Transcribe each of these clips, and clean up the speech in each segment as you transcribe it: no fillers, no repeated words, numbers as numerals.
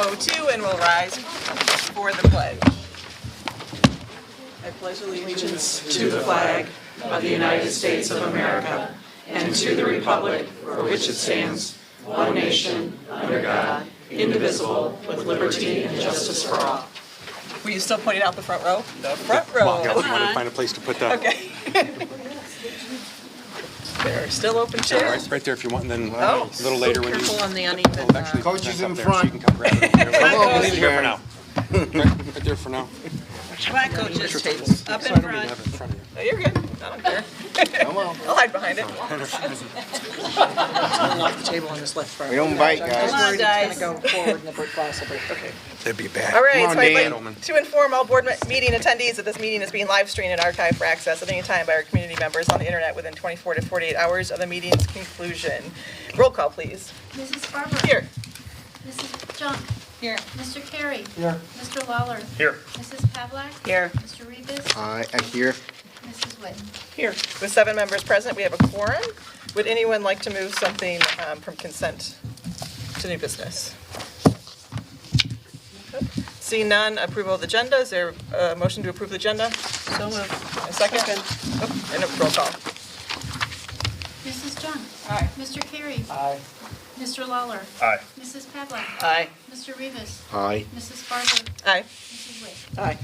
D302, and will rise for the pledge. I pledge allegiance to the flag of the United States of America and to the republic for which it stands, one nation, under God, indivisible, with liberty and justice for all. Were you still pointing out the front row? The front row. Well, we want to find a place to put that. Okay. There are still open chairs. Right there if you want, and then Oh. a little later when you... Careful on the uneven. Actually, Coaches in up there, front. so you can come grab it. We'll leave it here for now. Right there for now. Come on, coaches. Up So in I don't need to front. have it in front of you. No, you're good. I don't care. I'll hide behind it. Off the table on this left front. We don't bite, I'm guys. just worried Come on, it's going to go forward in the brick class. Okay. That'd be bad. All right, Come on, so I'd Dan. like to inform all board meeting attendees that this meeting is being live streamed and archived for access at any time by our community members on the internet within 24 to 48 hours of the meeting's conclusion. Roll call, please. Mrs. Barber. Here. Mrs. Junk. Here. Mr. Carey. Here. Mr. Lawler. Here. Mrs. Pavlak. Here. Mr. Rebus. I hear. Mrs. Witten. Here. With 7 members present, we have a quorum. Would anyone like to move something from consent to new business? Seeing none, approval of the agenda. Is there a motion to approve the agenda? So moved. A second? Oh, and a roll call. Mrs. Junk. Aye. Mr. Carey. Aye. Mr. Lawler. Aye. Mrs. Pavlak. Aye. Mr. Rebus. Aye. Mrs. Barber. Aye. Mrs. Witt. Aye.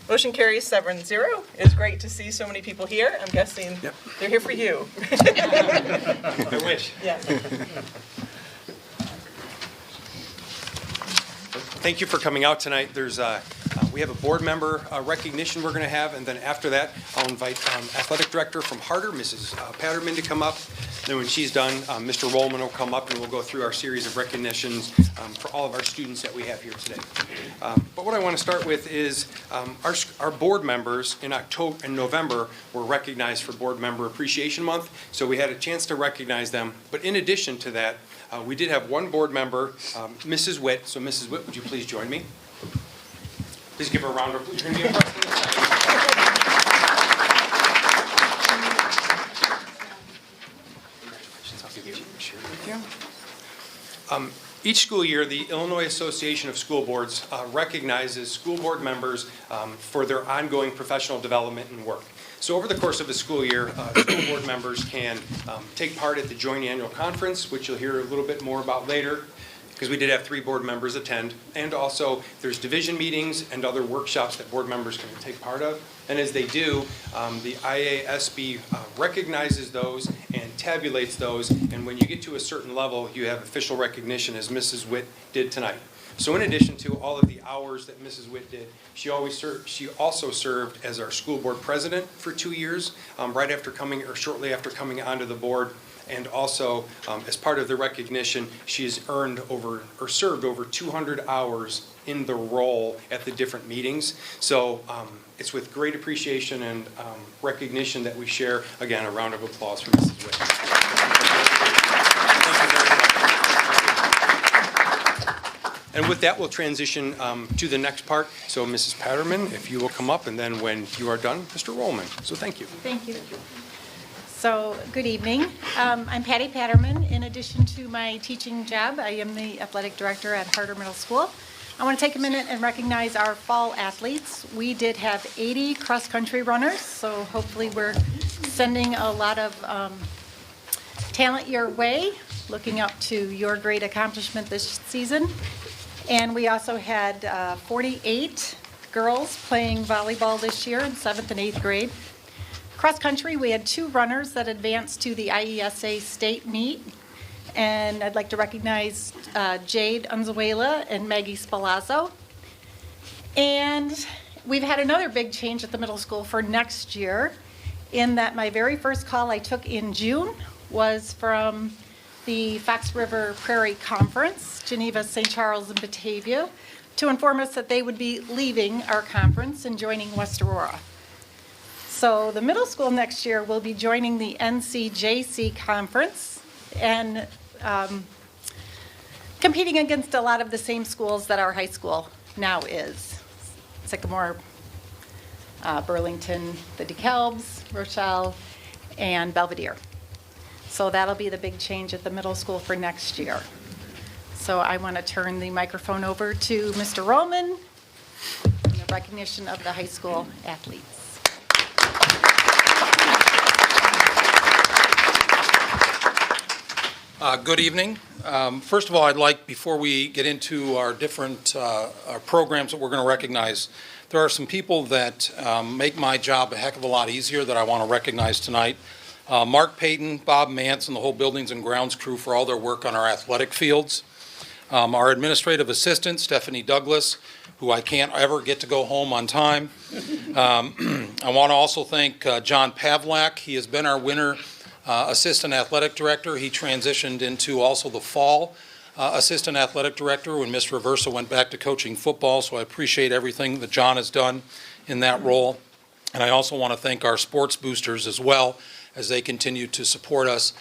Motion carries 7-0. It's great to see so many people here. I'm guessing they're here for you. I wish. Yeah. Thank you for coming out tonight. We have a board member recognition we're going to have, and then after that, I'll invite Athletic Director from Harder, Mrs. Patterman, to come up. Then when she's done, Mr. Rollman will come up and we'll go through our series of recognitions for all of our students that we have here today. But what I want to start with is our board members in November were recognized for Board Member Appreciation Month, so we had a chance to recognize them. But in addition to that, we did have one board member, Mrs. Witt. So Mrs. Witt, would you please join me? Please give her a round of applause. You're going to be impressed. Congratulations. I'll give you a share with you. Each school year, the Illinois Association of School Boards recognizes school board members for their ongoing professional development and work. So over the course of a school year, school board members can take part at the joint annual conference, which you'll hear a little bit more about later, because we did have 3 board members attend. And also, there's division meetings and other workshops that board members can take part of. And as they do, the IASB recognizes those and tabulates those. And when you get to a certain level, you have official recognition, as Mrs. Witt did tonight. So in addition to all of the hours that Mrs. Witt did, she also served as our school board president for 2 years, right after coming, or shortly after coming onto the board. And also, as part of the recognition, she has served over 200 hours in the role at the different meetings. So it's with great appreciation and recognition that we share, again, a round of applause for Mrs. Witt. Thank you very much. And with that, we'll transition to the next part. So Mrs. Patterman, if you will come up, and then when you are done, Mr. Rollman. So thank you. Thank you. So, good evening. I'm Patty Patterman. In addition to my teaching job, I am the athletic director at Harder Middle School. I want to take a minute and recognize our fall athletes. We did have 80 cross-country runners, so hopefully we're sending a lot of talent your way, looking up to your great accomplishment this season. And we also had 48 girls playing volleyball this year in 7th and 8th grade. Cross country, we had 2 runners that advanced to the IESA state meet. And I'd like to recognize Jade Unzuela and Maggie Spalazzo. And we've had another big change at the middle school for next year, in that my very first call I took in June was from the Fox River Prairie Conference, Geneva, St. Charles, and Batavia, to inform us that they would be leaving our conference and joining West Aurora. So the middle school next year will be joining the NCJC conference and competing against a lot of the same schools that our high school now is. Sycamore, Burlington, the DeKalbs, Rochelle, and Belvedere. So that'll be the big change at the middle school for next year. So I want to turn the microphone over to Mr. Roman in the recognition of the high school athletes. Good evening. First of all, I'd like, before we get into our different our programs that we're going to recognize, there are some people that make my job a heck of a lot easier that I want to recognize tonight. Mark Payton, Bob Mance, and the whole Buildings and Grounds crew for all their work on our athletic fields. Our administrative assistant, Stephanie Douglas, who I can't ever get to go home on time. I want to also thank John Pavlak. He has been our winter assistant athletic director. He transitioned into also the fall assistant athletic director when Ms. Reversa went back to coaching football, so I appreciate everything that John has done in that role. And I also want to thank our sports boosters as well, as they continue to support us.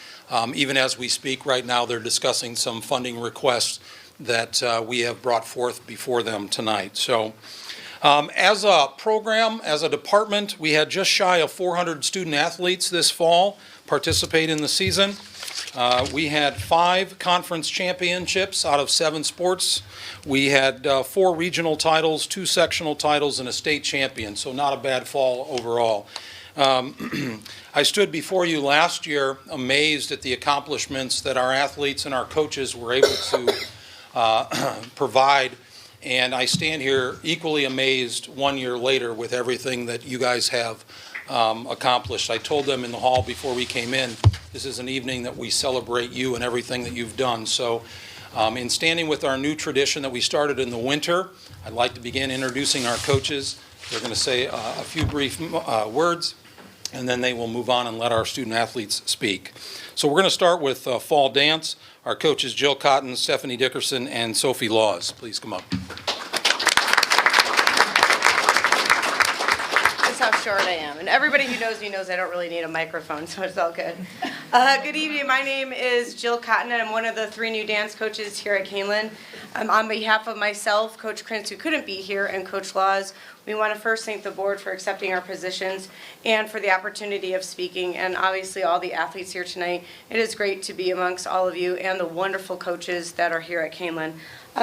Even as we speak right now, they're discussing some funding requests that we have brought forth before them tonight. So as a program, as a department, we had just shy of 400 student athletes this fall participate in the season. We had 5 conference championships out of 7 sports. We had 4 regional titles, 2 sectional titles, and a state champion, so not a bad fall overall. I stood before you last year amazed at the accomplishments that our athletes and our coaches were able to provide, and I stand here equally amazed 1 year later with everything that you guys have accomplished. I told them in the hall before we came in, this is an evening that we celebrate you and everything that you've done. So in standing with our new tradition that we started in the winter, I'd like to begin introducing our coaches. They're going to say a few brief words, and then they will move on and let our student athletes speak. So we're going to start with fall dance. Our coaches Jill Cotton, Stephanie Dickerson, and Sophie Laws. Please come up. How short I am. And everybody who knows me knows I don't really need a microphone, so it's all good. Good evening. My name is Jill Cotton, and I'm one of the 3 new dance coaches here at Kaneland. On behalf of myself, Coach Krantz, who couldn't be here, and Coach Laws, we want to first thank the board for accepting our positions and for the opportunity of speaking, and obviously all the athletes here tonight. It is great to be amongst all of you and the wonderful coaches that are here at Kaneland.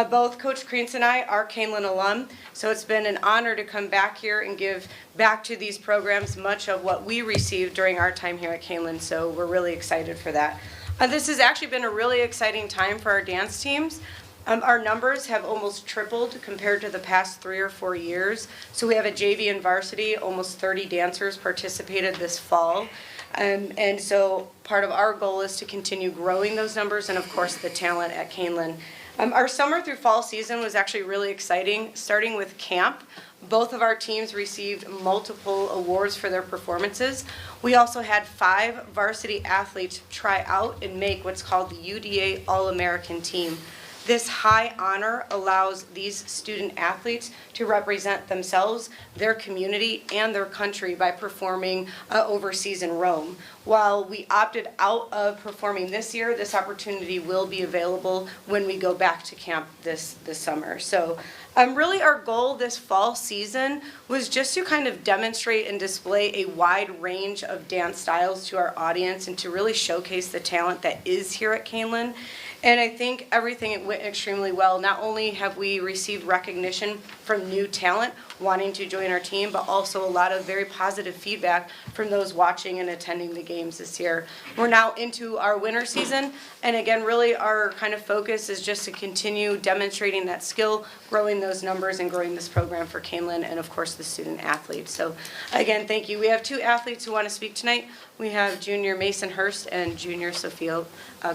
Both Coach Krantz and I are Kaneland alum, so it's been an honor to come back here and give back to these programs much of what we received during our time here at Kaneland, so we're really excited for that. This has actually been a really exciting time for our dance teams. Our numbers have almost tripled compared to the past 3 or 4 years, so we have a JV and varsity, almost 30 dancers participated this fall. And so part of our goal is to continue growing those numbers and, of course, the talent at Kaneland. Our summer through fall season was actually really exciting, starting with camp. Both of our teams received multiple awards for their performances. We also had 5 varsity athletes try out and make what's called the UDA All-American team. This high honor allows these student athletes to represent themselves, their community, and their country by performing overseas in Rome. While we opted out of performing this year, this opportunity will be available when we go back to camp this summer. So really our goal this fall season was just to kind of demonstrate and display a wide range of dance styles to our audience and to really showcase the talent that is here at Kaneland. And I think everything went extremely well. Not only have we received recognition from new talent wanting to join our team, but also a lot of very positive feedback from those watching and attending the games this year. We're now into our winter season, and again, really our kind of focus is just to continue demonstrating that skill, growing those numbers, and growing this program for Kaneland and, of course, the student athletes. So again, thank you. We have 2 athletes who want to speak tonight. We have junior Mason Hurst and junior Sophia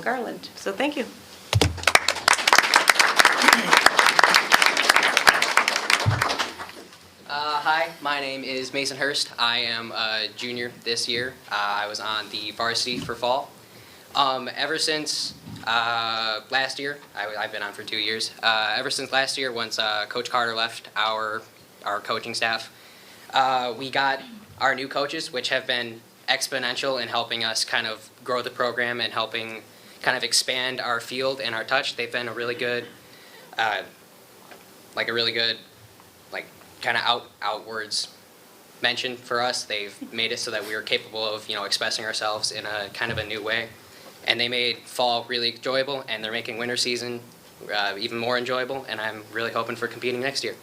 Garland. So thank you. Hi, my name is Mason Hurst. I am a junior this year. I was on the varsity for fall. Ever since last year, I've been on for 2 years. Ever since last year, once Coach Carter left our coaching staff, we got our new coaches, which have been exponential in helping us kind of grow the program and helping kind of expand our field and our touch. They've been a really good, kind of outwards mention for us. They've made it so that we are capable of, expressing ourselves in a kind of a new way. And they made fall really enjoyable, and they're making winter season even more enjoyable, and I'm really hoping for competing next year.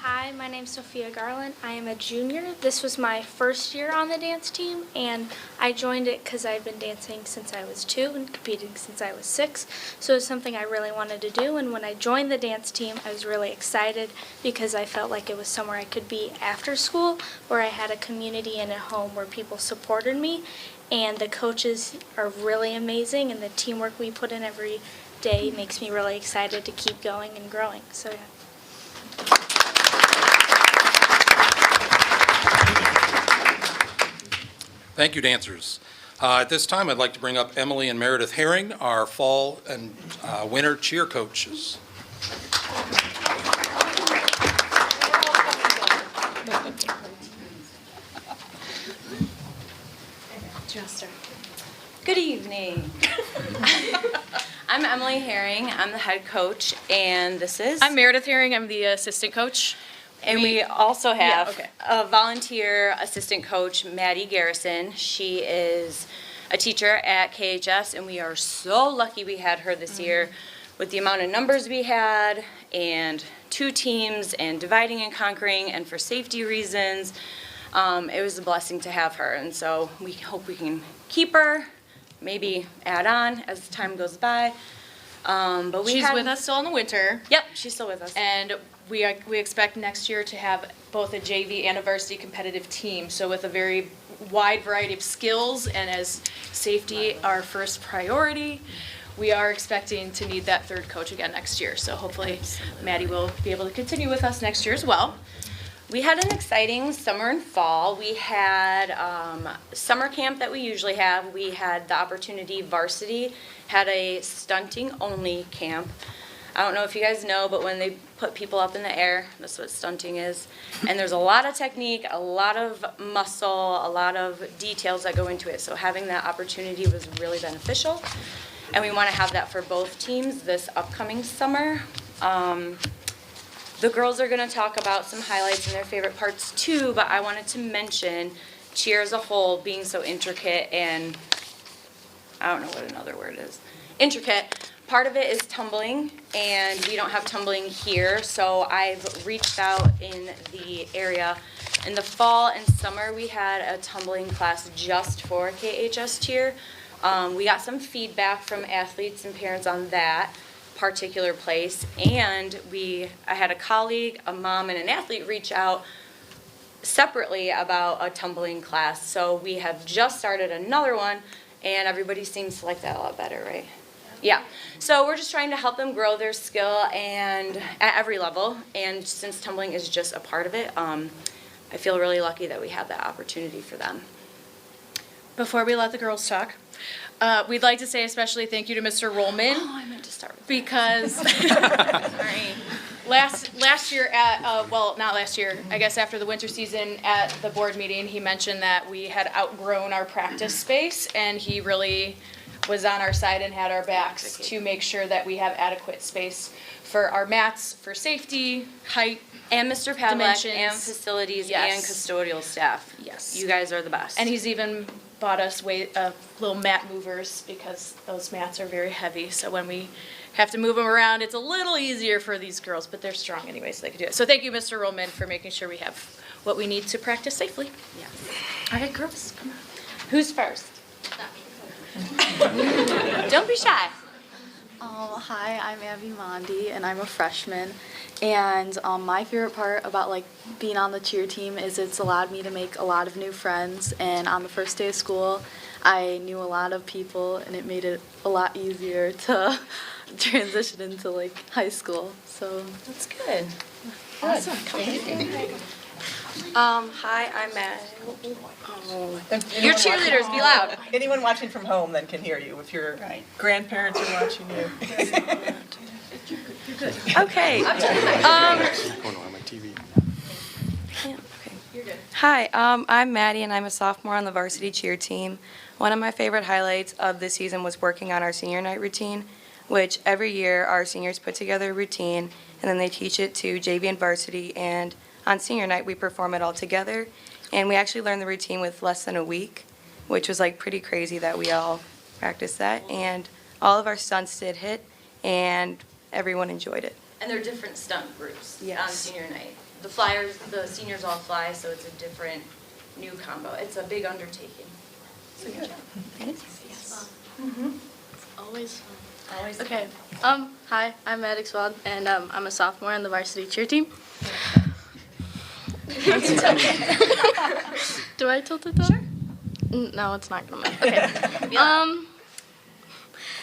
Hi, my name's Sophia Garland. I am a junior. This was my first year on the dance team, and I joined it because I've been dancing since I was 2 and competing since I was 6. So it was something I really wanted to do, and when I joined the dance team, I was really excited because I felt like it was somewhere I could be after school, where I had a community and a home where people supported me, and the coaches are really amazing, and the teamwork we put in every day makes me really excited to keep going and growing. So yeah. Thank you, dancers. At this time, I'd like to bring up Emily and Meredith Herring, our fall and winter cheer coaches. Good evening. I'm Emily Herring. I'm the head coach, and this is... I'm Meredith Herring. I'm the assistant coach. And we also have Yeah, okay. a volunteer assistant coach, Maddie Garrison. She is a teacher at KHS, and we are so lucky we had her this year with the amount of numbers we had, and 2 teams, and dividing and conquering, and for safety reasons. It was a blessing to have her, and so we hope we can keep her, maybe add on as time goes by. But She's with us still in the winter, Yep, she's still with us. and we expect next year to have both a JV and a varsity competitive team. So with a very wide variety of skills, and as safety our first priority, we are expecting to need that third coach again next year. So hopefully Maddie will be able to continue with us next year as well. We had an exciting summer and fall. We had summer camp that we usually have. We had the opportunity, varsity had a stunting only camp. I don't know if you guys know, but when they put people up in the air, that's what stunting is. And there's a lot of technique, a lot of muscle, a lot of details that go into it. So having that opportunity was really beneficial. And we want to have that for both teams this upcoming summer. The girls are going to talk about some highlights and their favorite parts too, but I wanted to mention cheer as a whole being so intricate, and I don't know what another word is. Intricate. Part of it is tumbling, and we don't have tumbling here, so I've reached out in the area. In the fall and summer, we had a tumbling class just for KHS cheer. We got some feedback from athletes and parents on that particular place, and I had a colleague, a mom, and an athlete reach out separately about a tumbling class. So we have just started another one, and everybody seems to like that a lot better, right? Yeah. So we're just trying to help them grow their skill and at every level, and since tumbling is just a part of it, I feel really lucky that we have that opportunity for them. Before we let the girls talk, we'd like to say especially thank you to Mr. Rollman. Oh, I meant to start with Because last year well, not last year, I guess after the winter season at the board meeting, he mentioned that we had outgrown our practice space, and he really was on our side and had our backs to make sure that we have adequate space for our mats, for safety, height, and Mr. Pavlik, dimensions. and facilities, Yes. and custodial staff. Yes. You guys are the best. And he's even bought us little mat movers because those mats are very heavy. So when we have to move them around, it's a little easier for these girls, but they're strong anyway, so they can do it. So thank you, Mr. Rollman, for making sure we have what we need to practice safely. Yes. All right, girls, come on. Who's first? Don't be shy. Hi, I'm Abby Mondi, and I'm a freshman. And my favorite part about being on the cheer team is it's allowed me to make a lot of new friends. And on the first day of school, I knew a lot of people, and it made it a lot easier to transition into high school. So That's good. Awesome. Hi, I'm Matt. Your cheerleaders, be loud. Anyone watching from home then can hear you if your grandparents are watching you. Okay. Oh, no, on my TV. Hi, I'm Maddie, and I'm a sophomore on the varsity cheer team. One of my favorite highlights of this season was working on our senior night routine, which every year our seniors put together a routine, and then they teach it to JV and varsity, and on senior night we perform it all together. And we actually learn the routine with less than a week, which was like pretty crazy that we all practiced that. And all of our stunts did hit, and everyone enjoyed it. And they're different stunt groups on Yes. senior night. The flyers, the seniors all fly, so it's a different new combo. It's a big undertaking. So good job. Yes. It's Always fun. always Okay. Hi, I'm Maddox Wald, and I'm a sophomore on the varsity cheer team. Do I tilt it down? Sure. No, it's not gonna move. Okay.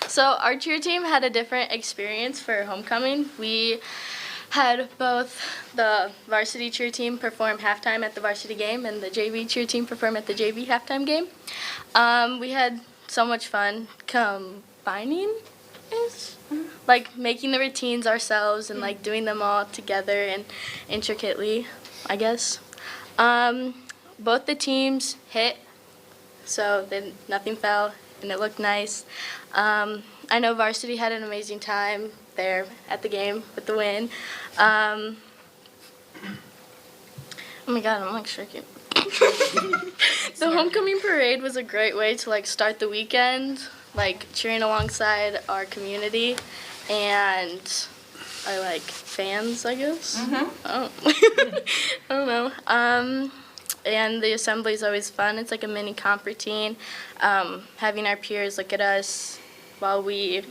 So our cheer team had a different experience for homecoming. We had both the varsity cheer team perform halftime at the varsity game and the JV cheer team perform at the JV halftime game. We had so much fun combining is like making the routines ourselves and like doing them all together and intricately, I guess. Both the teams hit, so then nothing fell and it looked nice. I know varsity had an amazing time there at the game with the win. Oh my god, I'm like shaking. The homecoming parade was a great way to like start the weekend, like cheering alongside our community and our like fans, I guess. Oh. I don't know. And the assembly is always fun. It's like a mini comp routine. Having our peers look at us while we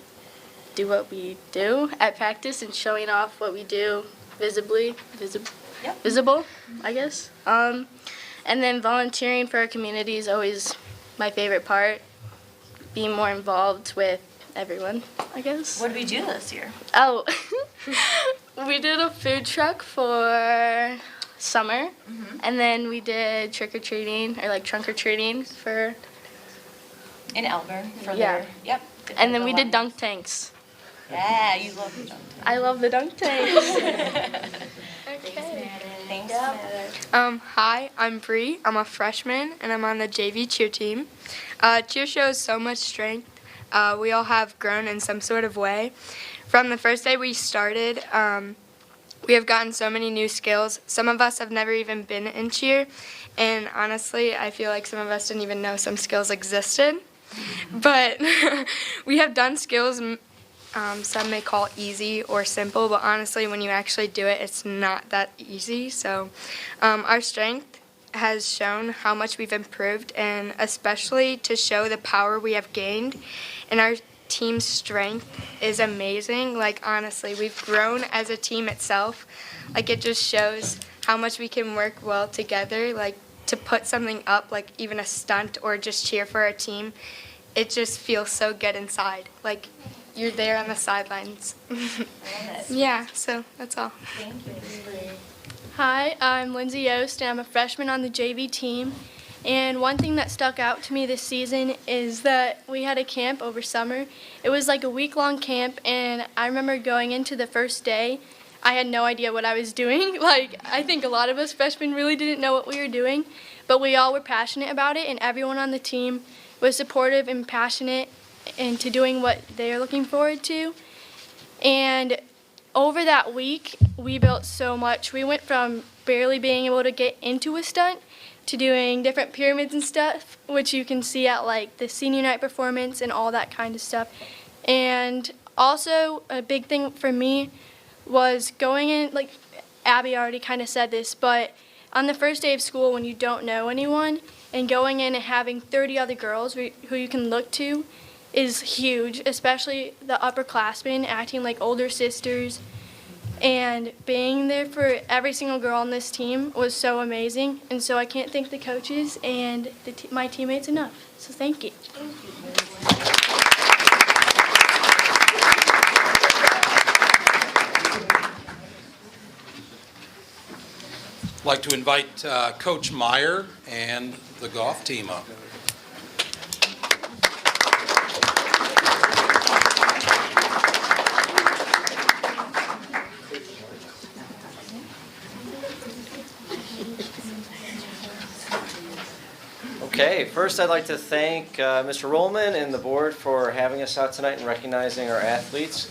do what we do at practice and showing off what we do visible, I guess. And then volunteering for our community is always my favorite part. Being more involved with everyone, I guess. What did we do this year? Oh, we did a food truck for summer, and then we did trick-or-treating, or like trunk-or-treating for... In Elburn for Yeah. their, yep. And then we did dunk tanks. Yeah, you love the dunk. I love the dunk tanks. Thanks, Hi, I'm Bree. I'm a freshman, and I'm on the JV cheer team. Cheer shows so much strength. We all have grown in some sort of way. From the first day we started, we have gotten so many new skills. Some of us have never even been in cheer, and honestly, I feel like some of us didn't even know some skills existed. But we have done skills some may call easy or simple, but honestly, when you actually do it, it's not that easy. So our strength has shown how much we've improved, and especially to show the power we have gained. And our team's strength is amazing. Like, honestly, we've grown as a team itself. Like, it just shows how much we can work well together, like, to put something up, like even a stunt or just cheer for our team. It just feels so good inside. Like, you're there on the sidelines. Yeah, so that's all. Thank you. Hi, I'm Lindsay Yost, and I'm a freshman on the JV team. And one thing that stuck out to me this season is that we had a camp over summer. It was like a week-long camp, and I remember going into the first day, I had no idea what I was doing. Like, I think a lot of us freshmen really didn't know what we were doing, but we all were passionate about it, and everyone on the team was supportive and passionate into doing what they're looking forward to. And over that week, we built so much. We went from barely being able to get into a stunt to doing different pyramids and stuff, which you can see at like the senior night performance and all that kind of stuff. And also a big thing for me was going in, like Abby already kind of said this, but on the first day of school when you don't know anyone and going in and having 30 other girls who you can look to is huge, especially the upperclassmen acting like older sisters. And being there for every single girl on this team was so amazing. And so I can't thank the coaches and my teammates enough. So thank you. I'd like to invite Coach Meyer and the golf team up. Okay, first I'd like to thank Mr. Rollman and the board for having us out tonight and recognizing our athletes.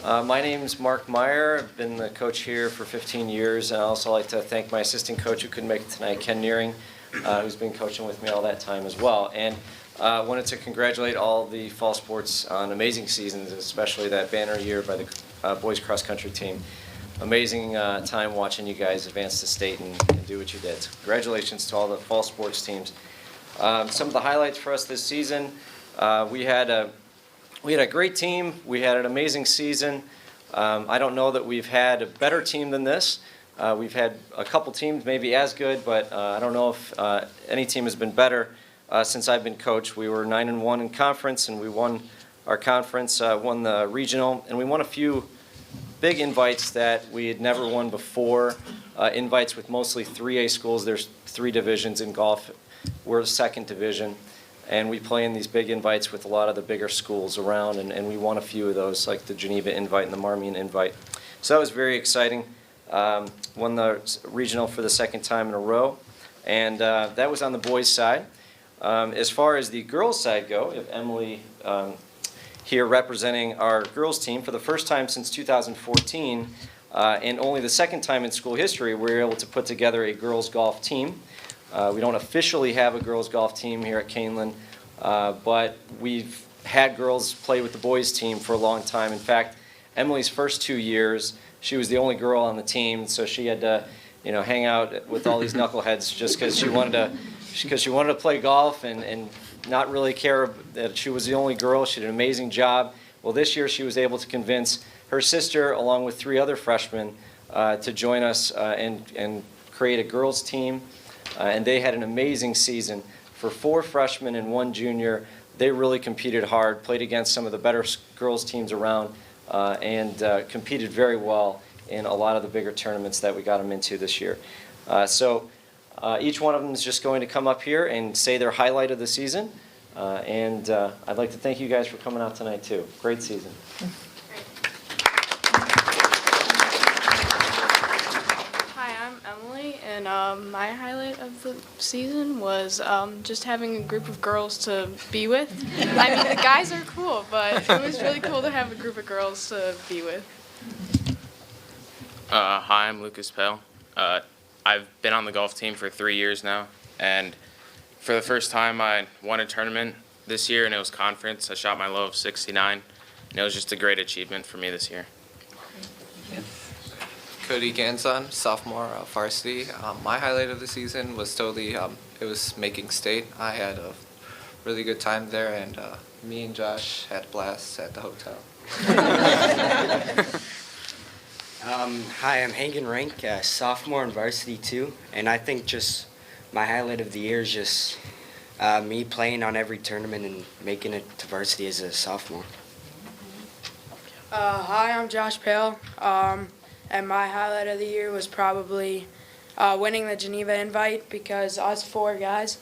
My name is Mark Meyer. I've been the coach here for 15 years, and I'd also like to thank my assistant coach who couldn't make it tonight, Ken Nearing. who's been coaching with me all that time as well. And wanted to congratulate all the fall sports on amazing seasons, especially that banner year by the boys cross country team. Amazing time watching you guys advance to state and do what you did. So congratulations to all the fall sports teams. Some of the highlights for us this season, we had a great team. We had an amazing season. I don't know that we've had a better team than this. We've had a couple teams maybe as good, but I don't know if any team has been better since I've been coach. We were 9-1 in conference, and we won our conference, won the regional, and we won a few big invites that we had never won before. Invites with mostly 3A schools. There's 3 divisions in golf. We're the 2nd division, and we play in these big invites with a lot of the bigger schools around, and we won a few of those, like the Geneva invite and the Marmion invite. So that was very exciting. Won the regional for the 2nd time in a row, and that was on the boys' side. As far as the girls' side go, we have Emily here representing our girls' team for the first time since 2014, and only the 2nd time in school history we were able to put together a girls' golf team. We don't officially have a girls' golf team here at Kaneland, but we've had girls play with the boys' team for a long time. In fact, Emily's first 2 years, she was the only girl on the team, so she had to, hang out with all these knuckleheads just because she wanted to play golf and not really care that she was the only girl. She did an amazing job. Well, this year she was able to convince her sister, along with 3 other freshmen, to join us and create a girls' team. And they had an amazing season. For 4 freshmen and 1 junior, they really competed hard, played against some of the better girls' teams around, and competed very well in a lot of the bigger tournaments that we got them into this year. So each one of them is just going to come up here and say their highlight of the season. And I'd like to thank you guys for coming out tonight, too. Great season. Hi, I'm Emily, and my highlight of the season was just having a group of girls to be with. I mean, the guys are cool, but it was really cool to have a group of girls to be with. Hi, I'm Lucas Pell. I've been on the golf team for 3 years now, and for the first time I won a tournament this year, and it was conference. I shot my low of 69, and it was just a great achievement for me this year. Cody Ganson, sophomore varsity. My highlight of the season was totally, it was making state. I had a really good time there, and me and Josh had a blast at the hotel. Hi, I'm Hagen Rank, sophomore in varsity too, and I think just my highlight of the year is just me playing on every tournament and making it to varsity as a sophomore. Hi, I'm Josh Pale, and my highlight of the year was probably winning the Geneva invite, because us 4 guys,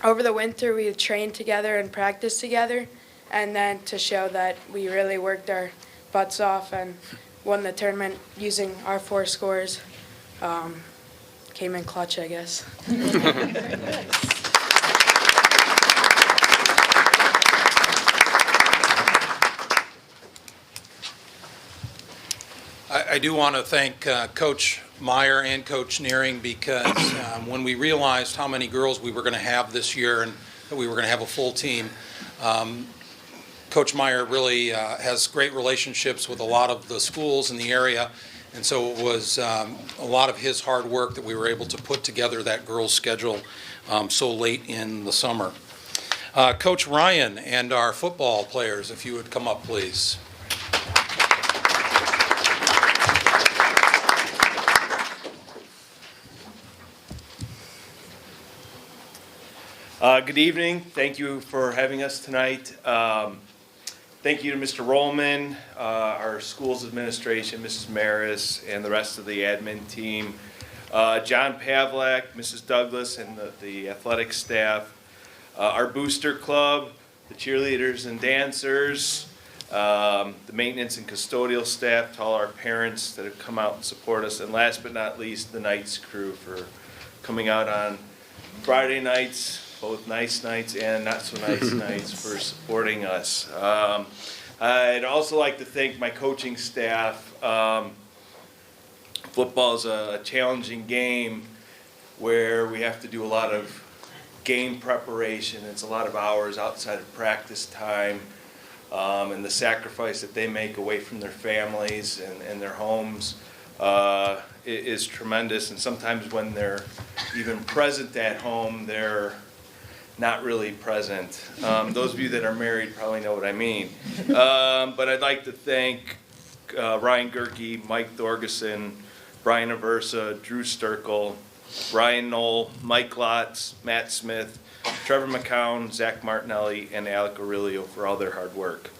over the winter we trained together and practiced together, and then to show that we really worked our butts off and won the tournament using our 4 scores. Came in clutch, I guess. I do want to thank Coach Meyer and Coach Nearing, because when we realized how many girls we were going to have this year and that we were going to have a full team, Coach Meyer really has great relationships with a lot of the schools in the area, and so it was a lot of his hard work that we were able to put together that girls' schedule so late in the summer. Coach Ryan and our football players, if you would come up, please. Good evening. Thank you for having us tonight. Thank you to Mr. Rollman, our school's administration, Mrs. Maris, and the rest of the admin team. John Pavlak, Mrs. Douglas, and the athletic staff. Our booster club, the cheerleaders and dancers, the maintenance and custodial staff, to all our parents that have come out and support us, and last but not least, the nights crew for coming out on Friday nights, both nice nights and not so nice nights, for supporting us. I'd also like to thank my coaching staff. Football is a challenging game, where we have to do a lot of game preparation. It's a lot of hours outside of practice time, and the sacrifice that they make away from their families and their homes is tremendous. And sometimes when they're even present at home, they're not really present. Those of you that are married probably know what I mean. But I'd like to thank Ryan Gerke, Mike Thorgeson, Brian Aversa, Drew Sturkle, Brian Knoll, Mike Lotz, Matt Smith, Trevor McCown, Zach Martinelli, and Alec Aurelio for all their hard work.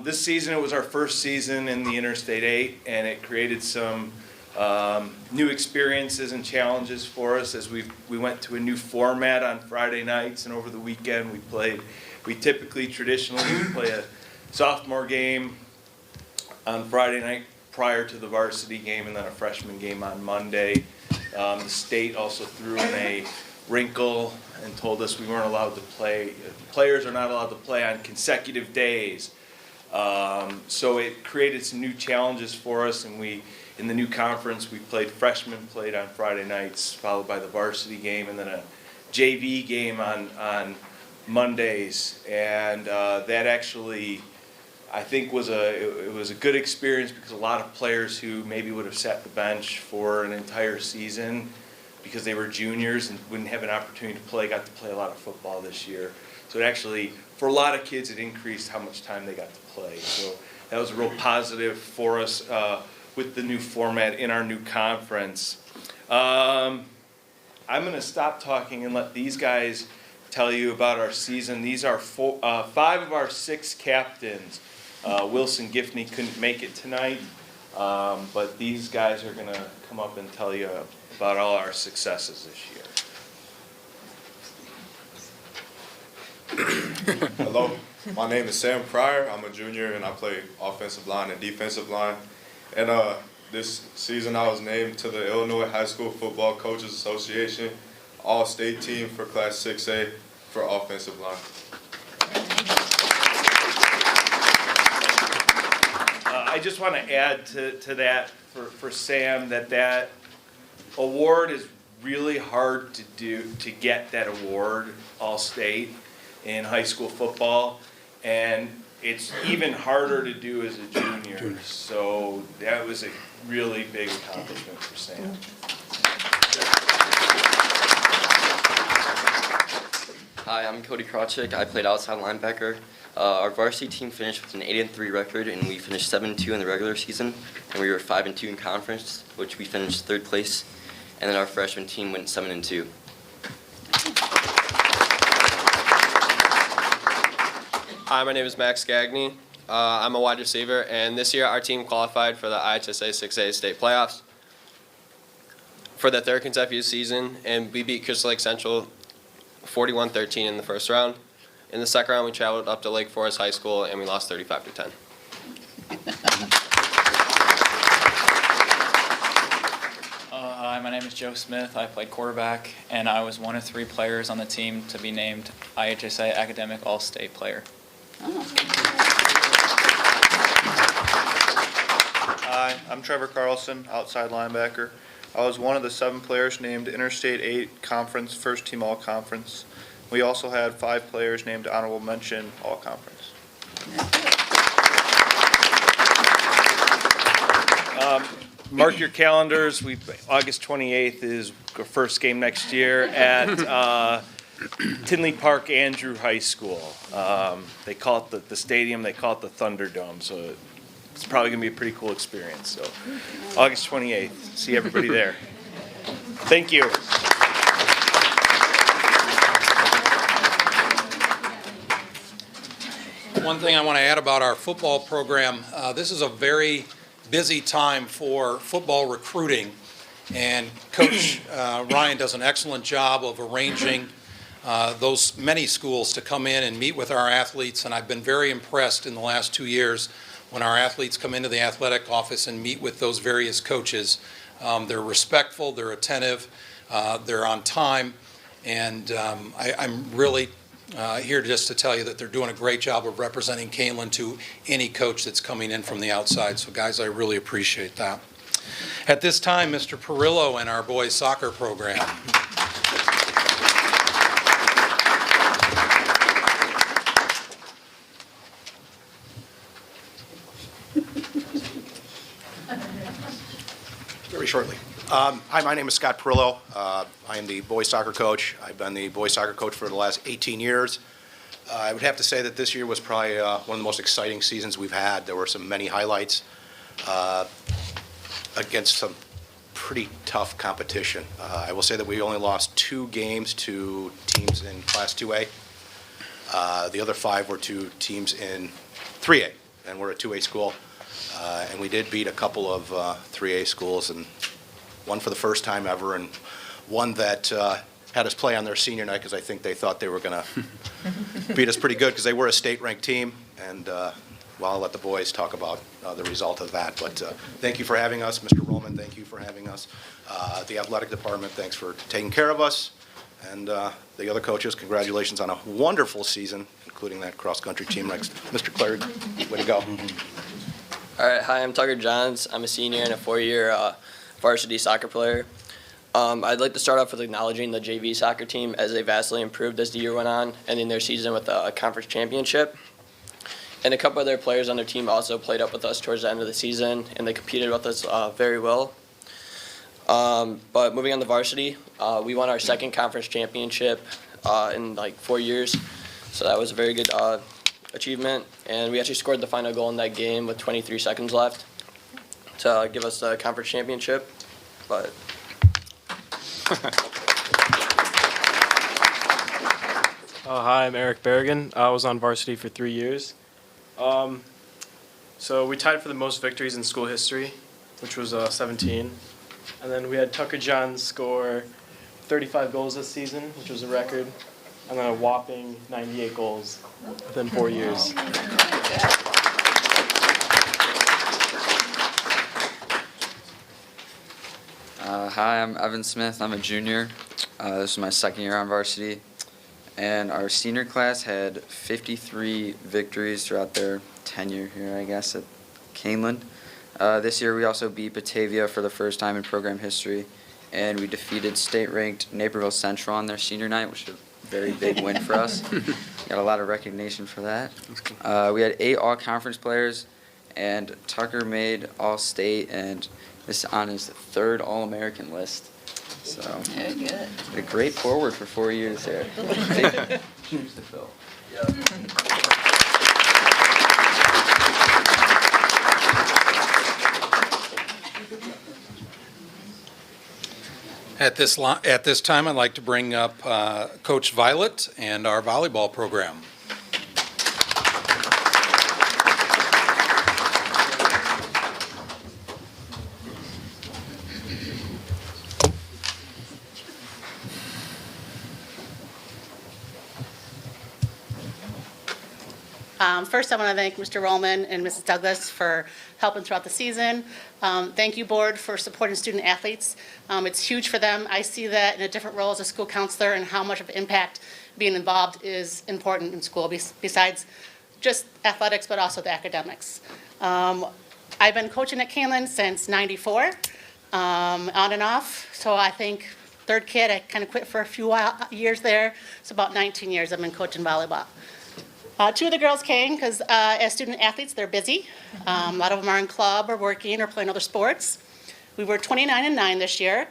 This season, it was our first season in the Interstate 8, and it created some new experiences and challenges for us as we went to a new format on Friday nights, and over the weekend we typically, traditionally, we play a sophomore game on Friday night prior to the varsity game, and then a freshman game on Monday. The state also threw in a wrinkle and told us we weren't allowed to play, players are not allowed to play on consecutive days. So it created some new challenges for us, and in the new conference, freshmen played on Friday nights, followed by the varsity game, and then a JV game on Mondays. And that actually, I think, it was a good experience because a lot of players who maybe would have sat the bench for an entire season because they were juniors and wouldn't have an opportunity to play, got to play a lot of football this year. So it actually, for a lot of kids, it increased how much time they got to play. So that was a real positive for us with the new format in our new conference. I'm going to stop talking and let these guys tell you about our season. These are 5 of our 6 captains. Wilson Giffney couldn't make it tonight, but these guys are going to come up and tell you about all our successes this year. Hello, my name is Sam Pryor. I'm a junior and I play offensive line and defensive line. And this season I was named to the Illinois High School Football Coaches Association All-State Team for Class 6A for offensive line. I just want to add to that for Sam that award is really hard to do, to get that award, All-State, in high school football, and it's even harder to do as a junior. So that was a really big accomplishment for Sam. Hi, I'm Cody Krawczyk. I played outside linebacker. Our varsity team finished with an 8-3 record, and we finished 7-2 in the regular season, and we were 5-2 in conference, which we finished 3rd place. And then our freshman team went 7-2. Hi, my name is Max Gagney. I'm a wide receiver, and this year our team qualified for the IHSA 6A state playoffs for the 3rd consecutive season, and we beat Crystal Lake Central 41-13 in the first round. In the second round, we traveled up to Lake Forest High School, and we lost 35-10. Hi, my name is Joe Smith. I played quarterback, and I was one of 3 players on the team to be named IHSA Academic All-State Player. Hi, I'm Trevor Carlson, outside linebacker. I was one of the 7 players named Interstate 8 Conference First Team All-Conference. We also had 5 players named Honorable Mention All-Conference. Mark your calendars. August 28th is our first game next year at Tinley Park Andrew High School. They call it the stadium. They call it the Thunderdome. So it's probably going to be a pretty cool experience. So August 28th. See everybody there. Thank you. One thing I want to add about our football program, this is a very busy time for football recruiting, and Coach Ryan does an excellent job of arranging those many schools to come in and meet with our athletes, and I've been very impressed in the last 2 years when our athletes come into the athletic office and meet with those various coaches. They're respectful, they're attentive, they're on time, and I'm really here just to tell you that they're doing a great job of representing Kaneland to any coach that's coming in from the outside. So guys, I really appreciate that. At this time, Mr. Perillo and our boys soccer program. Very shortly. Hi, my name is Scott Perillo. I am the boys soccer coach. I've been the boys soccer coach for the last 18 years. I would have to say that this year was probably one of the most exciting seasons we've had. There were many highlights against some pretty tough competition. I will say that we only lost 2 games to teams in Class 2A. The other 5 were to teams in 3A, and we're a 2A school. And we did beat a couple of 3A schools, and one for the first time ever, and one that had us play on their senior night because I think they thought they were going to beat us pretty good because they were a state-ranked team. And well, I'll let the boys talk about the result of that. But thank you for having us. Mr. Rollman, thank you for having us. The athletic department, thanks for taking care of us. And the other coaches, congratulations on a wonderful season, including that cross-country team next. Mr. Clary, way to go. All right, hi, I'm Tucker Johns. I'm a senior and a 4-year varsity soccer player. I'd like to start off with acknowledging the JV soccer team as they vastly improved as the year went on, ending their season with a conference championship. And a couple of their players on their team also played up with us towards the end of the season, and they competed with us very well. But moving on to varsity, we won our second conference championship in like 4 years, so that was a very good achievement. And we actually scored the final goal in that game with 23 seconds left to give us the conference championship. But hi, I'm Eric Berrigan. I was on varsity for 3 years. So we tied for the most victories in school history, which was 17. And then we had Tucker Johns score 35 goals this season, which was a record, and then a whopping 98 goals within 4 years. Hi, I'm Evan Smith. I'm a junior. This is my second year on varsity. And our senior class had 53 victories throughout their tenure here, I guess, at Kaneland. This year we also beat Batavia for the first time in program history. And we defeated state-ranked Naperville Central on their senior night, which was a very big win for us. Got a lot of recognition for that. We had 8 all-conference players, and Tucker made all-state, and this is on his 3rd All-American list. So, a great forward for 4 years there. Big shoes to fill. At this time, I'd like to bring up Coach Violet and our volleyball program. First, I want to thank Mr. Rollman and Mrs. Douglas for helping throughout the season. Thank you, board, for supporting student athletes. It's huge for them. I see that in a different role as a school counselor and how much of an impact being involved is important in school, besides just athletics, but also the academics. I've been coaching at Kaneland since '94, on and off. So I think 3rd kid, I kind of quit for a few years there. So about 19 years I've been coaching volleyball. 2 of the girls came because as student athletes, they're busy. A lot of them are in club or working or playing other sports. We were 29-9 this year.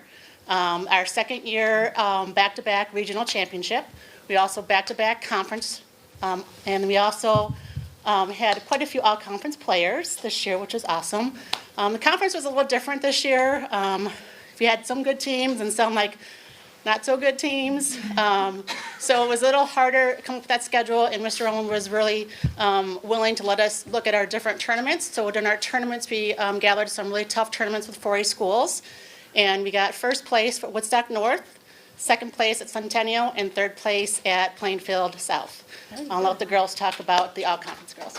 Our 2nd year back-to-back regional championship. We also back-to-back conference. And we also had quite a few all-conference players this year, which was awesome. The conference was a little different this year. We had some good teams and some not so good teams. So it was a little harder to come up with that schedule, and Mr. Owen was really willing to let us look at our different tournaments. So during our tournaments, we gathered some really tough tournaments with 4A schools, and we got 1st place for Woodstock North, 2nd place at Centennial, and 3rd place at Plainfield South. I'll let the girls talk about the all-conference girls.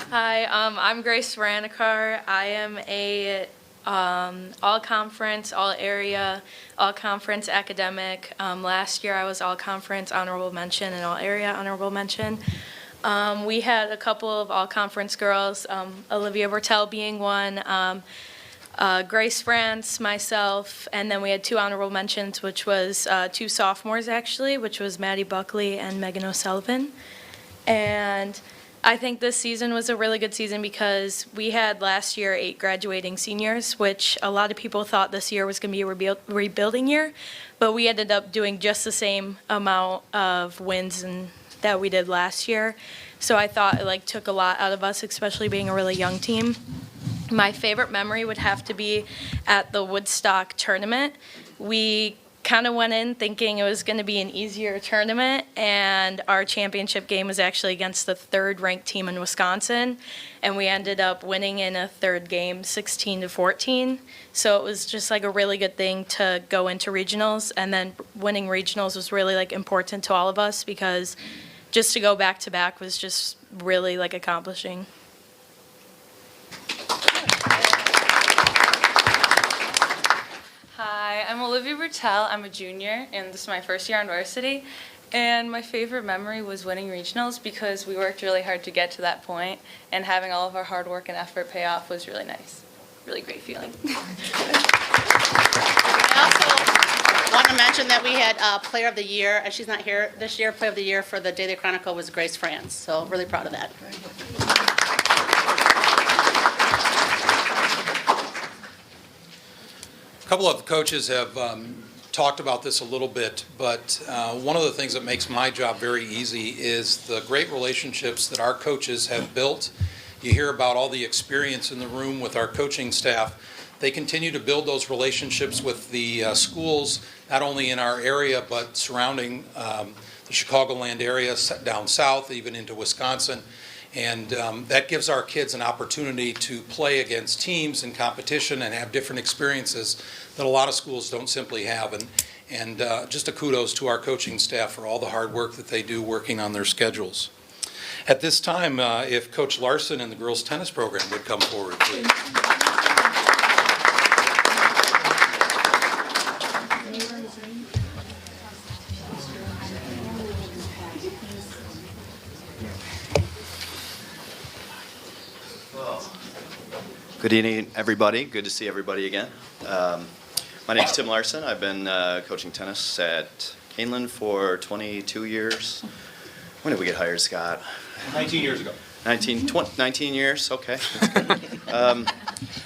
Hi, I'm Grace Varanakar. I am a all-conference, all-area, all-conference academic. Last year I was all-conference honorable mention and all-area honorable mention. We had a couple of all-conference girls, Olivia Bertel being one, Grace France, myself, and then we had 2 honorable mentions, which was 2 sophomores, actually, which was Maddie Buckley and Megan O'Sullivan. And I think this season was a really good season because we had last year 8 graduating seniors, which a lot of people thought this year was going to be a rebuilding year, but we ended up doing just the same amount of wins that we did last year. So I thought it took a lot out of us, especially being a really young team. My favorite memory would have to be at the Woodstock tournament. We kind of went in thinking it was going to be an easier tournament, and our championship game was actually against the 3rd-ranked team in Wisconsin, and we ended up winning in a 3rd game, 16-14. So it was just a really good thing to go into regionals, and then winning regionals was really important to all of us because just to go back-to-back was just really accomplishing. Hi, I'm Olivia Bertel. I'm a junior, and this is my first year on varsity. And my favorite memory was winning regionals because we worked really hard to get to that point, and having all of our hard work and effort pay off was really nice. Really great feeling. I also want to mention that we had Player of the Year, and she's not here this year. Player of the Year for the Daily Chronicle was Grace France, so really proud of that. A couple of the coaches have talked about this a little bit, but one of the things that makes my job very easy is the great relationships that our coaches have built. You hear about all the experience in the room with our coaching staff. They continue to build those relationships with the schools, not only in our area, but surrounding the Chicagoland area, down south, even into Wisconsin. And that gives our kids an opportunity to play against teams in competition and have different experiences that a lot of schools don't simply have. And just a kudos to our coaching staff for all the hard work that they do working on their schedules. At this time, if Coach Larson and the girls' tennis program would come forward, please. Good evening, everybody. Good to see everybody again. My name is Tim Larson. I've been coaching tennis at Kaneland for 22 years. When did we get hired, Scott? 19 years ago. 19 years, okay. I'm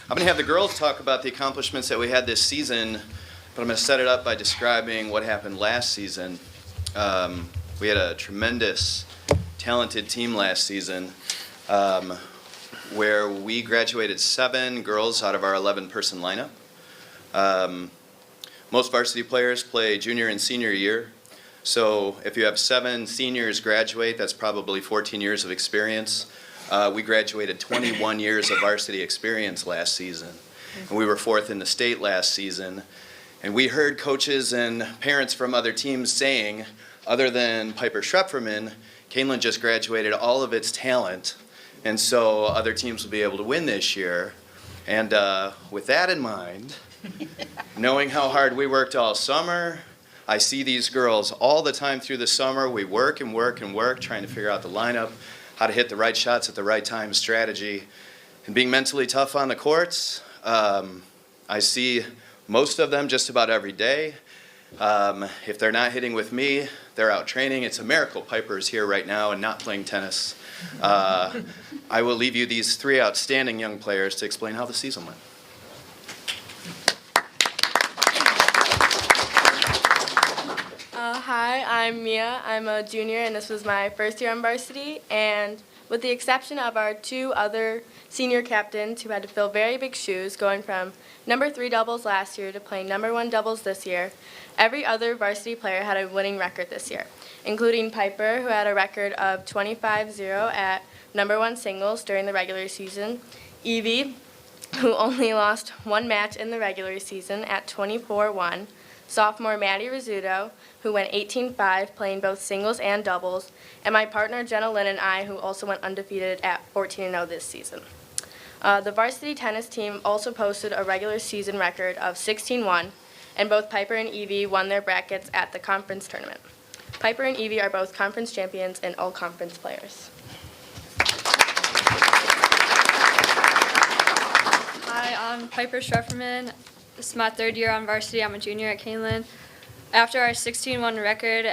going to have the girls talk about the accomplishments that we had this season, but I'm going to set it up by describing what happened last season. We had a tremendous, talented team last season. Where we graduated 7 girls out of our 11-person lineup. Most varsity players play junior and senior year. So if you have 7 seniors graduate, that's probably 14 years of experience. We graduated 21 years of varsity experience last season. And we were 4th in the state last season. And we heard coaches and parents from other teams saying, other than Piper Schrepferman, Kaneland just graduated all of its talent. And so other teams will be able to win this year. And with that in mind, knowing how hard we worked all summer, I see these girls all the time through the summer. We work and work and work, trying to figure out the lineup, how to hit the right shots at the right time, strategy, and being mentally tough on the courts. I see most of them just about every day. If they're not hitting with me, they're out training. It's a miracle Piper is here right now and not playing tennis. I will leave you these 3 outstanding young players to explain how the season went. Hi, I'm Mia. I'm a junior, and this was my first year on varsity. And with the exception of our 2 other senior captains who had to fill very big shoes, going from number 3 doubles last year to playing number 1 doubles this year, every other varsity player had a winning record this year, including Piper, who had a record of 25-0 at number 1 singles during the regular season, Evie, who only lost 1 match in the regular season at 24-1, sophomore Maddie Rizzuto, who went 18-5 playing both singles and doubles, and my partner Jenna Lynn and I, who also went undefeated at 14-0 this season. The varsity tennis team also posted a regular season record of 16-1, and both Piper and Evie won their brackets at the conference tournament. Piper and Evie are both conference champions and all-conference players. Piper Schrefferman. This is my third year on varsity. I'm a junior at Kaneland. After our 16-1 record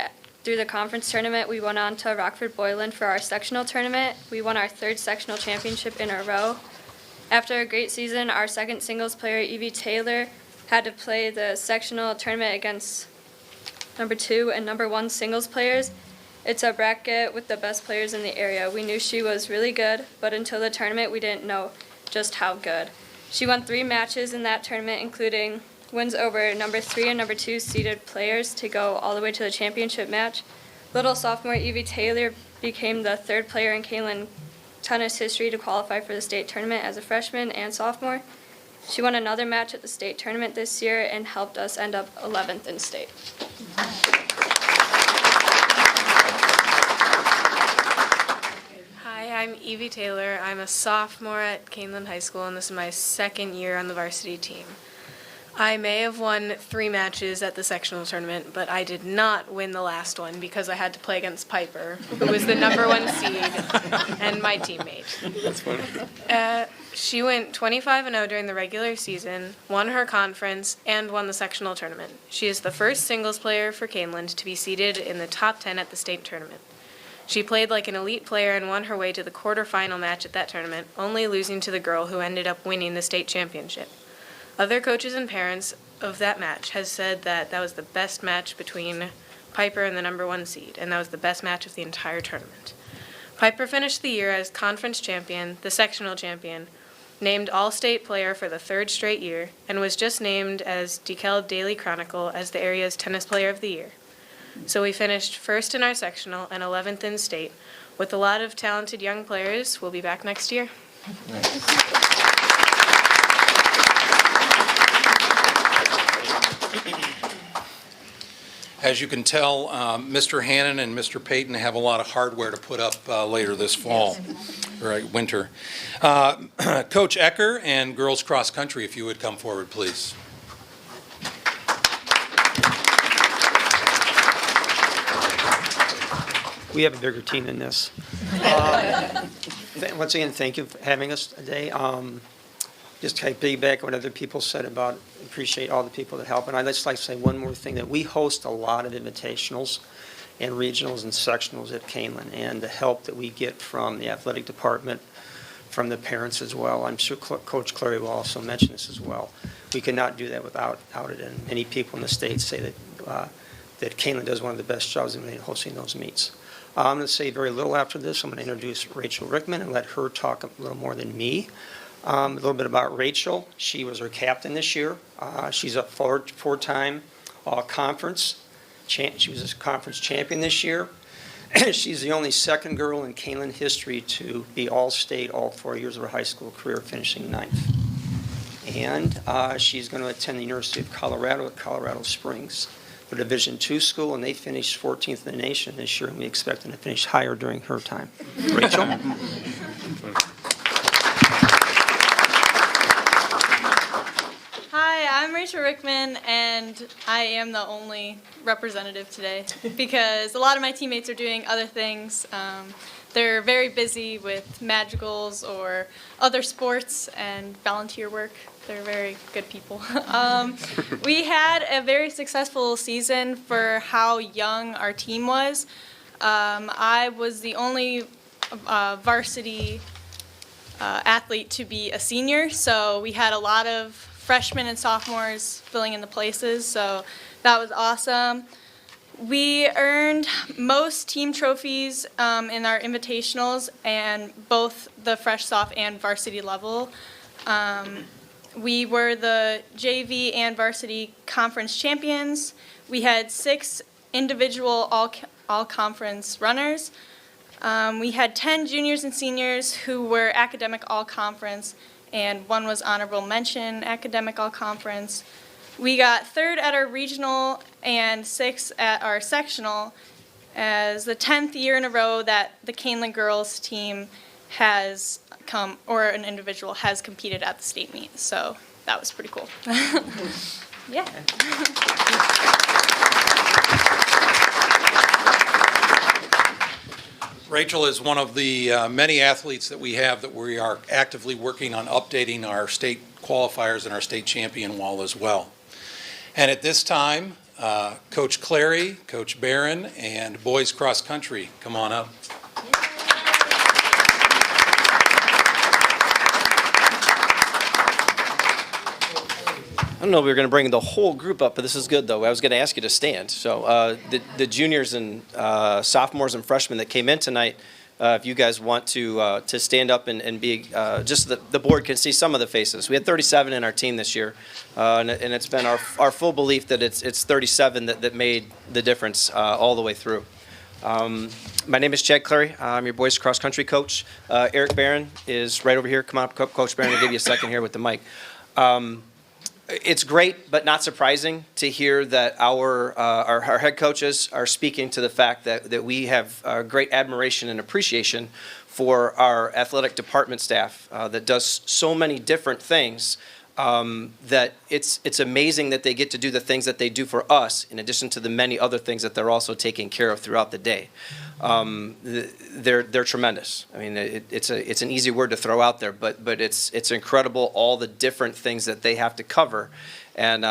through the conference tournament, we went on to Rockford Boylan for our sectional tournament. We won our third sectional championship in a row. After a great season, our second singles player, Evie Taylor, had to play the sectional tournament against number 2 and number 1 singles players. It's a bracket with the best players in the area. We knew she was really good, but until the tournament, we didn't know just how good. She won 3 matches in that tournament, including wins over number 3 and number 2 seeded players to go all the way to the championship match. Little sophomore Evie Taylor became the 3rd player in Kaneland tennis history to qualify for the state tournament as a freshman and sophomore. She won another match at the state tournament this year and helped us end up 11th in state. Hi, I'm Evie Taylor. I'm a sophomore at Kaneland High School, and this is my second year on the varsity team. I may have won 3 matches at the sectional tournament, but I did not win the last one because I had to play against Piper, who was the number 1 seed and my teammate. That's funny. She went 25-0 during the regular season, won her conference, and won the sectional tournament. She is the first singles player for Kaneland to be seeded in the top 10 at the state tournament. She played like an elite player and won her way to the quarterfinal match at that tournament, only losing to the girl who ended up winning the state championship. Other coaches and parents of that match has said that that was the best match between Piper and the number 1 seed, and that was the best match of the entire tournament. Piper finished the year as conference champion, the sectional champion, named All-State player for the 3rd straight year, and was just named as DeKalb Daily Chronicle as the area's tennis player of the year. So we finished 1st in our sectional and 11th in state. With a lot of talented young players, we'll be back next year. As you can tell, Mr. Hannon and Mr. Payton have a lot of hardware to put up later this fall, or winter. Coach Ecker and girls cross country, if you would come forward, please. We have a bigger team than this. Once again, thank you for having us today. Just to piggyback on what other people said about appreciate all the people that help. And I'd just like to say one more thing, that we host a lot of invitationals and regionals and sectionals at Kaneland, and the help that we get from the athletic department, from the parents as well. I'm sure Coach Clary will also mention this as well. We could not do that without it, and many people in the state say that Kaneland does one of the best jobs in hosting those meets. I'm going to say very little after this. I'm going to introduce Rachel Rickman and let her talk a little more than me. A little bit about Rachel. She was our captain this year. She's a four-time conference. She was a conference champion this year. She's the only second girl in Kaneland history to be all-state all 4 years of her high school career, finishing 9th. And she's going to attend the University of Colorado at Colorado Springs, a Division II school, and they finished 14th in the nation this year, and we expect them to finish higher during her time. Rachel? Hi, I'm Rachel Rickman, and I am the only representative today because a lot of my teammates are doing other things. They're very busy with magicals or other sports and volunteer work. They're very good people. We had a very successful season for how young our team was. I was the only varsity athlete to be a senior, so we had a lot of freshmen and sophomores filling in the places, so that was awesome. We earned most team trophies in our invitationals, and both the fresh soft and varsity level. We were the JV and varsity conference champions. We had 6 individual all-conference runners. We had 10 juniors and seniors who were academic all-conference, and 1 was honorable mention academic all-conference. We got 3rd at our regional and 6th at our sectional, as the 10th year in a row that the Kaneland girls team has come, or an individual has competed at the state meet. So that was pretty cool. Yeah. Rachel is one of the many athletes that we have that we are actively working on updating our state qualifiers in our state champion wall as well. And at this time, Coach Clary, Coach Barron, and boys cross country, come on up. I don't know if we were going to bring the whole group up, but this is good, though. I was going to ask you to stand. So the juniors and sophomores and freshmen that came in tonight, if you guys want to stand up and be, just the board can see some of the faces. We had 37 in our team this year, and it's been our full belief that it's 37 that made the difference all the way through. My name is Chad Clary. I'm your boys cross country coach. Eric Barron is right over here. Come on up, Coach Barron. I'll give you a second here with the mic. It's great, but not surprising to hear that our head coaches are speaking to the fact that we have great admiration and appreciation for our athletic department staff that does so many different things that it's amazing that they get to do the things that they do for us in addition to the many other things that they're also taking care of throughout the day. They're tremendous. I mean, it's an easy word to throw out there, but it's incredible all the different things that they have to cover, and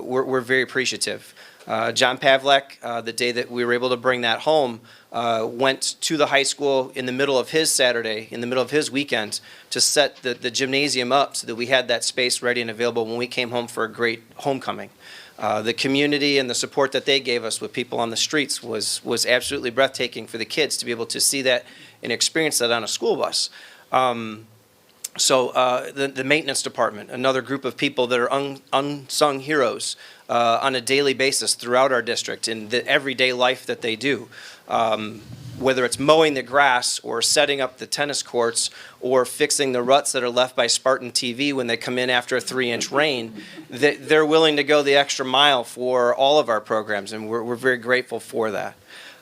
we're very appreciative. John Pavlak, the day that we were able to bring that home, went to the high school in the middle of his Saturday, in the middle of his weekend, to set the gymnasium up so that we had that space ready and available when we came home for a great homecoming. The community and the support that they gave us with people on the streets was absolutely breathtaking for the kids to be able to see that and experience that on a school bus. So the maintenance department, another group of people that are unsung heroes on a daily basis throughout our district in the everyday life that they do. Whether it's mowing the grass or setting up the tennis courts or fixing the ruts that are left by Spartan TV when they come in after a 3-inch rain, they're willing to go the extra mile for all of our programs, and we're very grateful for that.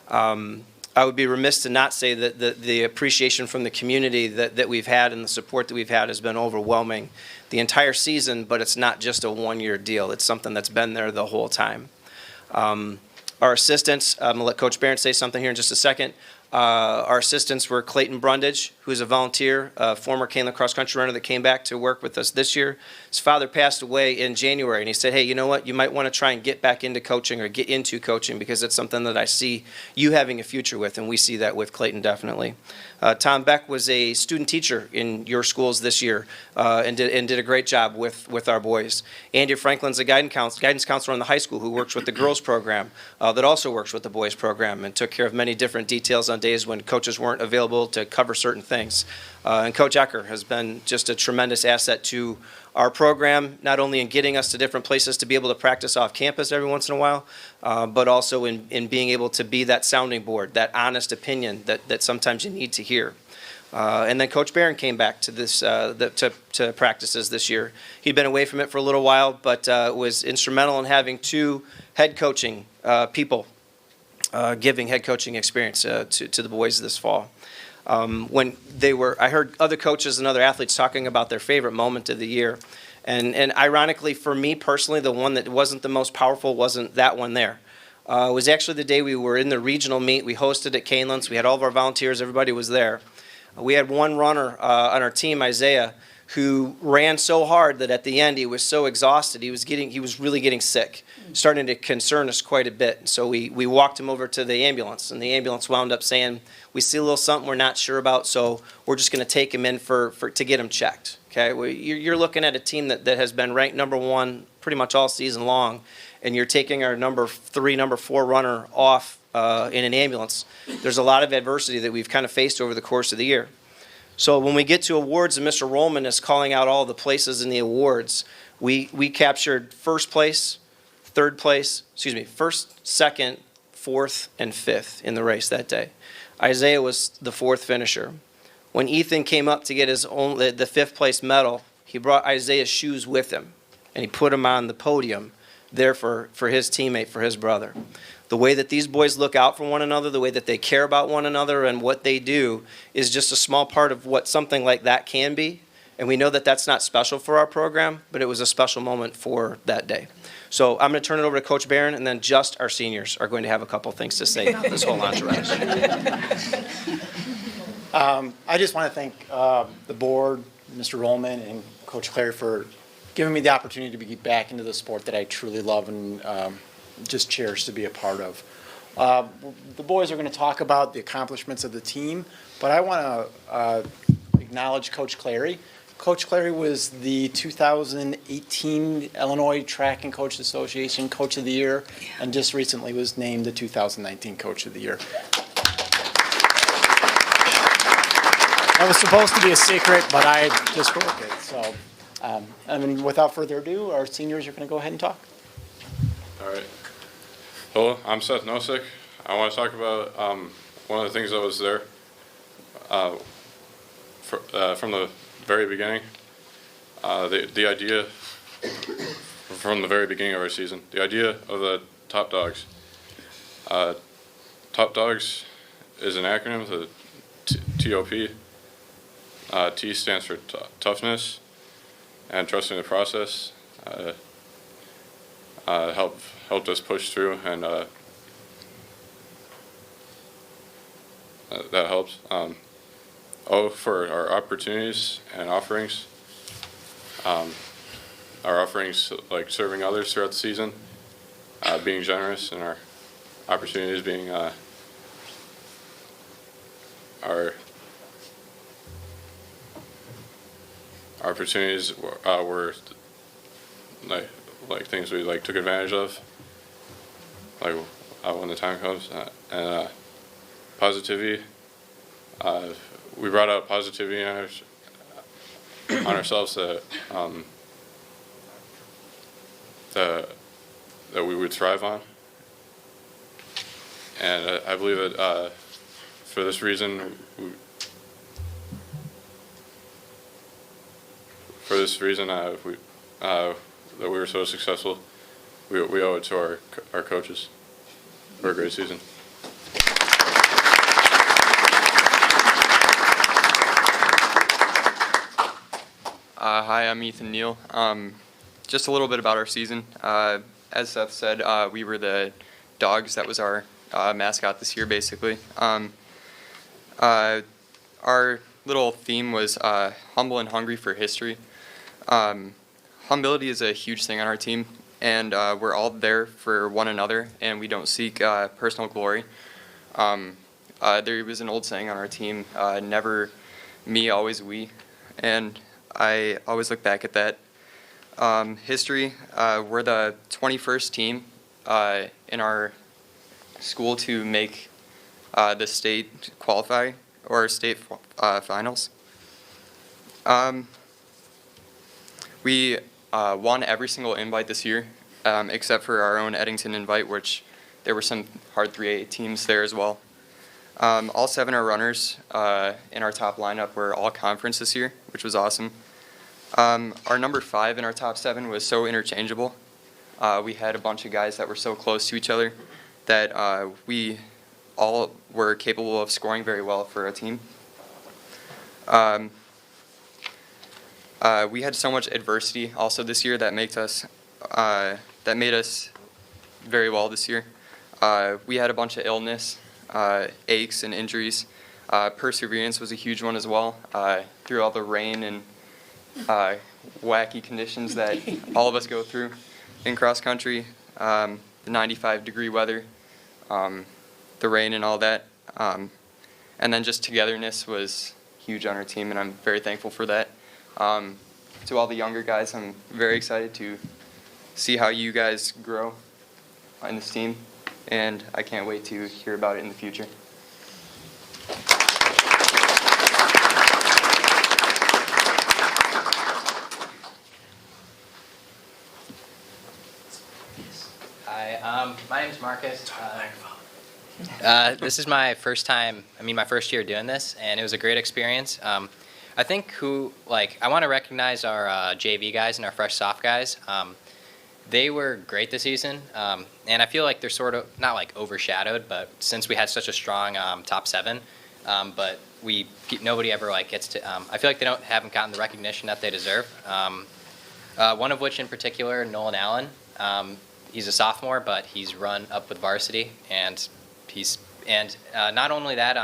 I would be remiss to not say that the appreciation from the community that we've had and the support that we've had has been overwhelming the entire season, but it's not just a one-year deal. It's something that's been there the whole time. Our assistants, I'm going to let Coach Barron say something here in just a second. Our assistants were Clayton Brundage, who is a volunteer, former Kaneland cross-country runner that came back to work with us this year. His father passed away in January, and he said, hey, you know what, you might want to try and get back into coaching or get into coaching because it's something that I see you having a future with, and we see that with Clayton definitely. Tom Beck was a student teacher in your schools this year and did a great job with our boys. Andy Franklin's a guidance counselor in the high school who works with the girls program that also works with the boys program and took care of many different details on days when coaches weren't available to cover certain things. And Coach Ecker has been just a tremendous asset to our program, not only in getting us to different places to be able to practice off campus every once in a while, but also in being able to be that sounding board, that honest opinion that sometimes you need to hear. And then Coach Barron came back to this to practices this year. He'd been away from it for a little while, but was instrumental in having 2 head coaching people giving head coaching experience to the boys this fall. I heard other coaches and other athletes talking about their favorite moment of the year. And ironically, for me personally, the one that wasn't the most powerful wasn't that one there. It was actually the day we were in the regional meet. We hosted at Kaneland, so we had all of our volunteers, everybody was there. We had one runner on our team, Isaiah, who ran so hard that at the end he was so exhausted, he was really getting sick, starting to concern us quite a bit. So we walked him over to the ambulance, and the ambulance wound up saying, we see a little something we're not sure about, so we're just going to take him in to get him checked. Okay, you're looking at a team that has been ranked number 1 pretty much all season long, and you're taking our number 3, number 4 runner off in an ambulance. There's a lot of adversity that we've kind of faced over the course of the year. So when we get to awards and Mr. Rollman is calling out all the places in the awards, we captured first, second, fourth, and fifth in the race that day. Isaiah was the 4th finisher. When Ethan came up to get the 5th place medal, he brought Isaiah's shoes with him, and he put them on the podium there for his teammate, for his brother. The way that these boys look out for one another, the way that they care about one another and what they do is just a small part of what something like that can be. And we know that that's not special for our program, but it was a special moment for that day. So I'm going to turn it over to Coach Barron, and then just our seniors are going to have a couple things to say about this whole entourage. I just want to thank the board, Mr. Rollman, and Coach Clary for giving me the opportunity to get back into the sport that I truly love and just cherish to be a part of. The boys are going to talk about the accomplishments of the team, but I want to acknowledge Coach Clary. Coach Clary was the 2018 Illinois Track and Coach Association Coach of the Year, and just recently was named the 2019 Coach of the Year. That was supposed to be a secret, but I just broke it. So, without further ado, our seniors are going to go ahead and talk. All right. Hello, I'm Seth Nosek. I want to talk about one of the things that was there from the very beginning. The idea from the very beginning of our season, the idea of the Top Dogs. Top Dogs is an acronym, the TOP. T stands for toughness and trusting the process. Helped us push through, and that helps. O for our opportunities and offerings. Our offerings, like serving others throughout the season, being generous, and our opportunities being our opportunities were like things we took advantage of, when the time comes, and positivity. We brought out positivity on ourselves that we would thrive on, and I believe that for this reason. That we were so successful, we owe it to our coaches for a great season. Hi, I'm Ethan Neal. Just a little bit about our season. As Seth said, we were the Dogs. That was our mascot this year, basically. Our little theme was humble and hungry for history. Humility is a huge thing on our team, and we're all there for one another, and we don't seek personal glory. There was an old saying on our team, never me, always we, and I always look back at that. History, we're the 21st team in our school to make the state qualify, or state finals. We won every single invite this year, except for our own Eddington invite, which there were some hard 3A teams there as well. All 7 of our runners in our top lineup were all conference this year, which was awesome. Our number 5 in our top 7 was so interchangeable. We had a bunch of guys that were so close to each other that we all were capable of scoring very well for a team. We had so much adversity also this year that made us very well this year. We had a bunch of illness, aches and injuries. Perseverance was a huge one as well. Through all the rain and wacky conditions that all of us go through in cross country, the 95-degree weather, the rain and all that. And then just togetherness was huge on our team, and I'm very thankful for that. To all the younger guys, I'm very excited to see how you guys grow in this team, and I can't wait to hear about it in the future. Hi, my name's Marcus. This is my first year doing this, and it was a great experience. I think I want to recognize our JV guys and our fresh soft guys. They were great this season, and I feel like they're sort of not overshadowed, but since we had such a strong top 7, but nobody ever gets to. I feel like they haven't gotten the recognition that they deserve. One of which in particular, Nolan Allen. He's a sophomore, but he's run up with varsity, and not only that.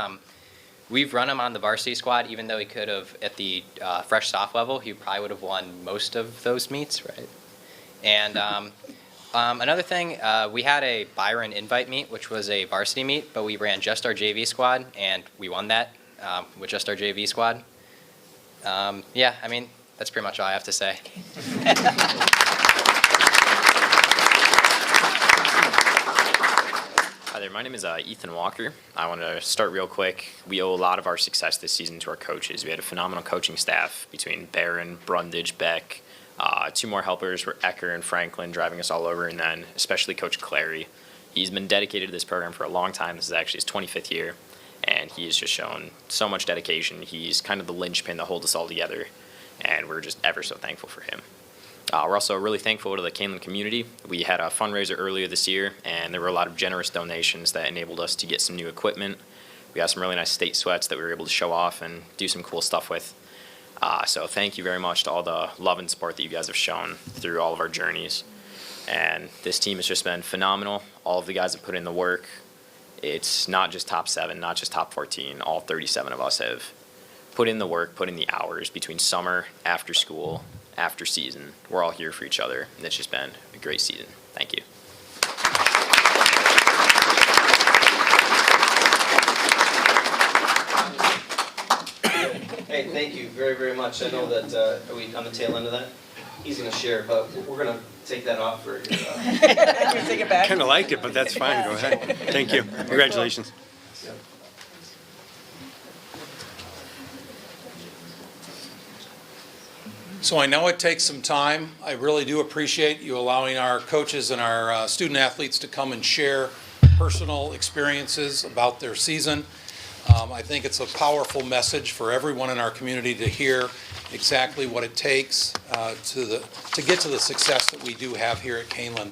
we've run him on the varsity squad, even though he could have, at the fresh soft level, he probably would have won most of those meets, right? And another thing, we had a Byron invite meet, which was a varsity meet, but we ran just our JV squad, and we won that with just our JV squad. Yeah, I mean, that's pretty much all I have to say. Hi there, my name is Ethan Walker. I want to start real quick. We owe a lot of our success this season to our coaches. We had a phenomenal coaching staff between Barron, Brundage, Beck. 2 more helpers were Ecker and Franklin driving us all over, and then especially Coach Clary. He's been dedicated to this program for a long time. This is actually his 25th year, and he has just shown so much dedication. He's kind of the linchpin that holds us all together, and we're just ever so thankful for him. We're also really thankful to the Kaneland community. We had a fundraiser earlier this year, and there were a lot of generous donations that enabled us to get some new equipment. We got some really nice state sweats that we were able to show off and do some cool stuff with. So thank you very much to all the love and support that you guys have shown through all of our journeys. And this team has just been phenomenal. All of the guys have put in the work. It's not just top 7, not just top 14. All 37 of us have put in the work, put in the hours between summer, after school, after season. We're all here for each other, and it's just been a great season. Thank you. Hey, thank you very, very much. I know that, are we on the tail end of that? He's going to share, but we're going to take that off for... Take it back. Kind of liked it, but that's fine. Go ahead. Thank you. Congratulations. So I know it takes some time. I really do appreciate you allowing our coaches and our student athletes to come and share personal experiences about their season. I think it's a powerful message for everyone in our community to hear exactly what it takes to get to the success that we do have here at Kaneland.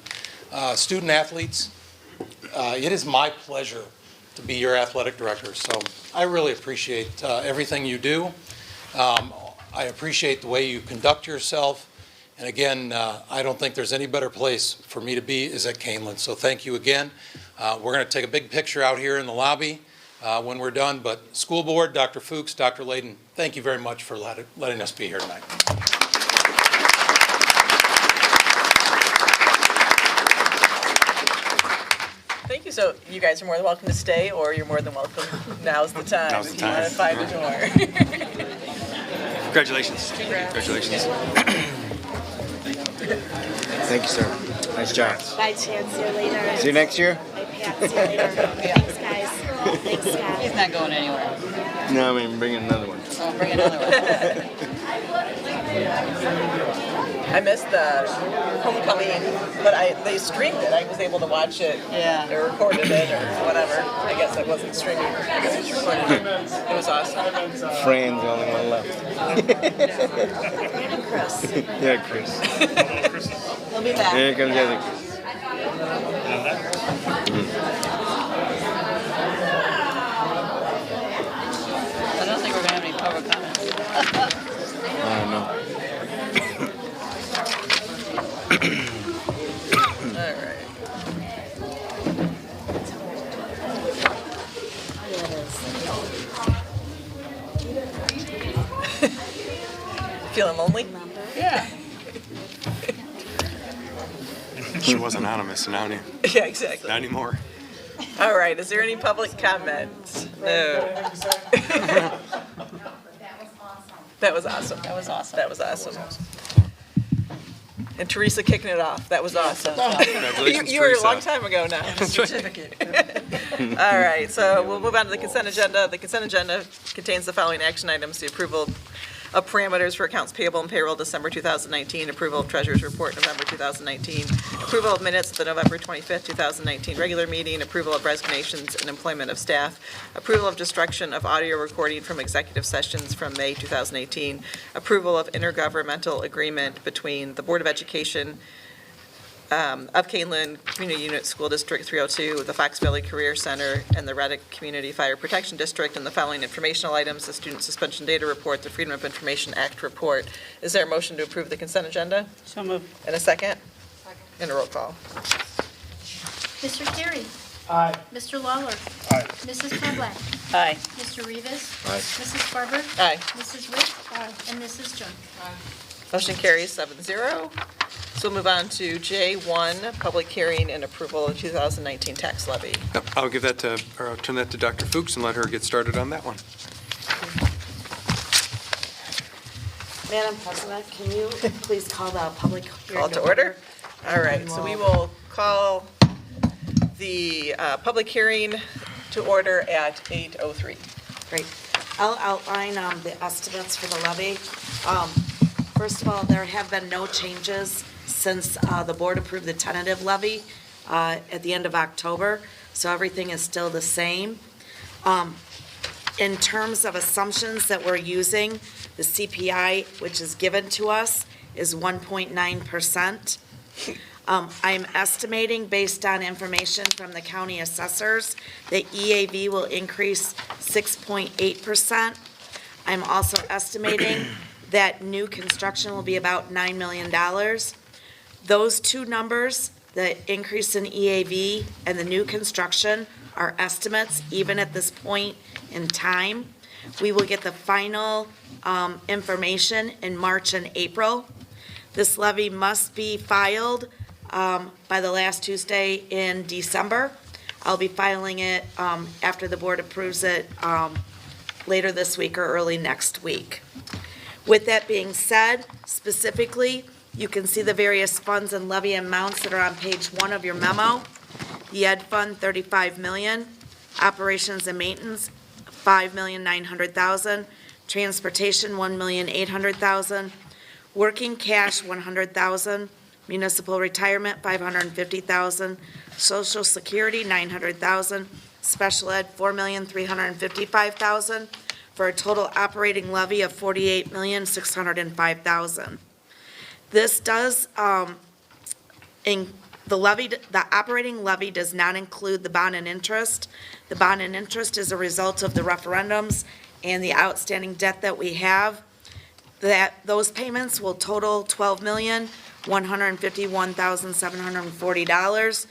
Student athletes, it is my pleasure to be your athletic director. So I really appreciate everything you do. I appreciate the way you conduct yourself. And again, I don't think there's any better place for me to be is at Kaneland. So thank you again. We're going to take a big picture out here in the lobby when we're done. But school board, Dr. Fuchs, Dr. Layden, thank you very much for letting us be here tonight. Thank you. So you guys are more than welcome to stay, or you're more than welcome. Now's the time. Now's the If you want time. to find the door. Congratulations. Congratulations. Thank you, sir. Nice job. Bye, Chance. See you later. See you next year? Bye, Pat. See you later. Thanks, guys. Thanks, Scott. He's not going anywhere. No, I mean, bring another one. Oh, bring another one. I missed the homecoming, but they streamed it. I was able to watch it. Yeah. Or recorded it or whatever. I guess I wasn't streaming. I guess it was recorded. It was awesome. Fran's the only one left. And Chris. Yeah, Chris. He'll be back. Here comes the other Chris. I don't think we're going to have any public comments. I don't know. All right. Feeling lonely? Yeah. She was anonymous, now Yeah, exactly. not anymore. All right, is there any public comments? No. That was awesome. That was awesome. That was awesome. And Teresa kicking it off. That was awesome. Congratulations, You were a Teresa. long time ago now. All right, so we'll move on to the consent agenda. The consent agenda contains the following action items: the approval of parameters for accounts payable and payroll December 2019, approval of treasurer's report November 2019, approval of minutes of the November 25th, 2019 regular meeting, approval of resignations and employment of staff, approval of destruction of audio recording from executive sessions from May 2018, approval of intergovernmental agreement between the Board of Education of Kaneland Community Unit School District 302, the Fox Valley Career Center, and the Reddick Community Fire Protection District, and the following informational items: the Student Suspension Data Report, the Freedom of Information Act Report. Is there a motion to approve the consent agenda? So moved. And a second? And a roll call. Mr. Carey. Aye. Mr. Lawler. Aye. Mrs. Pavlak. Aye. Mr. Rivas. Aye. Mrs. Barber. Aye. Mrs. Witt. And Mrs. Junk. Motion carries 7-0. So we'll move on to J1, public hearing and approval of 2019 tax levy. Yep, I'll give that to, or I'll turn that to Dr. Fuchs and let her get started on that one. Madam President, can you please call the public hearing Call to order? All right, so we will call the public hearing to order at 8:03. Great. I'll outline the estimates for the levy. First of all, there have been no changes since the board approved the tentative levy at the end of October, so everything is still the same. In terms of assumptions that we're using, the CPI, which is given to us, is 1.9%. I'm estimating, based on information from the county assessors, that EAV will increase 6.8%. I'm also estimating that new construction will be about $9 million. Those two numbers, the increase in EAV and the new construction, are estimates, even at this point in time. We will get the final information in March and April. This levy must be filed by the last Tuesday in December. I'll be filing it after the board approves it later this week or early next week. With that being said, specifically, you can see the various funds and levy amounts that are on page 1 of your memo. The Ed Fund, $35 million. Operations and Maintenance, $5,900,000. Transportation, $1,800,000. Working cash, $100,000. Municipal retirement, $550,000. Social Security, $900,000. Special Ed, $4,355,000, for a total operating levy of $48,605,000. This does, the operating levy does not include the bond and interest. The bond and interest is a result of the referendums and the outstanding debt that we have. Those payments will total $12,151,740.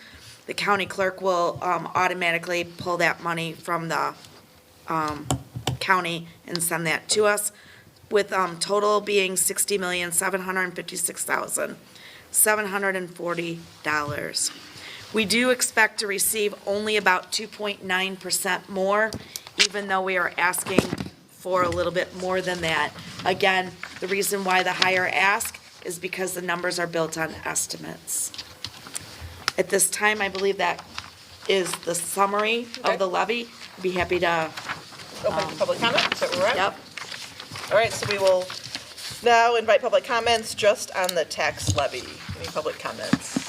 The county clerk will automatically pull that money from the county and send that to us, with total being $60,756,740. We do expect to receive only about 2.9% more, even though we are asking for a little bit more than that. Again, the reason why the higher ask is because the numbers are built on estimates. At this time, I believe that is the summary of the levy. I'd be happy to Open to public comment, is that where we're at? Yep. All right, so we will now invite public comments just on the tax levy. Any public comments?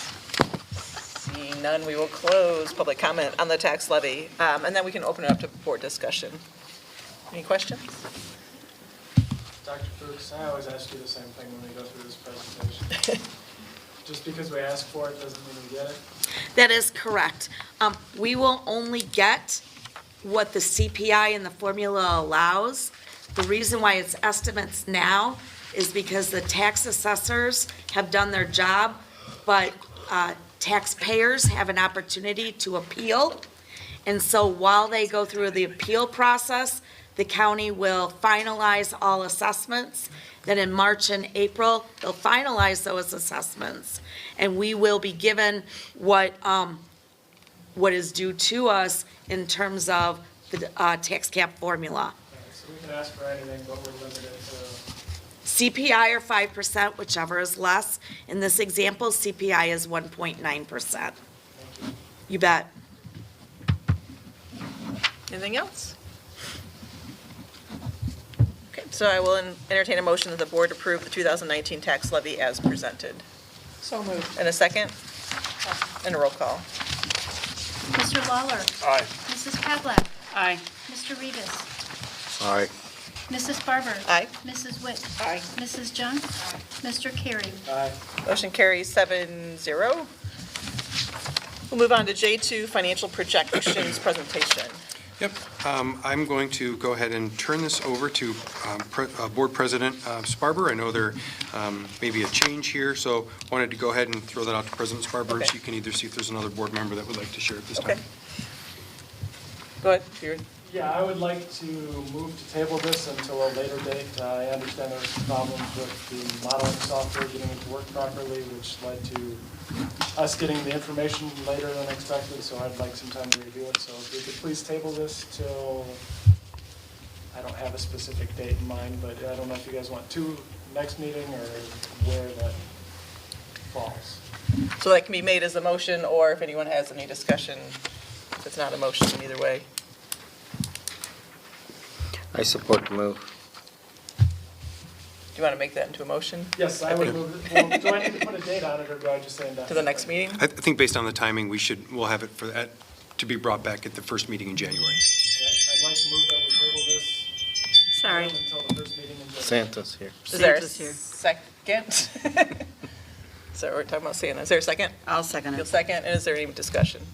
Seeing none, we will close public comment on the tax levy, and then we can open it up to board discussion. Any questions? Dr. Fuchs, I always ask you the same thing when we go through this presentation. Just because we ask for it doesn't mean we get it. That is correct. We will only get what the CPI and the formula allows. The reason why it's estimates now is because the tax assessors have done their job, but taxpayers have an opportunity to appeal. And so while they go through the appeal process, the county will finalize all assessments. Then in March and April, they'll finalize those assessments. And we will be given what is due to us in terms of the tax cap formula. So we can ask for anything, but we're limited to. CPI or 5%, whichever is less. In this example, CPI is 1.9%. You bet. Anything else? Okay, so I will entertain a motion that the board approve the 2019 tax levy as presented. So moved. And a second? And a roll call. Mr. Lawler. Aye. Mrs. Pavlak. Aye. Mr. Rivas. Aye. Mrs. Barber. Aye. Mrs. Witt. Aye. Mrs. Junk. Mr. Carey. Aye. Motion carries 7-0. We'll move on to J2, financial projections presentation. Yep, I'm going to go ahead and turn this over to Board President Sparber. I know there may be a change here, so wanted to go ahead and throw that out to President Sparber, Okay. so you can either see if there's another board member that would like to share at this time. Okay. Go ahead. Yeah, I would like to move to table this until a later date. I understand there were some problems with the modeling software getting it to work properly, which led to us getting the information later than expected, so I'd like some time to review it. So if we could please table this till, I don't have a specific date in mind, but I don't know if you guys want to next meeting or where that falls. So that can be made as a motion, or if anyone has any discussion, if it's not a motion either way. I support the move. Do you want to make that into a motion? Yes, I would move it. Well, do I need to put a date on it, or do I just say that? To the next meeting? I think based on the timing, we'll have it for that to be brought back at the first meeting in January. Okay, I'd like to move that we table this. Sorry. Until the first meeting in January. Santa's here. Is there a Santa's here. second? So we're talking about Santa. Is there a second? I'll second You'll it. second, and is there any discussion?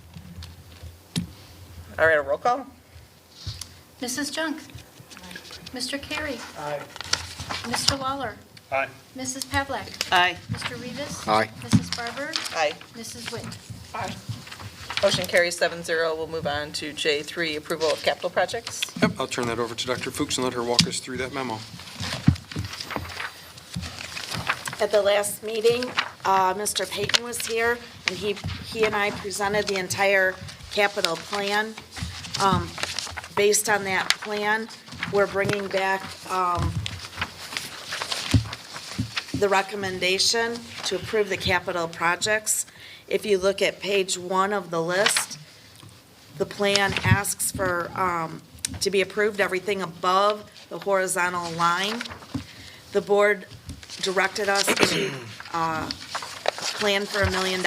All right, a roll call? Mrs. Junk. Mr. Carey. Aye. Mr. Lawler. Aye. Mrs. Pavlik. Aye. Mr. Rivas. Aye. Mrs. Barber. Aye. Mrs. Witt. Aye. Motion carries 7-0. We'll move on to J3, approval of capital projects. Yep, I'll turn that over to Dr. Fuchs and let her walk us through that memo. At the last meeting, Mr. Payton was here, and he and I presented the entire capital plan. Based on that plan, we're bringing back the recommendation to approve the capital projects. If you look at page 1 of the list, the plan asks for, to be approved, everything above the horizontal line. The board directed us to plan for $1 million.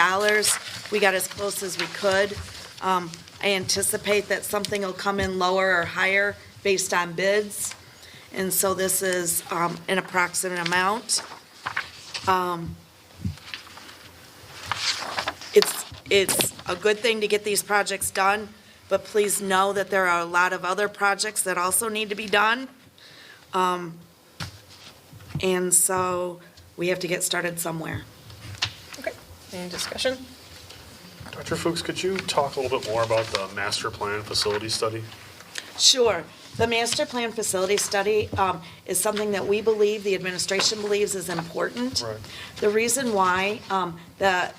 We got as close as we could. I anticipate that something will come in lower or higher based on bids, and so this is an approximate amount. It's a good thing to get these projects done, but please know that there are a lot of other projects that also need to be done. And so we have to get started somewhere. Okay, any discussion? Dr. Fuchs, could you talk a little bit more about the master plan facility study? Sure. The master plan facility study is something that we believe, the administration believes is important. Right. The reason why, the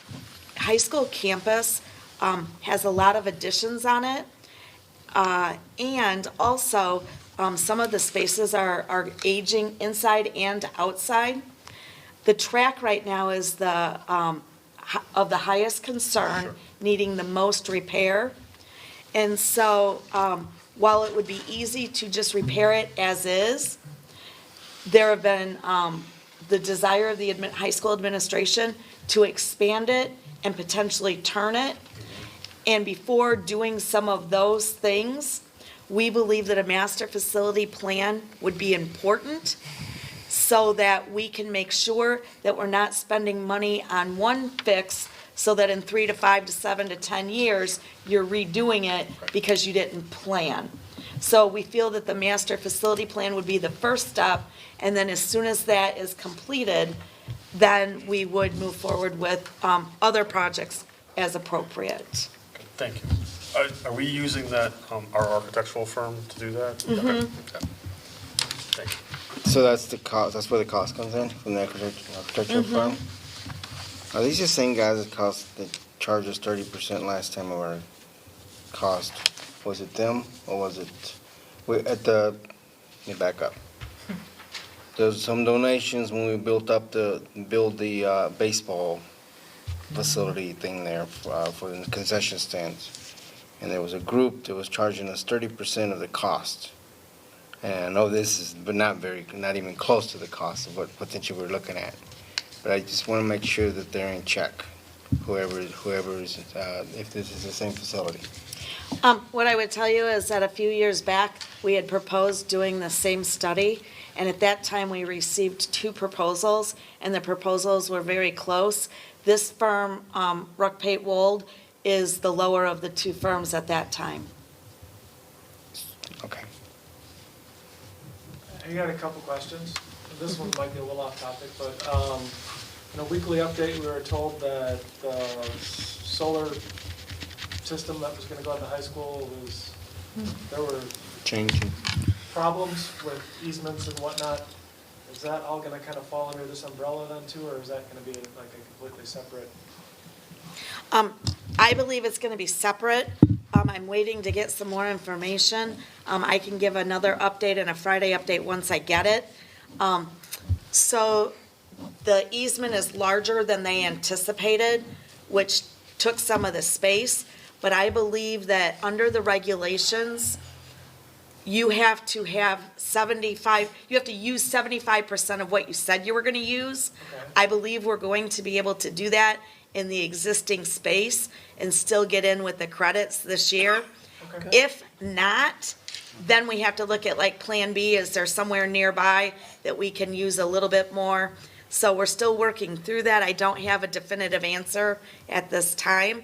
high school campus has a lot of additions on it. And also, some of the spaces are aging inside and outside. The track right now is the, of the highest concern, needing the most repair. And so, while it would be easy to just repair it as is, there have been, the desire of the high school administration to expand it and potentially turn it. And before doing some of those things, we believe that a master facility plan would be important so that we can make sure that we're not spending money on one fix so that in 3 to 5 to 7 to 10 years, you're redoing it because you didn't plan. So we feel that the master facility plan would be the first step, and then as soon as that is completed, then we would move forward with other projects as appropriate. Thank you. Are we using that, our architectural firm to do that? Mhm. Okay. Thank you. So that's the cost, that's where the cost comes in, from the architectural firm? Are these the same guys that charged us 30% last time of our cost? Was it them, or was it, let me back up. There's some donations when we build the baseball facility thing there for the concession stands. And there was a group that was charging us 30% of the cost. And I know this is, but not even close to the cost of what potentially we're looking at. But I just want to make sure that they're in check, whoever is, if this is the same facility. What I would tell you is that a few years back, we had proposed doing the same study, and at that time, we received 2 proposals, and the proposals were very close. This firm, Ruck Pate Wold, is the lower of the 2 firms at that time. Okay. I got a couple questions. This one might be a little off topic, but in a weekly update, we were told that the solar system that was going to go out to high school was, there were changing. Problems with easements and whatnot, is that all gonna kind of fall under this umbrella then too, or is that gonna be like a completely separate? I believe it's gonna be separate. I'm waiting to get some more information. I can give another update and a Friday update once I get it. So the easement is larger than they anticipated, which took some of the space. But I believe that under the regulations, you have to have you have to use 75% of what you said you were gonna use. Okay. I believe we're going to be able to do that in the existing space and still get in with the credits this year. Okay. If not, then we have to look at like Plan B, is there somewhere nearby that we can use a little bit more? So we're still working through that. I don't have a definitive answer at this time.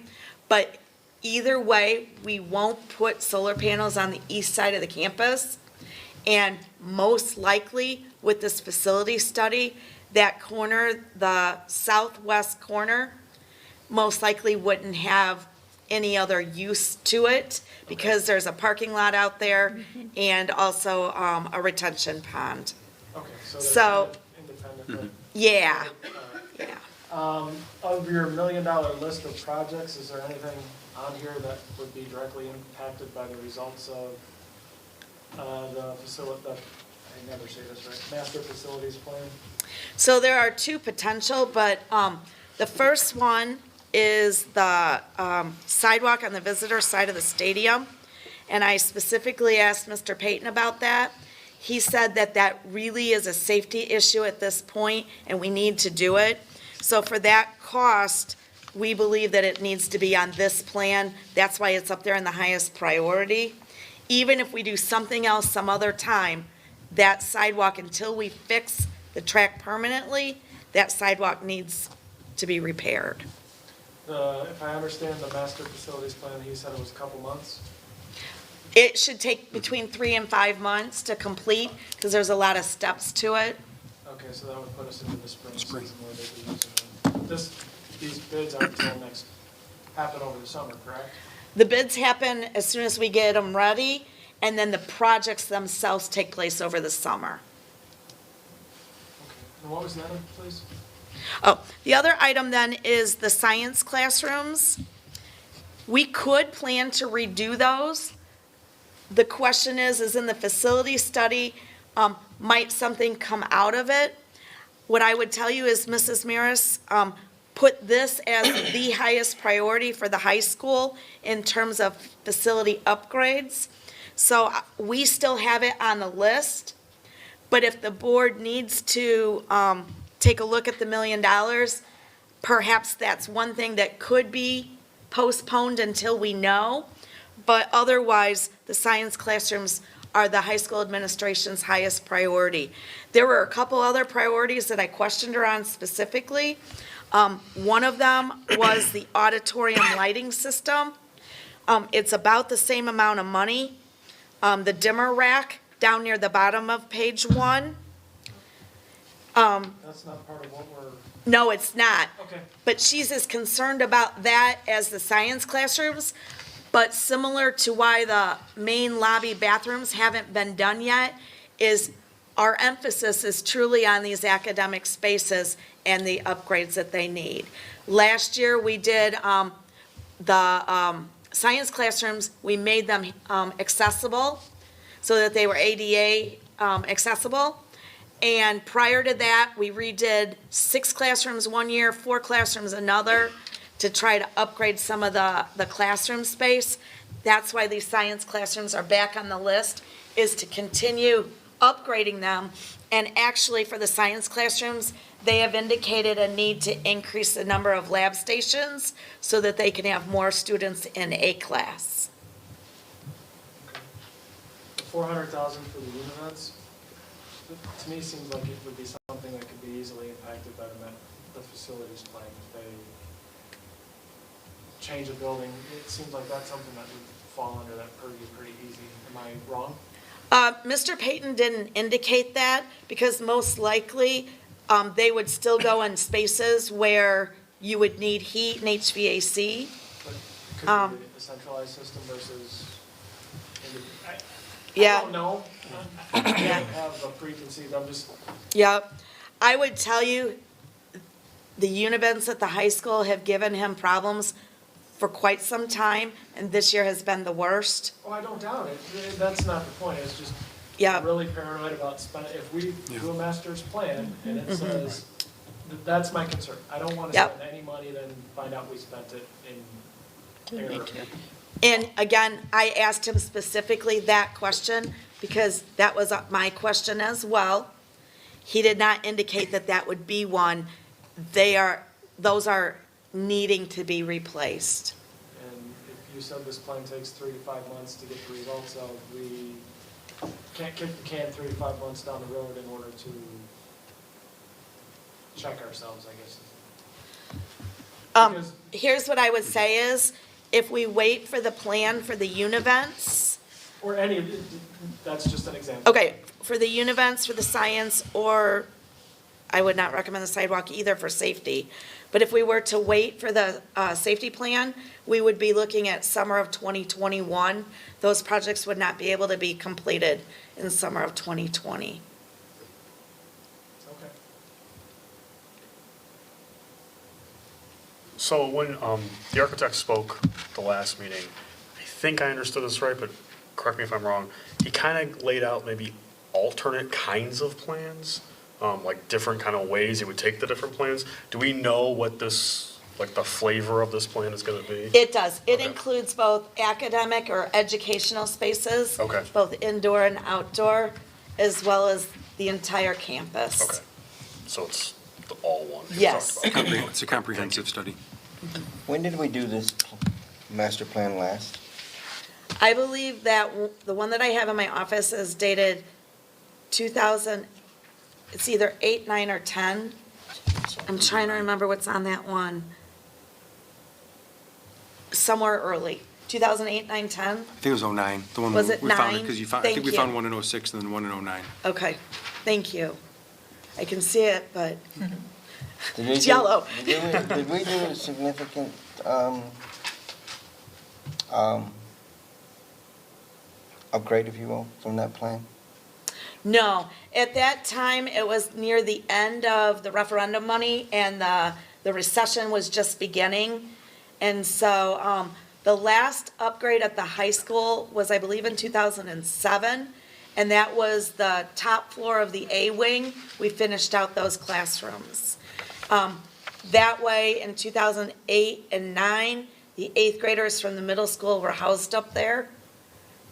But either way, we won't put solar panels on the east side of the campus. And most likely with this facility study, that corner, the southwest corner, most likely wouldn't have any other use to it because there's a parking lot out there and also a retention pond. Okay, so So- they're independent. Yeah, but, yeah. Of your $1 million list of projects, is there anything on here that would be directly impacted by the results of the facility, I never say this right, master facilities plan? So there are two potential, but the first one is the sidewalk on the visitor side of the stadium. And I specifically asked Mr. Payton about that. He said that that really is a safety issue at this point, and we need to do it. So for that cost, we believe that it needs to be on this plan. That's why it's up there in the highest priority. Even if we do something else some other time, that sidewalk, until we fix the track permanently, that sidewalk needs to be repaired. If I understand the master facilities plan, he said it was a couple months? It should take between 3 and 5 months to complete, because there's a lot of steps to it. Okay, so that would put us into the spring season where they'd be using it. These bids aren't until happen over the summer, correct? The bids happen as soon as we get them ready, and then the projects themselves take place over the summer. Okay, and what was the other, please? Oh, the other item then is the science classrooms. We could plan to redo those. The question is in the facility study, might something come out of it? What I would tell you is Mrs. Maris put this as the highest priority for the high school in terms of facility upgrades. So we still have it on the list, but if the board needs to take a look at the $1 million, perhaps that's one thing that could be postponed until we know. But otherwise, the science classrooms are the high school administration's highest priority. There were a couple other priorities that I questioned her on specifically. One of them was the auditorium lighting system. It's about the same amount of money. The dimmer rack down near the bottom of page 1. That's not part of what we're, No, it's not. okay. But she's as concerned about that as the science classrooms. But similar to why the main lobby bathrooms haven't been done yet, is our emphasis is truly on these academic spaces and the upgrades that they need. Last year, we did the science classrooms, we made them accessible so that they were ADA accessible. And prior to that, we redid 6 classrooms one year, 4 classrooms another, to try to upgrade some of the classroom space. That's why these science classrooms are back on the list, is to continue upgrading them. And actually, for the science classrooms, they have indicated a need to increase the number of lab stations so that they can have more students in a class. The $400,000 for the univents, to me, seems like it would be something that could be easily impacted by the facilities plan. If they change a building, it seems like that's something that would fall under that purview pretty easy. Am I wrong? Mr. Payton didn't indicate that, because most likely, they would still go in spaces where you would need heat and HVAC. But could it be a centralized system versus, Yeah. I don't know. I don't have a preconceived, I'm just, Yep. I would tell you, the univents at the high school have given him problems for quite some time, and this year has been the worst. oh, I don't doubt it. That's not the point. It's just, Yeah. I'm really paranoid about spending, if we do a master's plan and it Mhm. says, that's my concern. I don't want to Yep. spend any money, then find out we spent it in error. And again, I asked him specifically that question because that was my question as well. He did not indicate that that would be one. Those are needing to be replaced. And if you said this plan takes 3 to 5 months to get the results out, we can't kick the can 3 to 5 months down the road in order to check ourselves, I guess. Here's what I would say is, if we wait for the plan for the univents, Or any of it, that's just an example. okay, for the univents, for the science, or I would not recommend the sidewalk either for safety. But if we were to wait for the safety plan, we would be looking at summer of 2021. Those projects would not be able to be completed in summer of 2020. Okay. So when the architect spoke the last meeting, I think I understood this right, but correct me if I'm wrong, he kind of laid out maybe alternate kinds of plans, like different kind of ways he would take the different plans. Do we know what this, like the flavor of this plan is going to be? It does. It includes both academic or educational spaces. Okay. Both indoor and outdoor, as well as the entire campus. Okay. So it's the all one. you Yes. talked about. It's a comprehensive study. When did we do this master plan last? I believe that the one that I have in my office is dated 2000, it's either 8, 9, or 10. I'm trying to remember what's on that one. Somewhere early, 2008, 9, 10? I think it was 09, the one Was we it found it, 9? because I Thank think we you. found one in 06 and then one in 09. Okay, thank you. I can see it, but Did we it's do- yellow. Did we do a significant, upgrade, if you will, from that plan? No, at that time, it was near the end of the referendum money, and the recession was just beginning. And so, the last upgrade at the high school was, I believe, in 2007, and that was the top floor of the A wing. We finished out those classrooms. That way, in 2008 and 9, the 8th graders from the middle school were housed up there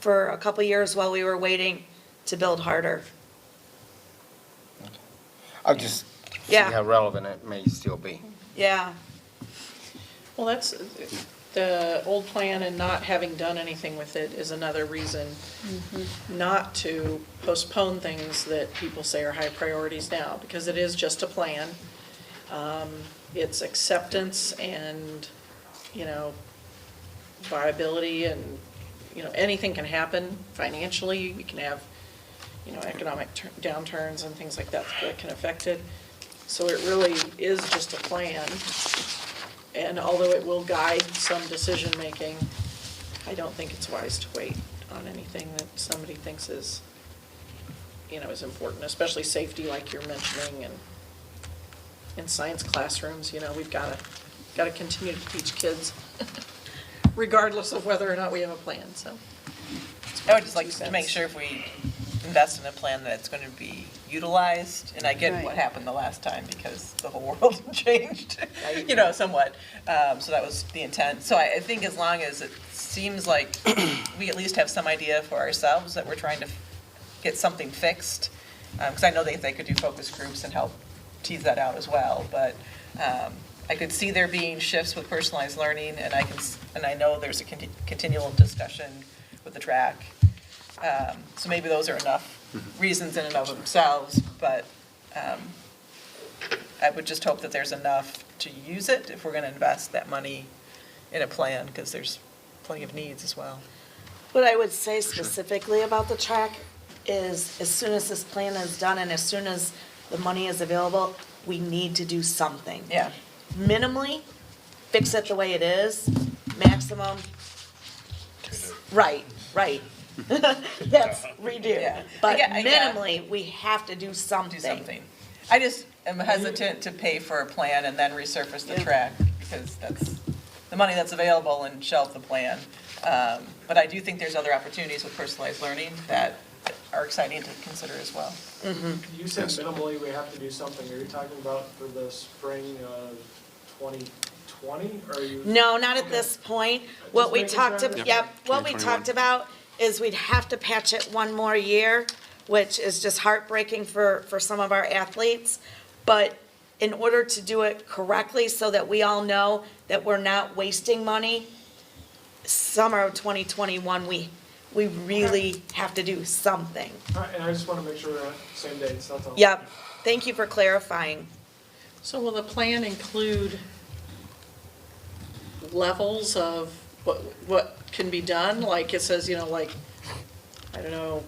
for a couple years while we were waiting to build harder. I'll just see Yeah. how relevant it may still be. Yeah. Well, that's, the old plan and not having done anything with it is another reason not to postpone things that people say are high priorities now, because it is just a plan. It's acceptance and, viability and, anything can happen financially. You can have, economic downturns and things like that that can affect it. So it really is just a plan. And although it will guide some decision-making, I don't think it's wise to wait on anything that somebody thinks is, is important, especially safety like you're mentioning, and in science classrooms, we've got to continue to teach kids regardless of whether or not we have a plan, so. I would just like to make sure if we invest in a plan that it's going to be utilized, and I get what happened the last time because the whole world changed, somewhat. So that was the intent. So I think as long as it seems like we at least have some idea for ourselves that we're trying to get something fixed, because I know they could do focus groups and help tease that out as well, but I could see there being shifts with personalized learning, and I know there's a continual discussion with the track. So maybe those are enough reasons in and of themselves, but I would just hope that there's enough to use it if we're going to invest that money in a plan, because there's plenty of needs as well. What I would say specifically about the track is, as soon as this plan is done and as soon as the money is available, we need to do something. Yeah. Minimally, fix it the way it is. Maximum, right. That's redo. Yeah. But I get- minimally, we have to do something. Do something. I just am hesitant to pay for a plan and then resurface the track, because that's the money that's available, and shelve the plan. But I do think there's other opportunities with personalized learning that are exciting to consider as well. You said minimally we have to do something. Are you talking about for the spring of 2020, or are you? No, not at this point. What we making talked, sure? what we 2021. talked about is we'd have to patch it one more year, which is just heartbreaking for some of our athletes. But in order to do it correctly, so that we all know that we're not wasting money, summer of 2021, we really have to do something. All right, and I just want to make sure we're on the same dates, that's all. Yep, thank you for clarifying. So will the plan include levels of what can be done? Like it says, like, I don't know,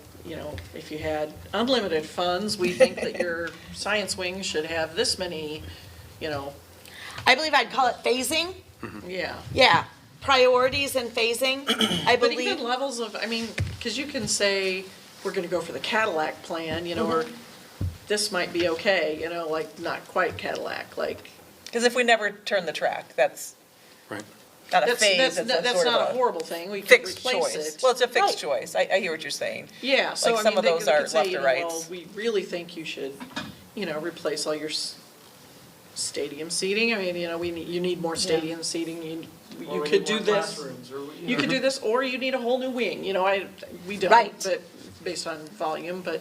if you had unlimited funds, we think that your science wing should have this many, I believe I'd call it phasing. yeah. Yeah, priorities and phasing, I But even believe. levels of, because you can say, we're gonna go for the Cadillac plan, or this might be okay, like not quite Cadillac, like. Because if we never turn the track, that's Right. not a That's- phase, that's- it's a that's sort of not a horrible thing. We can fixed replace choice. it. Well, it's a fixed Right. choice. I hear what you're saying. Yeah, so Like some of they those could are say, left or well, rights. we really think you should, replace all your stadium seating. You need more stadium seating. Or You we could need do more this. classrooms, or You could do this, or you need a whole new wing. We don't, Right. but based on volume, but,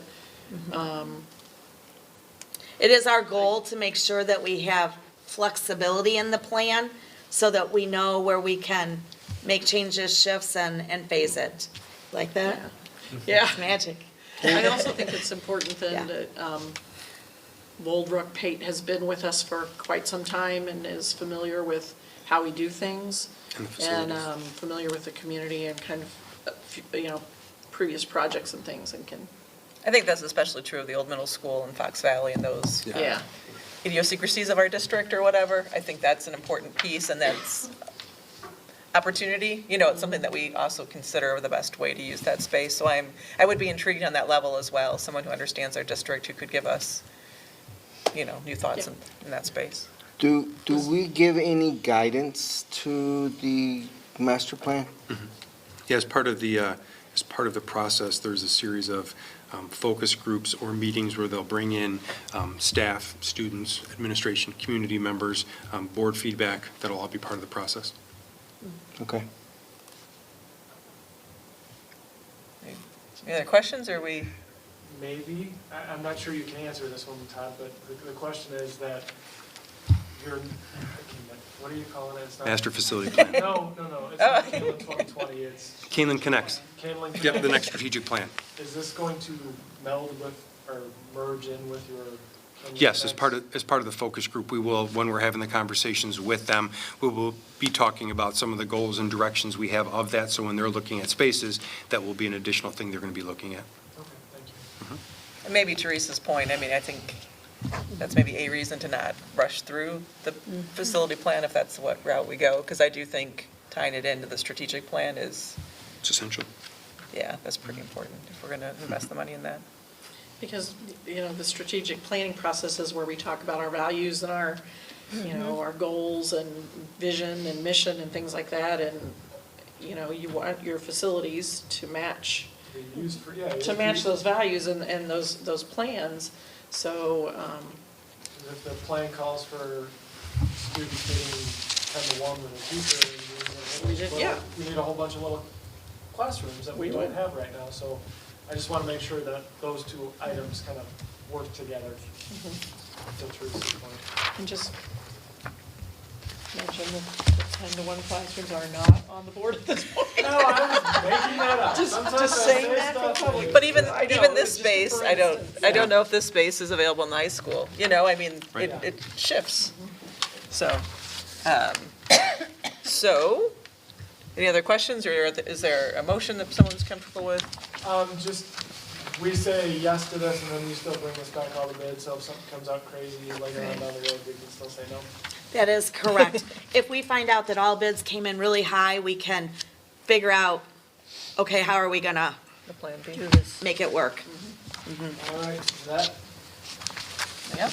It is our goal to make sure that we have flexibility in the plan so that we know where we can make changes, shifts, and phase it. Like that? yeah. It's magic. I also think it's important Yeah. then that, Woldbrook Pate has been with us for quite some time and is familiar with how we do things. And the facilities. And familiar with the community and kind of, previous projects and things and can, I think that's especially true of the old middle school in Fox Valley and those yeah. idiosyncrasies of our district or whatever. I think that's an important piece, and that's opportunity. It's something that we also consider the best way to use that space. So I would be intrigued on that level as well, someone who understands our district who could give us, new thoughts in that space. Do we give any guidance to the master plan? Yeah, as part of the process, there's a series of focus groups or meetings where they'll bring in staff, students, administration, community members, board feedback. That'll all be part of the process. Okay. Any other questions, or we? Maybe, I'm not sure you can answer this one, Todd, but the question is that what are you calling it? It's not- Master facility plan. No, it's not Kaneland 2020, it's Kaneland Connects. Kaneland. Yep, the Connects. next strategic plan. Is this going to meld with, or merge in with your? Kaneland Yes, as Connects? part of the focus group, we will, when we're having the conversations with them, we will be talking about some of the goals and directions we have of that. So when they're looking at spaces, that will be an additional thing they're going to be looking at. Okay, thank you. And maybe Teresa's point, I think that's maybe a reason to not rush through the facility plan if that's what route we go, because I do think tying it into the strategic plan is, It's essential. yeah, that's pretty important if we're going to invest the money in that. Because, the strategic planning process is where we talk about our values and our, our goals and vision and mission and things like that. And, you want your facilities to match, They use for, yeah. to match those values and those plans. So, If the plan calls for students being 10-to-1 with a teacher, We did, yeah. you need a whole bunch of little classrooms that we We don't would. have right now. So I just want to make sure that those two items kind of work together. To Teresa's point. and just mention that the 10-to-1 classrooms are not on the board at this point. No, I was making that up. Just Sometimes I saying say that for stuff public. and- But even I know, this it's just space, for I instance. don't know if this space is available in the high school. Right. It shifts. So, any other questions, or is there a motion that someone's comfortable with? Just, we say yes to this, and then you still bring us back all the bids, so if something comes out crazy later on down the road, we can still say no. That is correct. If we find out that all bids came in really high, we can figure out, okay, how are we gonna The plan B. make it work. All right, that, Yep.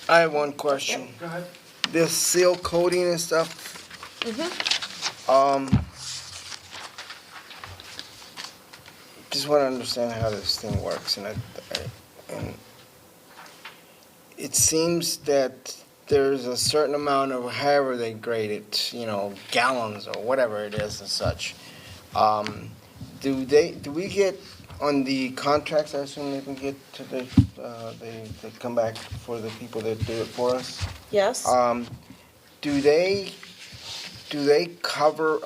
I have one question. go ahead. This seal coating and stuff, just want to understand how this thing works, and it seems that there's a certain amount of however they grade it, gallons or whatever it is and such. Do we get on the contracts? I assume they can get to they come back for the people that do it for us. Yes? Do they cover?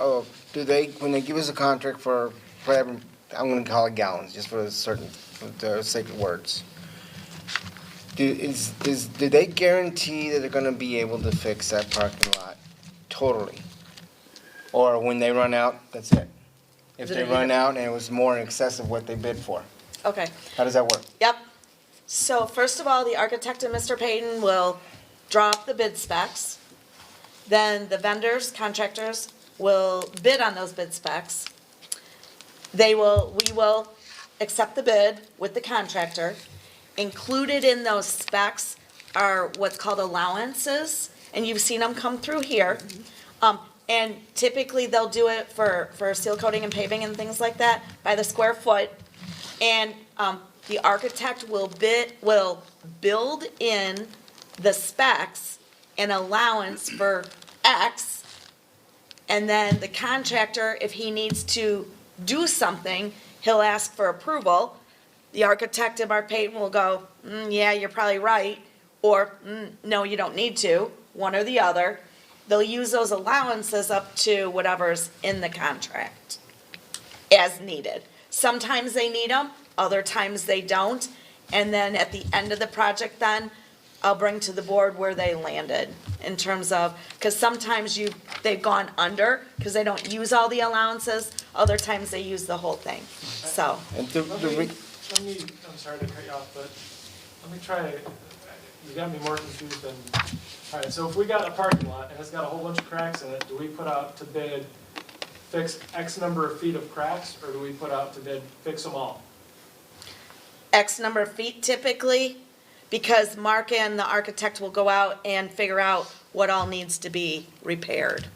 When they give us a contract for whatever, I'm going to call it gallons, just for the sake of words. Do they guarantee that they're going to be able to fix that parking lot totally? Or when they run out, that's it? If they run out and it was more in excess of what they bid for? Okay. How does that work? Yep. So first of all, the architect and Mr. Payton will draw up the bid specs. Then the vendors, contractors will bid on those bid specs. We will accept the bid with the contractor. Included in those specs are what's called allowances, and you've seen them come through here. And typically, they'll do it for seal coating and paving and things like that by the square foot. And the architect will build in the specs an allowance for X, and then the contractor, if he needs to do something, he'll ask for approval. The architect and Mark Payton will go, yeah, you're probably right, or no, you don't need to, one or the other. They'll use those allowances up to whatever's in the contract as needed. Sometimes they need them, other times they don't. And then at the end of the project then, I'll bring to the board where they landed in terms of, because sometimes they've gone under because they don't use all the allowances. Other times they use the whole thing, so. I'm sorry to cut you off, but let me try, you got me more confused than, all right, so if we got a parking lot and it's got a whole bunch of cracks in it, do we put out to bid fix X number of feet of cracks, or do we put out to bid fix them all? X number of feet typically, because Mark and the architect will go out and figure out what all needs to be repaired.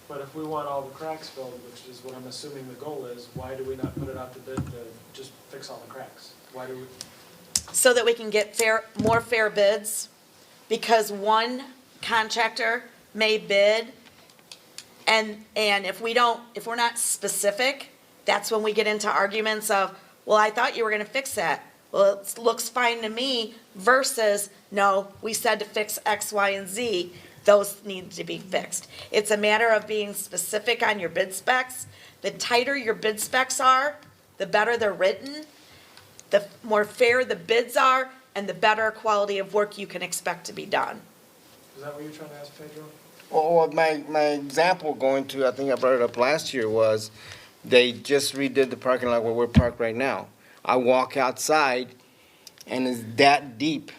But if we want all the cracks filled, which is what I'm assuming the goal is, why do we not put it out to bid to just fix all the cracks? Why do we? So that we can get more fair bids, because one contractor may bid, and if we're not specific, that's when we get into arguments of, well, I thought you were gonna fix that. Well, it looks fine to me, versus, no, we said to fix X, Y, and Z. Those need to be fixed. It's a matter of being specific on your bid specs. The tighter your bid specs are, the better they're written, the more fair the bids are, and the better quality of work you can expect to be done. Is that what you're trying to ask, Pedro? Well, my example going to, I think I brought it up last year, was they just redid the parking lot where we're parked right now. I walk outside and it's that deep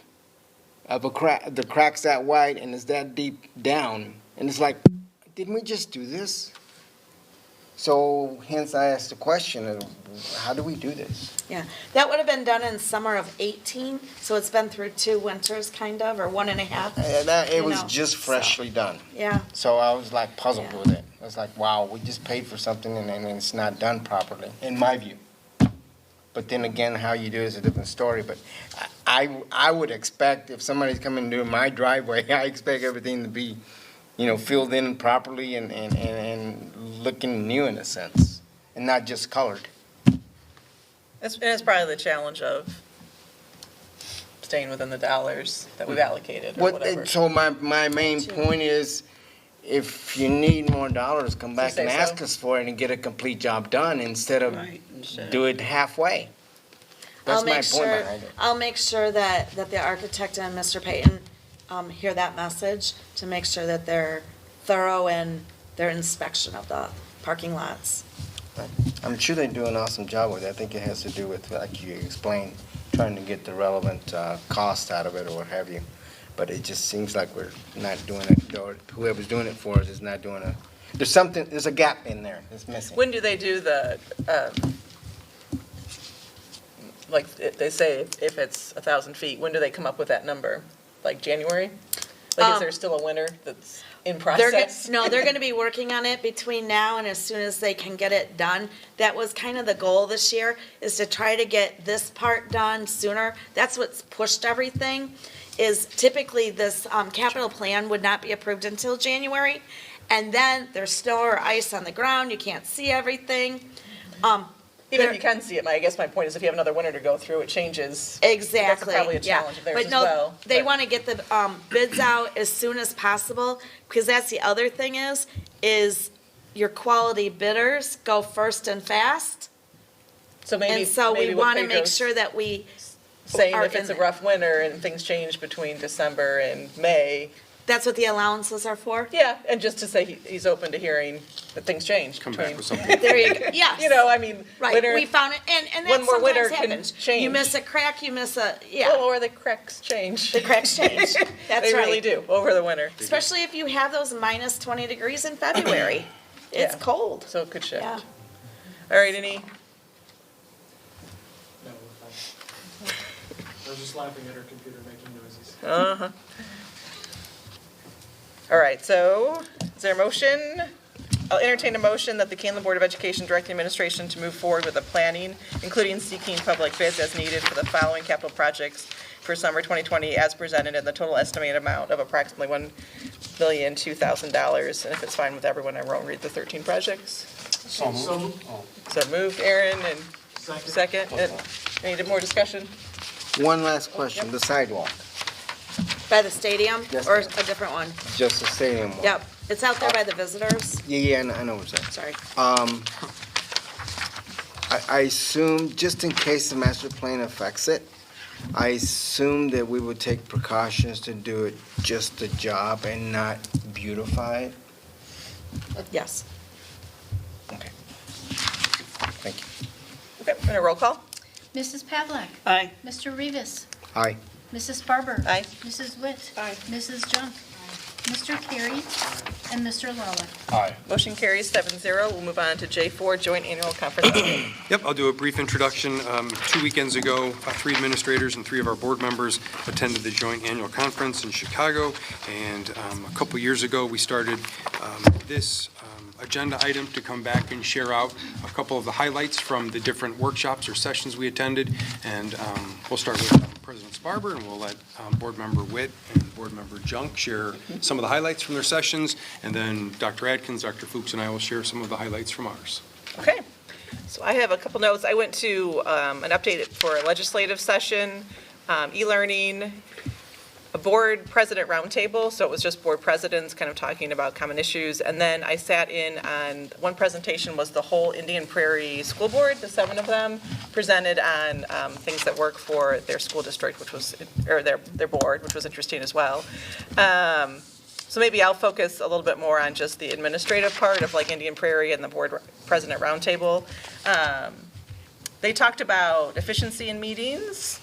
of a crack, the crack's that wide and it's that deep down. And it's like, didn't we just do this? So hence I asked the question, how do we do this? Yeah, that would have been done in summer of 18, so it's been through 2 winters kind of, or 1.5. It was just freshly done. Yeah. So I was like puzzled with it. I was like, wow, we just paid for something and it's not done properly, in my view. But then again, how you do it is a different story. But I would expect if somebody's coming to my driveway, I expect everything to be, filled in properly and looking new in a sense, and not just colored. It's probably the challenge of staying within the dollars that we've allocated or whatever. So my main point is, if you need more dollars, come back and ask us for it and get a complete job done instead of do it halfway. That's my point behind it. I'll make sure that the architect and Mr. Payton hear that message to make sure that they're thorough in their inspection of the parking lots. I'm sure they do an awesome job with it. I think it has to do with, like you explained, trying to get the relevant cost out of it or what have you. But it just seems like we're not doing it, or whoever's doing it for us is not doing it. There's a gap in there that's missing. When do they do the like, they say if it's 1,000 feet, when do they come up with that number? Like January? Like, is there still a winter that's in process? No, they're gonna be working on it between now and as soon as they can get it done. That was kind of the goal this year, is to try to get this part done sooner. That's what's pushed everything, is typically this, capital plan would not be approved until January. And then there's snow or ice on the ground, you can't see everything. Even if you can see it, I guess my point is if you have another winter to go through, it changes. Exactly, That's probably a yeah. challenge of theirs But as no, well. they but- want to get the bids out as soon as possible, because that's the other thing is your quality bidders go first and fast. So maybe. And so we maybe what want to make Pedro's sure that we saying are if it's a in- rough winter and things change between December and May. That's what the allowances are for? Yeah, and just to say he's open to hearing that things change. Come between- back with something. There you go, yes. You know, I mean, Right, winter. we found it, and one that more winter sometimes can happens. change. You miss a crack, you miss a, Well, yeah, or the cracks change. the cracks change. That's They really right. do, over the winter. Especially if you have those minus 20 degrees in February. It's Yeah. cold. So it could shift. Yeah. All right, any, No, we're fine. I was just laughing at her computer making noises. uh-huh. All right, so is there a motion? I'll entertain a motion that the Kaneland Board of Education direct the administration to move forward with the planning, including seeking public bids as needed for the following capital projects for summer 2020 as presented in the total estimated amount of approximately $1,002,000. And if it's fine with everyone, I won't read the 13 projects. So moved. Oh. So moved, Aaron, and second. And any more discussion? One last question, the sidewalk, By the stadium, Yes, or a ma'am. different one? just the stadium one. Yep, it's out there by the visitors. Yeah, I know what's that. Sorry. I assume, just in case the master plan affects it, I assume that we would take precautions to do it just the job and not beautify it. Yes. Okay. Thank you. Okay, and a roll call? Mrs. Pavlik. Aye. Mr. Rivas. Aye. Mrs. Barber. Aye. Mrs. Witt. Aye. Mrs. Junk. Mr. Carey. And Mr. Lawler. Aye. Motion carries 7-0. We'll move on to J4, Joint Annual Conference Meeting. Yep, I'll do a brief introduction. 2 weekends ago, 3 administrators and 3 of our board members attended the joint annual conference in Chicago. And a couple years ago, we started this agenda item to come back and share out a couple of the highlights from the different workshops or sessions we attended. And we'll start with President Sparber, and we'll let Board Member Witt and Board Member Junk share some of the highlights from their sessions. And then Dr. Adkins, Dr. Fuchs, and I will share some of the highlights from ours. Okay, so I have a couple notes. I went to an update for a legislative session, e-learning, a board president roundtable, so it was just board presidents kind of talking about common issues. And then I sat in on, one presentation was the whole Indian Prairie School Board, the 7 of them, presented on things that work for their school district, which was, or their board, which was interesting as well. So maybe I'll focus a little bit more on just the administrative part of like Indian Prairie and the board president roundtable. They talked about efficiency in meetings.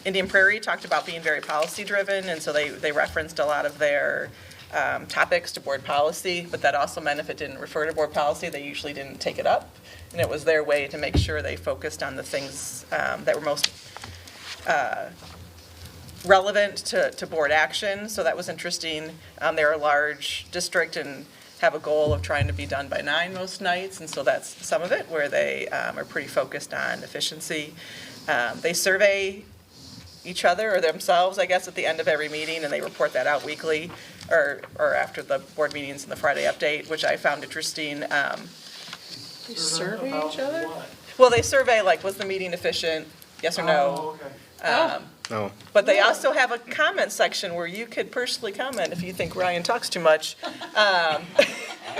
Indian Prairie talked about being very policy-driven, and so they referenced a lot of their topics to board policy, but that also meant if it didn't refer to board policy, they usually didn't take it up. And it was their way to make sure they focused on the things that were most relevant to board action, so that was interesting. They're a large district and have a goal of trying to be done by 9 most nights, and so that's some of it, where they are pretty focused on efficiency. They survey each other or themselves, I guess, at the end of every meeting, and they report that out weekly or after the board meetings and the Friday update, which I found interesting. They survey each other? Well, they survey, like, was the meeting efficient, yes or no? Oh, okay. No. But they also have a comment section where you could personally comment if you think Ryan talks too much.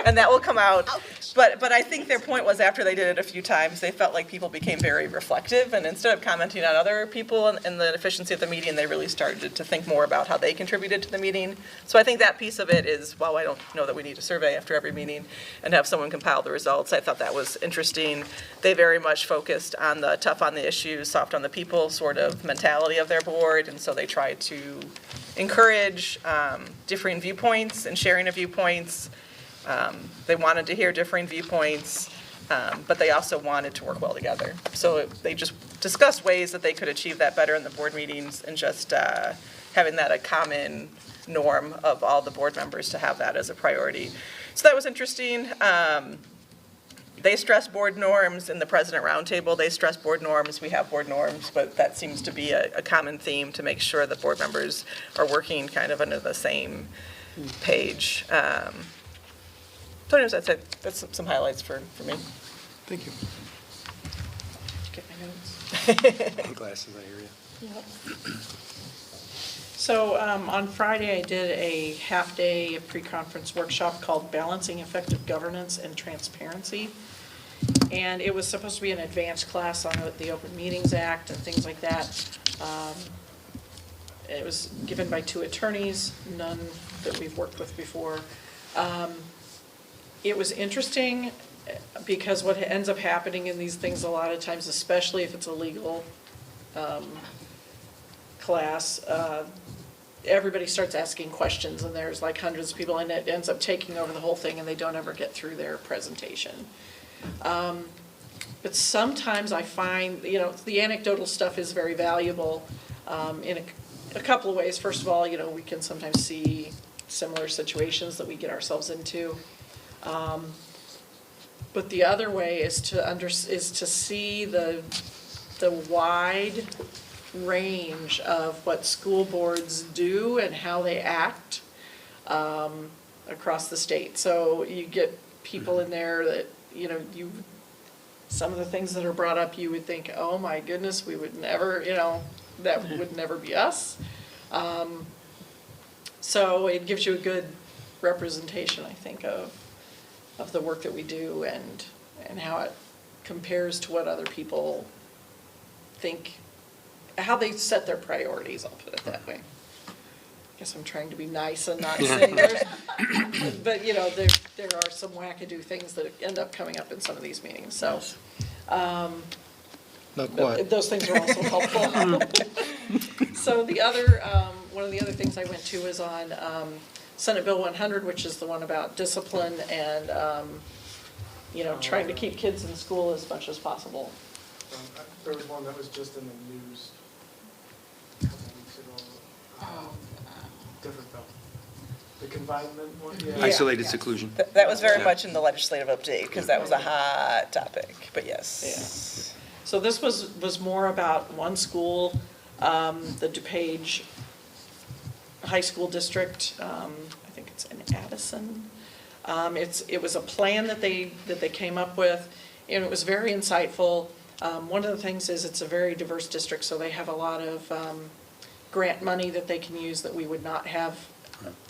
And that will come out. But I think their point was after they did it a few times, they felt like people became very reflective. And instead of commenting on other people and the efficiency of the meeting, they really started to think more about how they contributed to the meeting. So I think that piece of it is, while I don't know that we need a survey after every meeting and have someone compile the results, I thought that was interesting. They very much focused on the tough on the issues, soft on the people sort of mentality of their board. And so they tried to encourage differing viewpoints and sharing of viewpoints. They wanted to hear differing viewpoints. but they also wanted to work well together. So they just discussed ways that they could achieve that better in the board meetings and just having that a common norm of all the board members to have that as a priority. So that was interesting. They stress board norms in the president roundtable. They stress board norms. We have board norms, but that seems to be a common theme to make sure that board members are working kind of under the same page. So anyways, that's it. That's some highlights for me. Thank you. Get my notes. Glasses, I hear you. Yep. So on Friday, I did a half-day pre-conference workshop called Balancing Effective Governance and Transparency. And it was supposed to be an advanced class on the Open Meetings Act and things like that. It was given by 2 attorneys, none that we've worked with before. It was interesting because what ends up happening in these things a lot of times, especially if it's a legal class, everybody starts asking questions and there's like hundreds of people and it ends up taking over the whole thing and they don't ever get through their presentation. But sometimes I find, the anecdotal stuff is very valuable in a couple of ways. First of all, we can sometimes see similar situations that we get ourselves into. But the other way is to see the wide range of what school boards do and how they act across the state. So you get people in there that, some of the things that are brought up, you would think, oh my goodness, we would never, that would never be us. So it gives you a good representation, I think, of the work that we do and how it compares to what other people think, how they set their priorities, I'll put it that way. I guess I'm trying to be nice and not saying there's, but there are some wackadoo things that end up coming up in some of these meetings, so. Not quite. Those things are also helpful. So the other, one of the other things I went to was on Senate Bill 100, which is the one about discipline and, trying to keep kids in school as much as possible. There was one that was just in the news a couple weeks ago. Different though. The confinement one? Yeah. Isolated seclusion. That was very much in the legislative update because that was a hot topic, but yes. Yeah. So this was more about one school, the DuPage High School District. I think it's in Addison. It was a plan that they came up with, and it was very insightful. One of the things is it's a very diverse district, so they have a lot of grant money that they can use that we would not have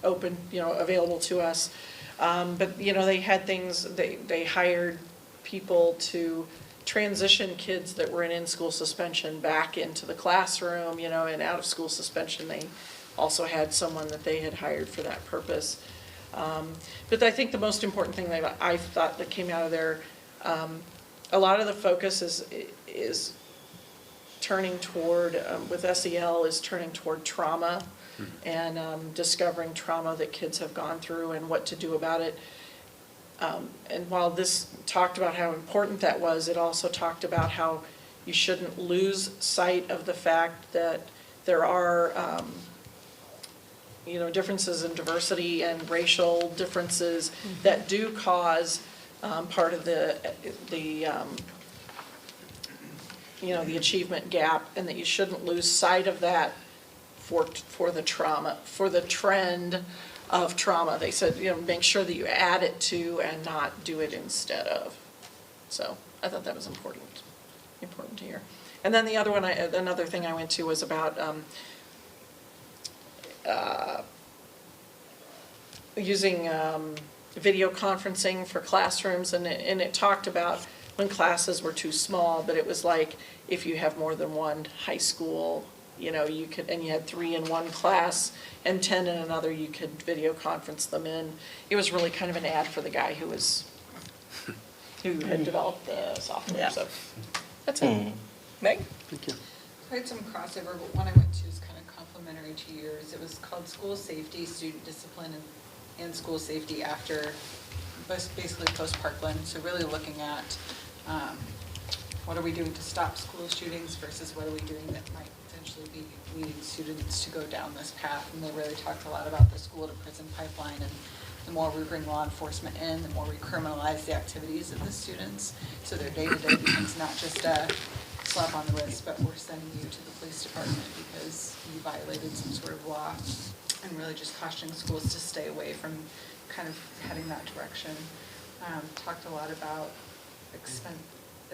open, available to us. But they had things. They hired people to transition kids that were in school suspension back into the classroom, and out of school suspension. They also had someone that they had hired for that purpose. But I think the most important thing that I thought that came out of there, a lot of the focus is turning toward, with SEL, is turning toward trauma and discovering trauma that kids have gone through and what to do about it. And while this talked about how important that was, it also talked about how you shouldn't lose sight of the fact that there are differences in diversity and racial differences that do cause part of the achievement gap, and that you shouldn't lose sight of that for the trauma, for the trend of trauma. They said, make sure that you add it to and not do it instead of. So I thought that was important to hear. And then the other one, another thing I went to was about using video conferencing for classrooms, and it talked about when classes were too small, but it was like if you have more than one high school, you could, and you had 3 in one class and 10 in another, you could video conference them in. It was really kind of an ad for the guy who had developed the software. Yeah. So that's it. Meg? Thank you. I had some crossover, but one I went to is kind of complementary to yours. It was called School Safety, Student Discipline, and School Safety After basically post-Parkland, so really looking at what are we doing to stop school shootings versus what are we doing that might potentially be leading students to go down this path. And they really talked a lot about the school to prison pipeline, and the more we bring law enforcement in, the more we criminalize the activities of the students. So their day-to-day becomes not just a slap on the wrist, but we're sending you to the police department because you violated some sort of law, and really just cautioning schools to stay away from kind of heading that direction. Talked a lot about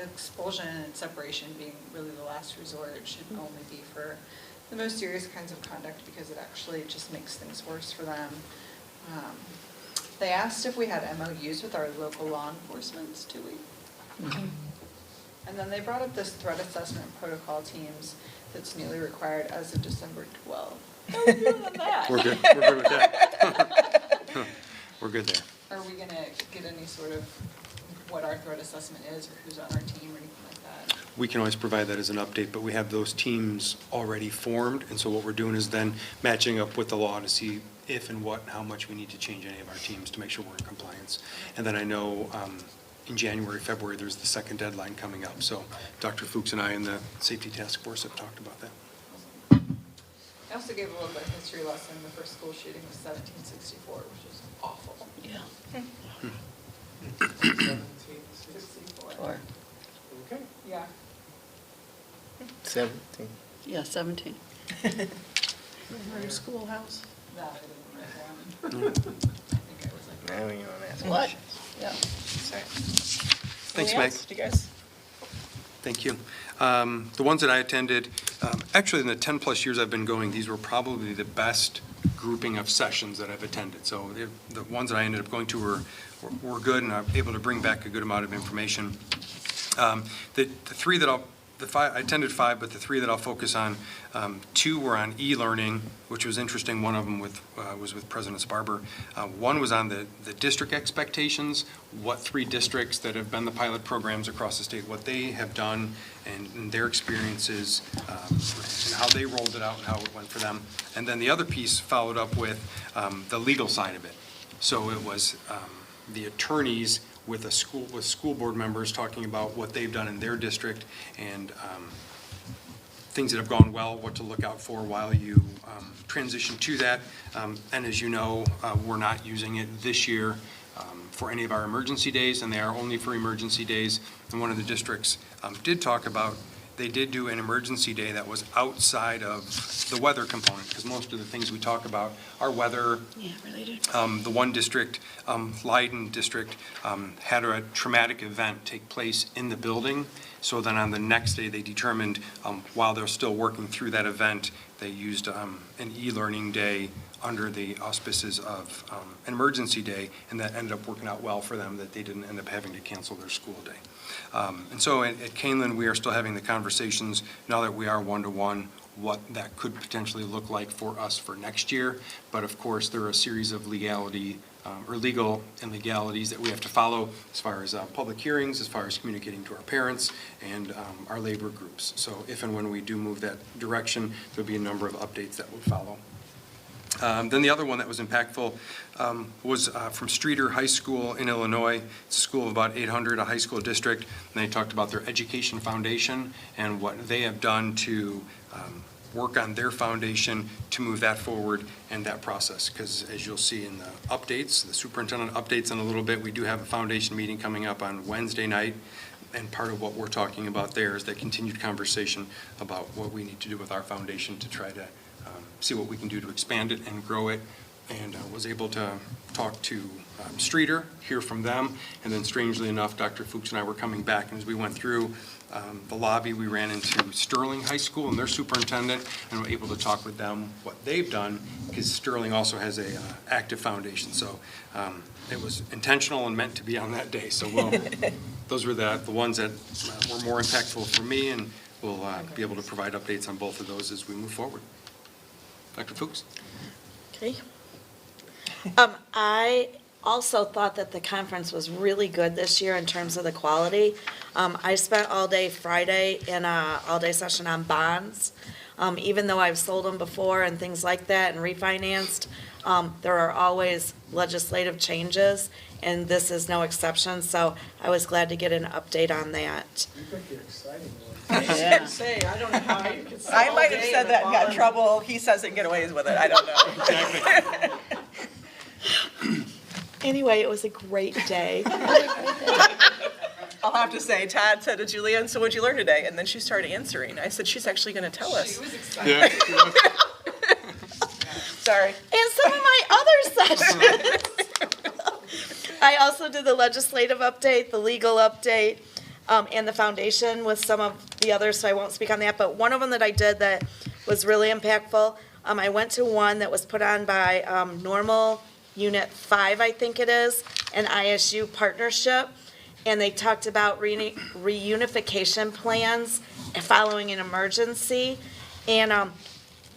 expulsion and separation being really the last resort. It should only be for the most serious kinds of conduct because it actually just makes things worse for them. They asked if we had MOUs with our local law enforcement, do we? And then they brought up this threat assessment protocol teams that's newly required as of December 12th. How are we doing on that? We're good with that. We're good there. Are we gonna get any sort of what our threat assessment is or who's on our team or anything like that? We can always provide that as an update, but we have those teams already formed, and so what we're doing is then matching up with the law to see if and what and how much we need to change any of our teams to make sure we're in compliance. And then I know in January, February, there's the second deadline coming up, so Dr. Fuchs and I and the safety task force have talked about that. I also gave a little bit of history lesson. The first school shooting was 1764, which is awful. Yeah. 1764. Okay. Yeah. 17. Yeah, 17. Schoolhouse. No, I didn't write down. I think I was like. Now you want to ask What? questions. Yeah. Thanks, Anything Meg. else? Do you guys? Thank you. The ones that I attended, actually in the 10-plus years I've been going, these were probably the best grouping of sessions that I've attended. So the ones that I ended up going to were good, and I'm able to bring back a good amount of information. The three that I attended 5, but the 3 that I'll focus on, 2 were on e-learning, which was interesting. One of them was with President Sparber. One was on the district expectations, what 3 districts that have been the pilot programs across the state, what they have done and their experiences, and how they rolled it out and how it went for them. And then the other piece followed up with the legal side of it. So it was the attorneys with school board members talking about what they've done in their district and things that have gone well, what to look out for while you transition to that. And as you know, we're not using it this year for any of our emergency days, and they are only for emergency days. And one of the districts did talk about, they did do an emergency day that was outside of the weather component, because most of the things we talk about are weather. Yeah, related. The one district, Leiden District, had a traumatic event take place in the building. So then on the next day, they determined, while they're still working through that event, they used an e-learning day under the auspices of an emergency day, and that ended up working out well for them, that they didn't end up having to cancel their school day. And so at Kaneland, we are still having the conversations, now that we are one-to-one, what that could potentially look like for us for next year. But of course, there are a series of legality or legal and legalities that we have to follow as far as public hearings, as far as communicating to our parents and our labor groups. So if and when we do move that direction, there'll be a number of updates that will follow. Then the other one that was impactful was from Streeter High School in Illinois. It's a school of about 800, a high school district. And they talked about their education foundation and what they have done to work on their foundation to move that forward and that process. Because as you'll see in the updates, the superintendent updates in a little bit, we do have a foundation meeting coming up on Wednesday night. And part of what we're talking about there is that continued conversation about what we need to do with our foundation to try to see what we can do to expand it and grow it. And was able to talk to Streeter, hear from them, and then strangely enough, Dr. Fuchs and I were coming back, and as we went through the lobby, we ran into Sterling High School and their superintendent, and were able to talk with them what they've done, because Sterling also has a active foundation. So it was intentional and meant to be on that day. So those were the ones that were more impactful for me, and we'll be able to provide updates on both of those as we move forward. Dr. Fuchs? Okay. I also thought that the conference was really good this year in terms of the quality. I spent all day Friday in an all-day session on bonds. Even though I've sold them before and things like that and refinanced, there are always legislative changes, and this is no exception, so I was glad to get an update on that. You picked the exciting one. I was gonna say, I don't know how you could sell I might have day said in that and got in bond. trouble. He says it and get away with it. I don't know. Anyway, it was a great day. I'll have to say, Todd said to Julianne, so what'd you learn today? And then she started answering. I said, she's actually going to tell us. She was excited. Sorry. And some of my other sessions. I also did the legislative update, the legal update, and the foundation with some of the others, so I won't speak on that. But one of them that I did that was really impactful, I went to one that was put on by Normal Unit 5, I think it is, an ISU partnership. And they talked about reunification plans following an emergency. And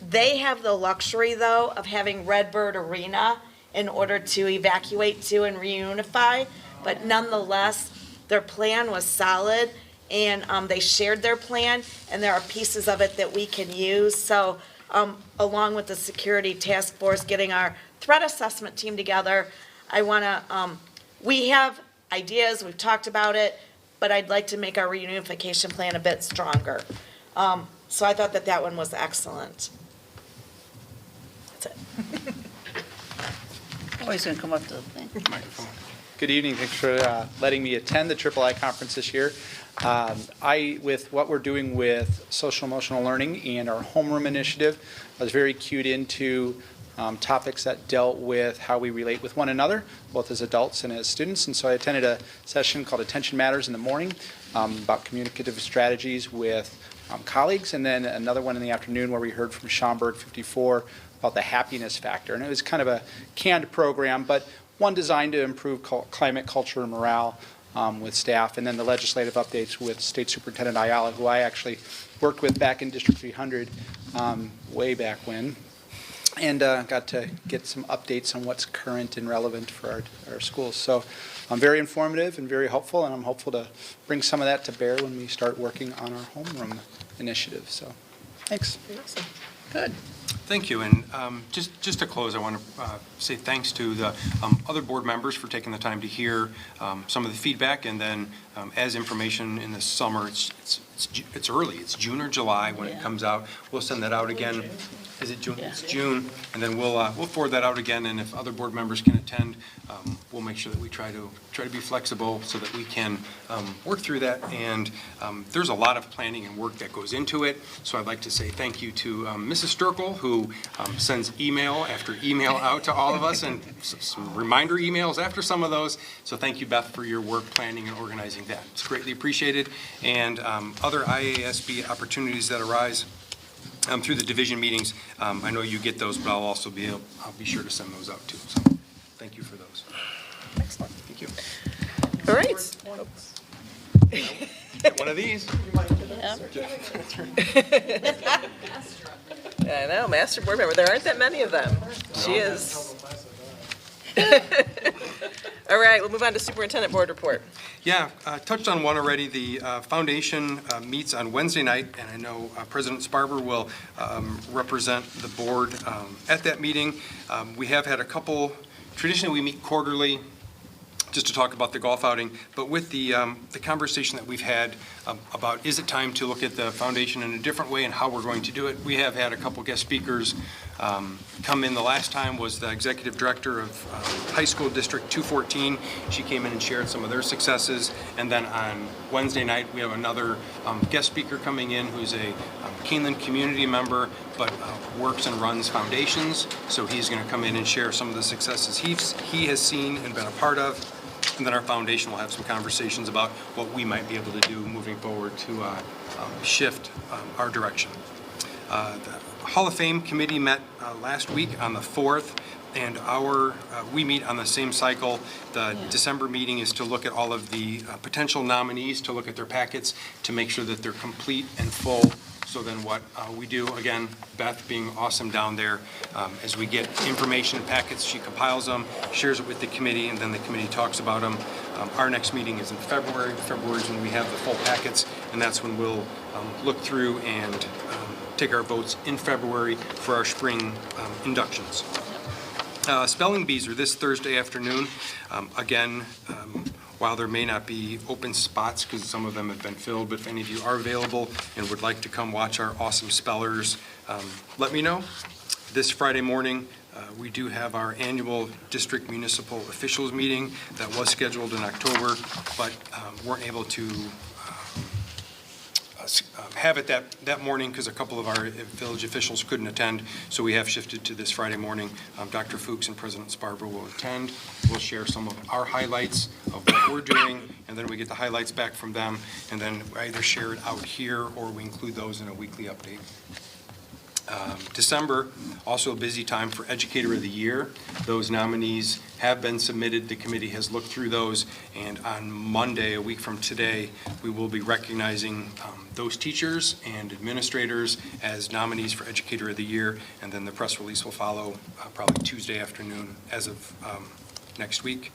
they have the luxury, though, of having Redbird Arena in order to evacuate to and reunify. But nonetheless, their plan was solid, and they shared their plan, and there are pieces of it that we can use. So along with the security task force, getting our threat assessment team together, I want to, we have ideas, we've talked about it, but I'd like to make our reunification plan a bit stronger. So I thought that that one was excellent. That's it. Oh, he's going to come up to the thing. Good evening. Thanks for letting me attend the Triple I conference this year. With what we're doing with social emotional learning and our homeroom initiative, I was very cued into topics that dealt with how we relate with one another, both as adults and as students. And so I attended a session called Attention Matters in the morning about communicative strategies with colleagues, and then another one in the afternoon where we heard from Schaumburg 54 about the happiness factor. And it was kind of a canned program, but one designed to improve climate, culture, and morale with staff, and then the legislative updates with State Superintendent Ayala, who I actually worked with back in District 300 way back when, and got to get some updates on what's current and relevant for our schools. So very informative and very helpful, and I'm hopeful to bring some of that to bear when we start working on our homeroom initiative. So thanks. Awesome. Good. Thank you, and just to close, I want to say thanks to the other board members for taking the time to hear some of the feedback, and then as information in the summer, it's early, it's June or July when it comes out. We'll send that out again. Is it June? Yeah. It's June, and then we'll forward that out again, and if other board members can attend, we'll make sure that we try to be flexible so that we can work through that. And there's a lot of planning and work that goes into it, so I'd like to say thank you to Mrs. Sturkle, who sends email after email out to all of us, and some reminder emails after some of those. So thank you, Beth, for your work planning and organizing that. It's greatly appreciated. And other IASB opportunities that arise through the division meetings, I know you get those, but I'll be sure to send those out too. So thank you for those. Excellent. Thank you. All right. Get one of these. I know, master board member. There aren't that many of them. She is. All right, we'll move on to superintendent board report. Yeah, touched on one already. The foundation meets on Wednesday night, and I know President Sparber will represent the board at that meeting. We have had a couple, traditionally we meet quarterly just to talk about the golf outing, but with the conversation that we've had about is it time to look at the foundation in a different way and how we're going to do it, we have had a couple guest speakers come in. The last time was the executive director of High School District 214. She came in and shared some of their successes, and then on Wednesday night we have another guest speaker coming in who's a Kaneland community member, but works and runs foundations, so he's going to come in and share some of the successes he has seen and been a part of. And then our foundation will have some conversations about what we might be able to do moving forward to shift our direction. The Hall of Fame committee met last week on the 4th, and we meet on the same cycle. The December meeting is to look at all of the potential nominees, to look at their packets, to make sure that they're complete and full. So then what we do, again, Beth being awesome down there, as we get information packets, she compiles them, shares it with the committee, and then the committee talks about them. Our next meeting is in February. February is when we have the full packets, and that's when we'll look through and take our votes in February for our spring inductions. Spelling bees are this Thursday afternoon. Again, while there may not be open spots because some of them have been filled, but if any of you are available and would like to come watch our awesome spellers, let me know. This Friday morning, we do have our annual district municipal officials meeting that was scheduled in October, but weren't able to have it that morning because a couple of our village officials couldn't attend, so we have shifted to this Friday morning. Dr. Fuchs and President Sparber will attend. We'll share some of our highlights of what we're doing, and then we get the highlights back from them, and then either share it out here or we include those in a weekly update. December, also a busy time for Educator of the Year. Those nominees have been submitted. The committee has looked through those, and on Monday, a week from today, we will be recognizing those teachers and administrators as nominees for Educator of the Year, and then the press release will follow probably Tuesday afternoon as of next week.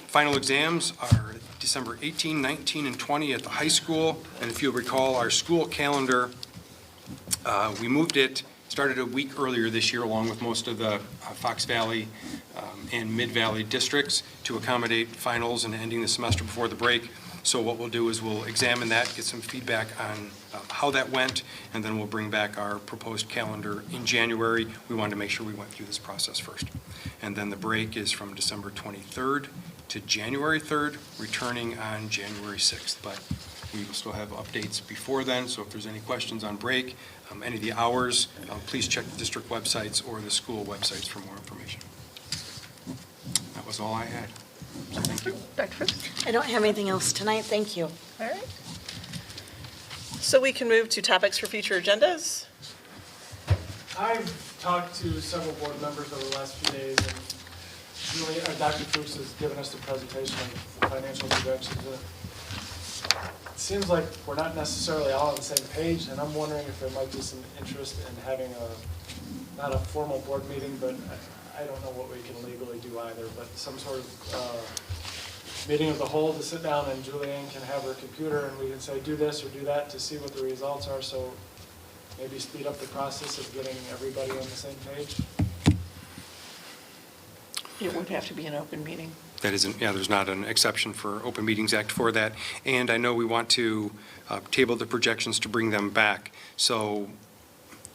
Final exams are December 18, 19, and 20 at the high school, and if you'll recall, our school calendar, we moved it, started a week earlier this year along with most of the Fox Valley and Mid-Valley districts to accommodate finals and ending the semester before the break. So what we'll do is we'll examine that, get some feedback on how that went, and then we'll bring back our proposed calendar in January. We wanted to make sure we went through this process first. And then the break is from December 23rd to January 3rd, returning on January 6th. But we will still have updates before then, so if there's any questions on break, any of the hours, please check the district websites or the school websites for more information. That was all I had. So thank you. Dr. Fuchs? I don't have anything else tonight, thank you. All right. So we can move to topics for future agendas. I've talked to several board members over the last few days, and Julie, Dr. Fuchs has given us the presentation of the financial projections. It seems like we're not necessarily all on the same page, and I'm wondering if there might be some interest in having not a formal board meeting, but I don't know what we can legally do either, but some sort of meeting of the whole to sit down and Julianne can have her computer and we can say do this or do that to see what the results are, so maybe speed up the process of getting everybody on the same page. It would have to be an open meeting. That isn't, yeah, there's not an exception for Open Meetings Act for that. And I know we want to table the projections to bring them back. So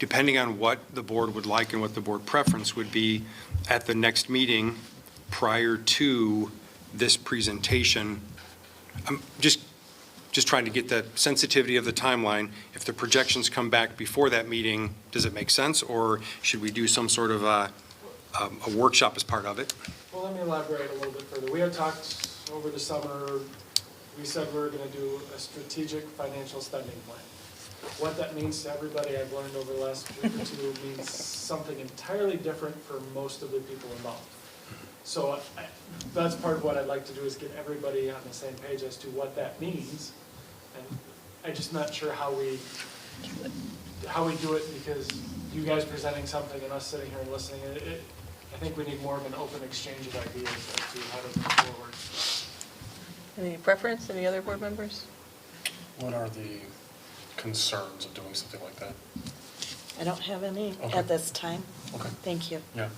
depending on what the board would like and what the board preference would be at the next meeting prior to this presentation, I'm just trying to get the sensitivity of the timeline. If the projections come back before that meeting, does it make sense? Or should we do some sort of a workshop as part of it? Well, let me elaborate a little bit further. We had talked over the summer, we said we were going to do a strategic financial spending plan. What that means to everybody, I've learned over the last week or two, means something entirely different for most of the people involved. So that's part of what I'd like to do is get everybody on the same page as to what that means. And I'm just not sure how we do it because you guys presenting something and us sitting here and listening, I think we need more of an open exchange of ideas as to how to move forward. Any preference? Any other board members? What are the concerns of doing something like that? I don't have any Okay. at this time. Okay. Thank you. Yeah.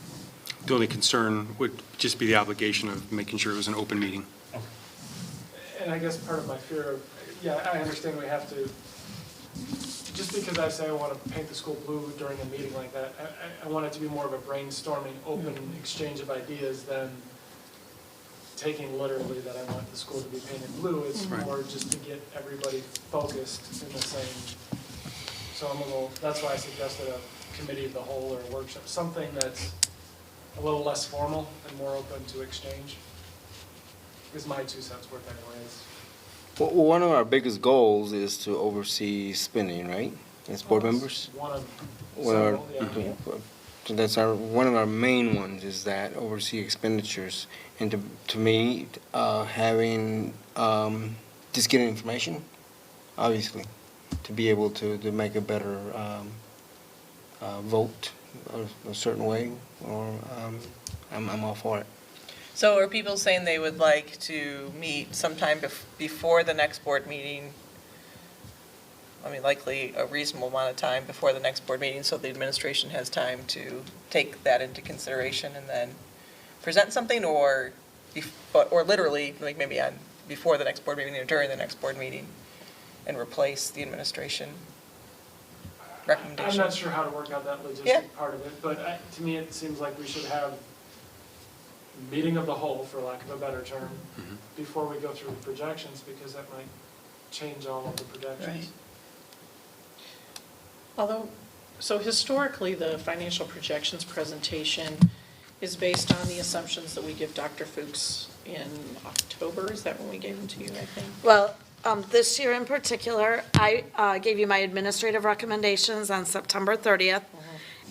The only concern would just be the obligation of making sure it was an open meeting. Okay. And I guess part of my fear of, yeah, I understand we have to, just because I say I want to paint the school blue during a meeting like that, I want it to be more of a brainstorming, open exchange of ideas than taking literally that I want the school to be painted blue. It's more just to get everybody focused in the same. So that's why I suggested a committee of the whole or a workshop, something that's a little less formal and more open to exchange. Is my 2 cents worth anyways. Well, one of our biggest goals is to oversee spending, right? As board members? One of Well, several, yeah. so that's one of our main ones is that oversee expenditures. And to me, having, just getting information, obviously, to be able to make a better vote a certain way, or I'm all for it. So are people saying they would like to meet sometime before the next board meeting I mean, likely a reasonable amount of time before the next board meeting, so the administration has time to take that into consideration and then present something, or literally, like maybe on, before the next board meeting or during the next board meeting, and replace the administration recommendation. I'm not sure how to work out that logistic part of it, but to me, it seems like we should have meeting of the whole, for lack of a better term, before we go through projections, because that might change all of the projections. Right. Although, so historically, the financial projections presentation is based on the assumptions that we give Dr. Fuchs in October. Is that when we gave them to you, I think? Well, this year in particular, I gave you my administrative recommendations on September 30th.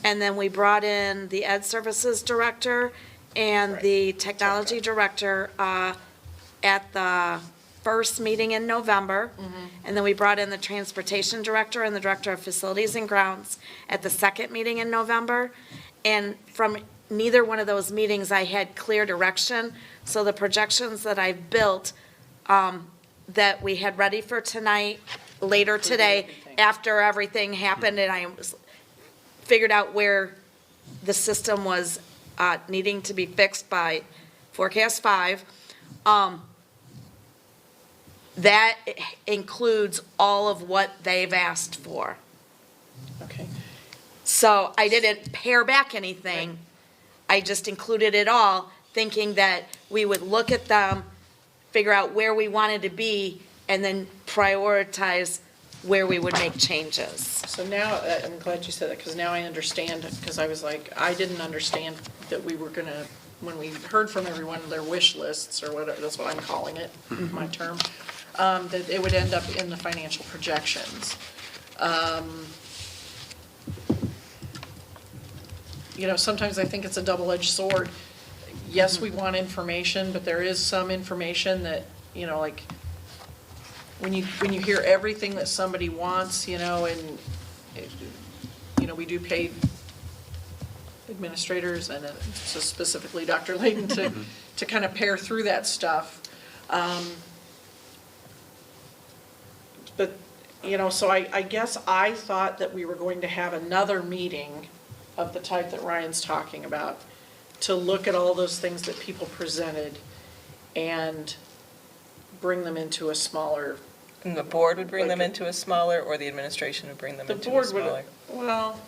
And then we brought in the Ed Services Director and the Technology Director at the first meeting in November. And then we brought in the Transportation Director and the Director of Facilities and Grounds at the second meeting in November. And from neither one of those meetings, I had clear direction. So the projections that I've built that we had ready for tonight, later today, after everything happened and I figured out where the system was needing to be fixed by Forecast 5, that includes all of what they've asked for. Okay. So I didn't pare back anything. I just included it all, thinking that we would look at them, figure out where we wanted to be, and then prioritize where we would make changes. So now, I'm glad you said that, because now I understand, because I was like, I didn't understand that we were gonna, when we heard from everyone, their wish lists, or whatever, that's what I'm calling it, my term, that it would end up in the financial projections. You know, sometimes I think it's a double-edged sword. Yes, we want information, but there is some information that, you know, like, when you hear everything that somebody wants, you know, and, you know, we do pay administrators and so specifically Dr. Layden to kind of pare through that stuff. But, you know, so I guess I thought that we were going to have another meeting of the type that Ryan's talking about, to look at all those things that people presented and bring them into a smaller. And the board would bring them into a smaller, or the administration would bring them into a smaller? Well,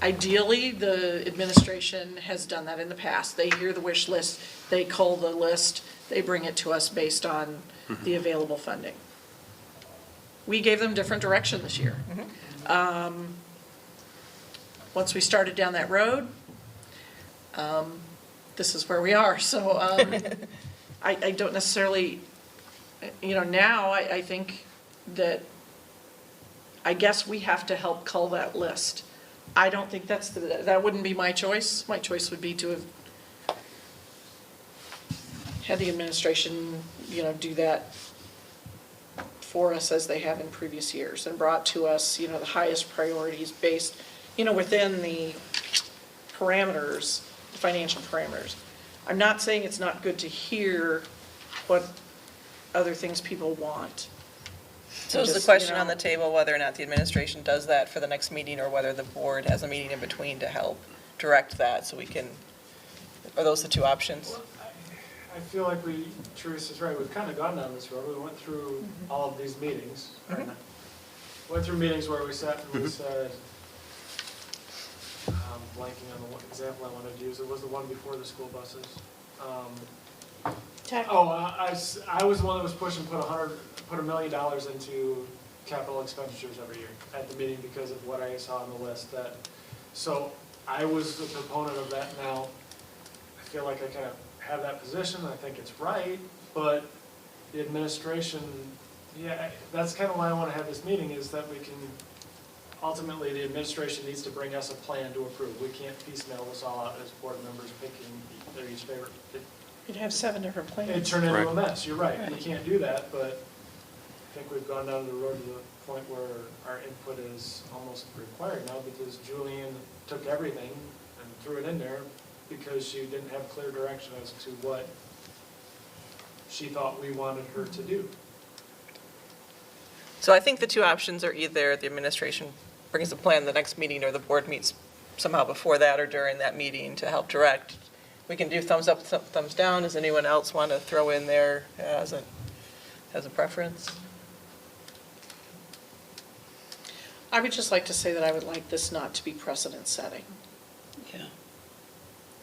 ideally, the administration has done that in the past. They hear the wish list, they cull the list, they bring it to us based on the available funding. We gave them different direction this year. Once we started down that road, this is where we are. So I don't necessarily, you know, now I think that, I guess we have to help cull that list. I don't think that wouldn't be my choice. My choice would be to have had the administration, you know, do that for us as they have in previous years, and brought to us, you know, the highest priorities based, you know, within the parameters, the financial parameters. I'm not saying it's not good to hear what other things people want. So is the question on the table whether or not the administration does that for the next meeting, or whether the board has a meeting in between to help direct that, so we can, are those the two options? I feel like Teresa's right, we've kind of gone down this road, we went through all of these meetings. Went through meetings where we sat and we said, I'm blanking on the one example I wanted to use, it was the one before the school buses. I was the one that was pushing, put $1 million into capital expenditures every year at the meeting because of what I saw on the list. So I was the proponent of that. Now, I feel like I kind of have that position, I think it's right, but the administration, yeah, that's kind of why I want to have this meeting, is that we can, ultimately, the administration needs to bring us a plan to approve. We can't piecemeal this all out as board members picking their each favorite. You'd have 7 different plans. It'd turn into a mess, you're right, we can't do that, but I think we've gone down the road to the point where our input is almost required now, because Julian took everything and threw it in there because she didn't have clear direction as to what she thought we wanted her to do. So I think the two options are either the administration brings a plan the next meeting, or the board meets somehow before that or during that meeting to help direct. We can do thumbs up, thumbs down. Does anyone else want to throw in there as a preference? I would just like to say that I would like this not to be precedent setting. Yeah.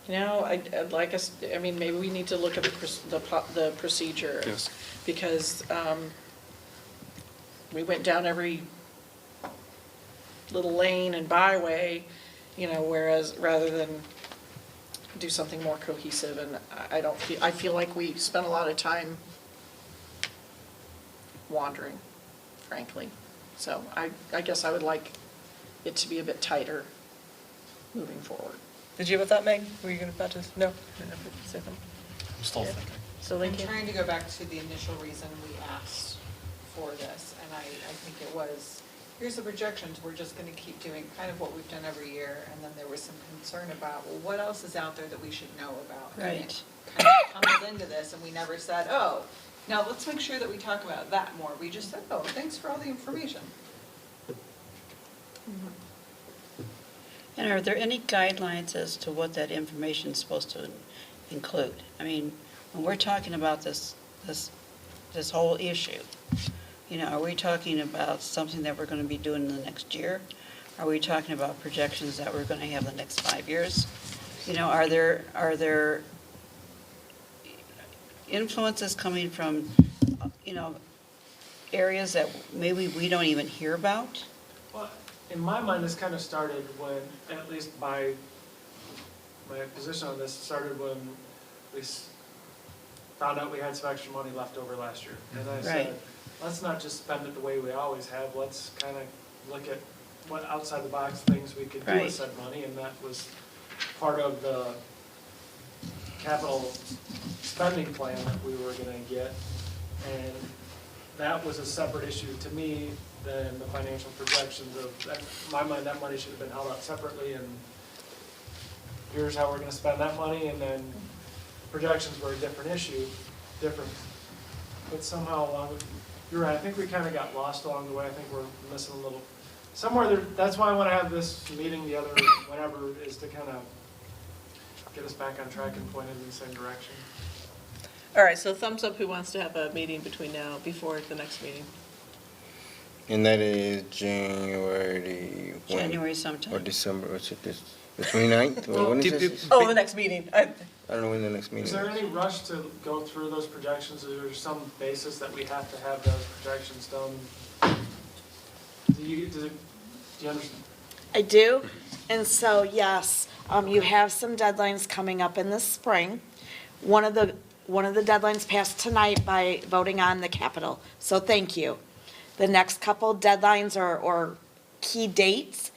You know, I'd like us, I mean, maybe we need to look at the procedure. Yes. Because we went down every little lane and byway, you know, whereas, rather than do something more cohesive, and I feel like we spent a lot of time wandering, frankly. So I guess I would like it to be a bit tighter moving forward. Did you have a thought, Meg? Were you about to, no? Say something? I'm still Yeah. thinking. Still I'm thinking? trying to go back to the initial reason we asked for this, and I think it was, here's the projections, we're just gonna keep doing kind of what we've done every year, and then there was some concern about, well, what else is out there that we should know about? And it Right. kind of tumbled into this, and we never said, oh, now let's make sure that we talk about that more. We just said, oh, thanks for all the information. And are there any guidelines as to what that information is supposed to include? I mean, when we're talking about this whole issue, you know, are we talking about something that we're going to be doing in the next year? Are we talking about projections that we're going to have the next 5 years? You know, are there influences coming from, you know, areas that maybe we don't even hear about? Well, in my mind, this kind of started when, at least my position on this started when we found out we had some extra money left over last year. And I said, let's not just spend it the way we always have, let's kind of look at what outside the box things we could do with said money, and that was part of the capital spending plan that we were gonna get. And that was a separate issue to me than the financial projections of, in my mind, that money should have been held out separately, and here's how we're gonna spend that money, and then projections were a different issue, but somehow along with, you're right, I think we kind of got lost along the way. I think we're missing a little, somewhere there, that's why I want to have this meeting the other, whenever, is to kind of get us back on track and pointed in the same direction. All right, so thumbs up, who wants to have a meeting between now, before the next meeting? And that is January when? January sometime. Or December, what's it, this, the 29th? Or when is this? Oh, the next meeting. I don't know when the next meeting Is is. there any rush to go through those projections? Is there some basis that we have to have those projections done? Do you understand? I do, and so, yes, you have some deadlines coming up in the spring. One of the deadlines passed tonight by voting on the capital, so thank you. The next couple deadlines or key dates,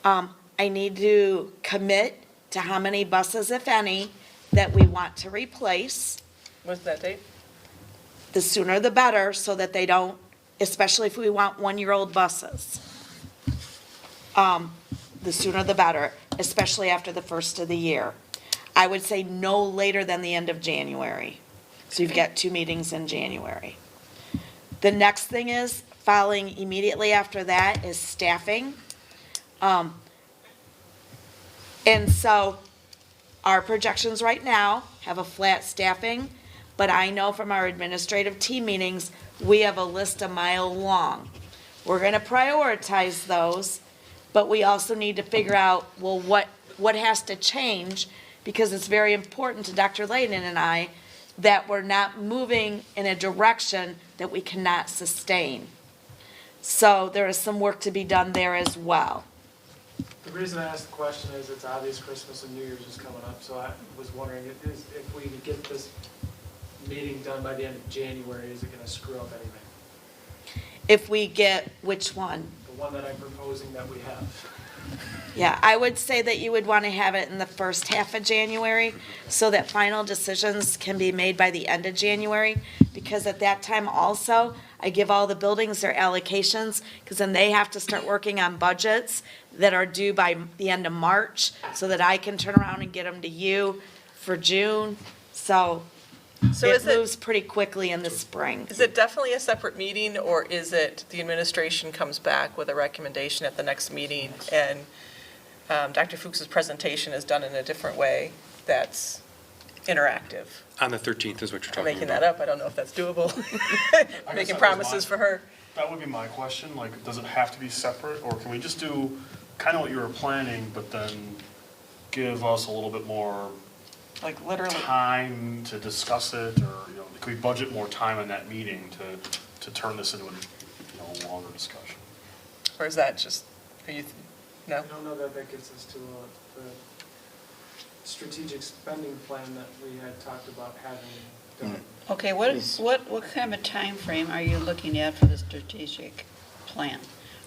I need to commit to how many buses, if any, that we want to replace. What's that date? The sooner the better, so that they don't, especially if we want one-year-old buses. The sooner the better, especially after the first of the year. I would say no later than the end of January. So you've got 2 meetings in January. The next thing is, following immediately after that is staffing. And so our projections right now have a flat staffing, but I know from our administrative team meetings, we have a list a mile long. We're gonna prioritize those, but we also need to figure out, well, what has to change? Because it's very important to Dr. Layden and I that we're not moving in a direction that we cannot sustain. So there is some work to be done there as well. The reason I asked the question is it's obvious Christmas and New Year's is coming up, so I was wondering if we could get this meeting done by the end of January, is it gonna screw up anything? If we get, which one? The one that I'm proposing that we have. Yeah, I would say that you would want to have it in the first half of January so that final decisions can be made by the end of January. Because at that time also, I give all the buildings their allocations, because then they have to start working on budgets that are due by the end of March, so that I can turn around and get them to you for June. So So It is it- moves pretty quickly in the spring. Is it definitely a separate meeting, or is it the administration comes back with a recommendation at the next meeting, and Dr. Fuchs's presentation is done in a different way that's interactive? On the 13th is what you're I'm talking making about. that up, I don't know if that's doable. I guess Making that was promises my- for her. That would be my question, like, does it have to be separate, or can we just do kind of what you were planning, but then give us a little bit more Like literally. time to discuss it, or, you know, could we budget more time in that meeting to turn this into a, you know, longer discussion? Or is that just, are you, no? I don't know that that gets us to the strategic spending plan that we had talked about having done. Okay, what kind of a time frame are you looking at for the strategic plan?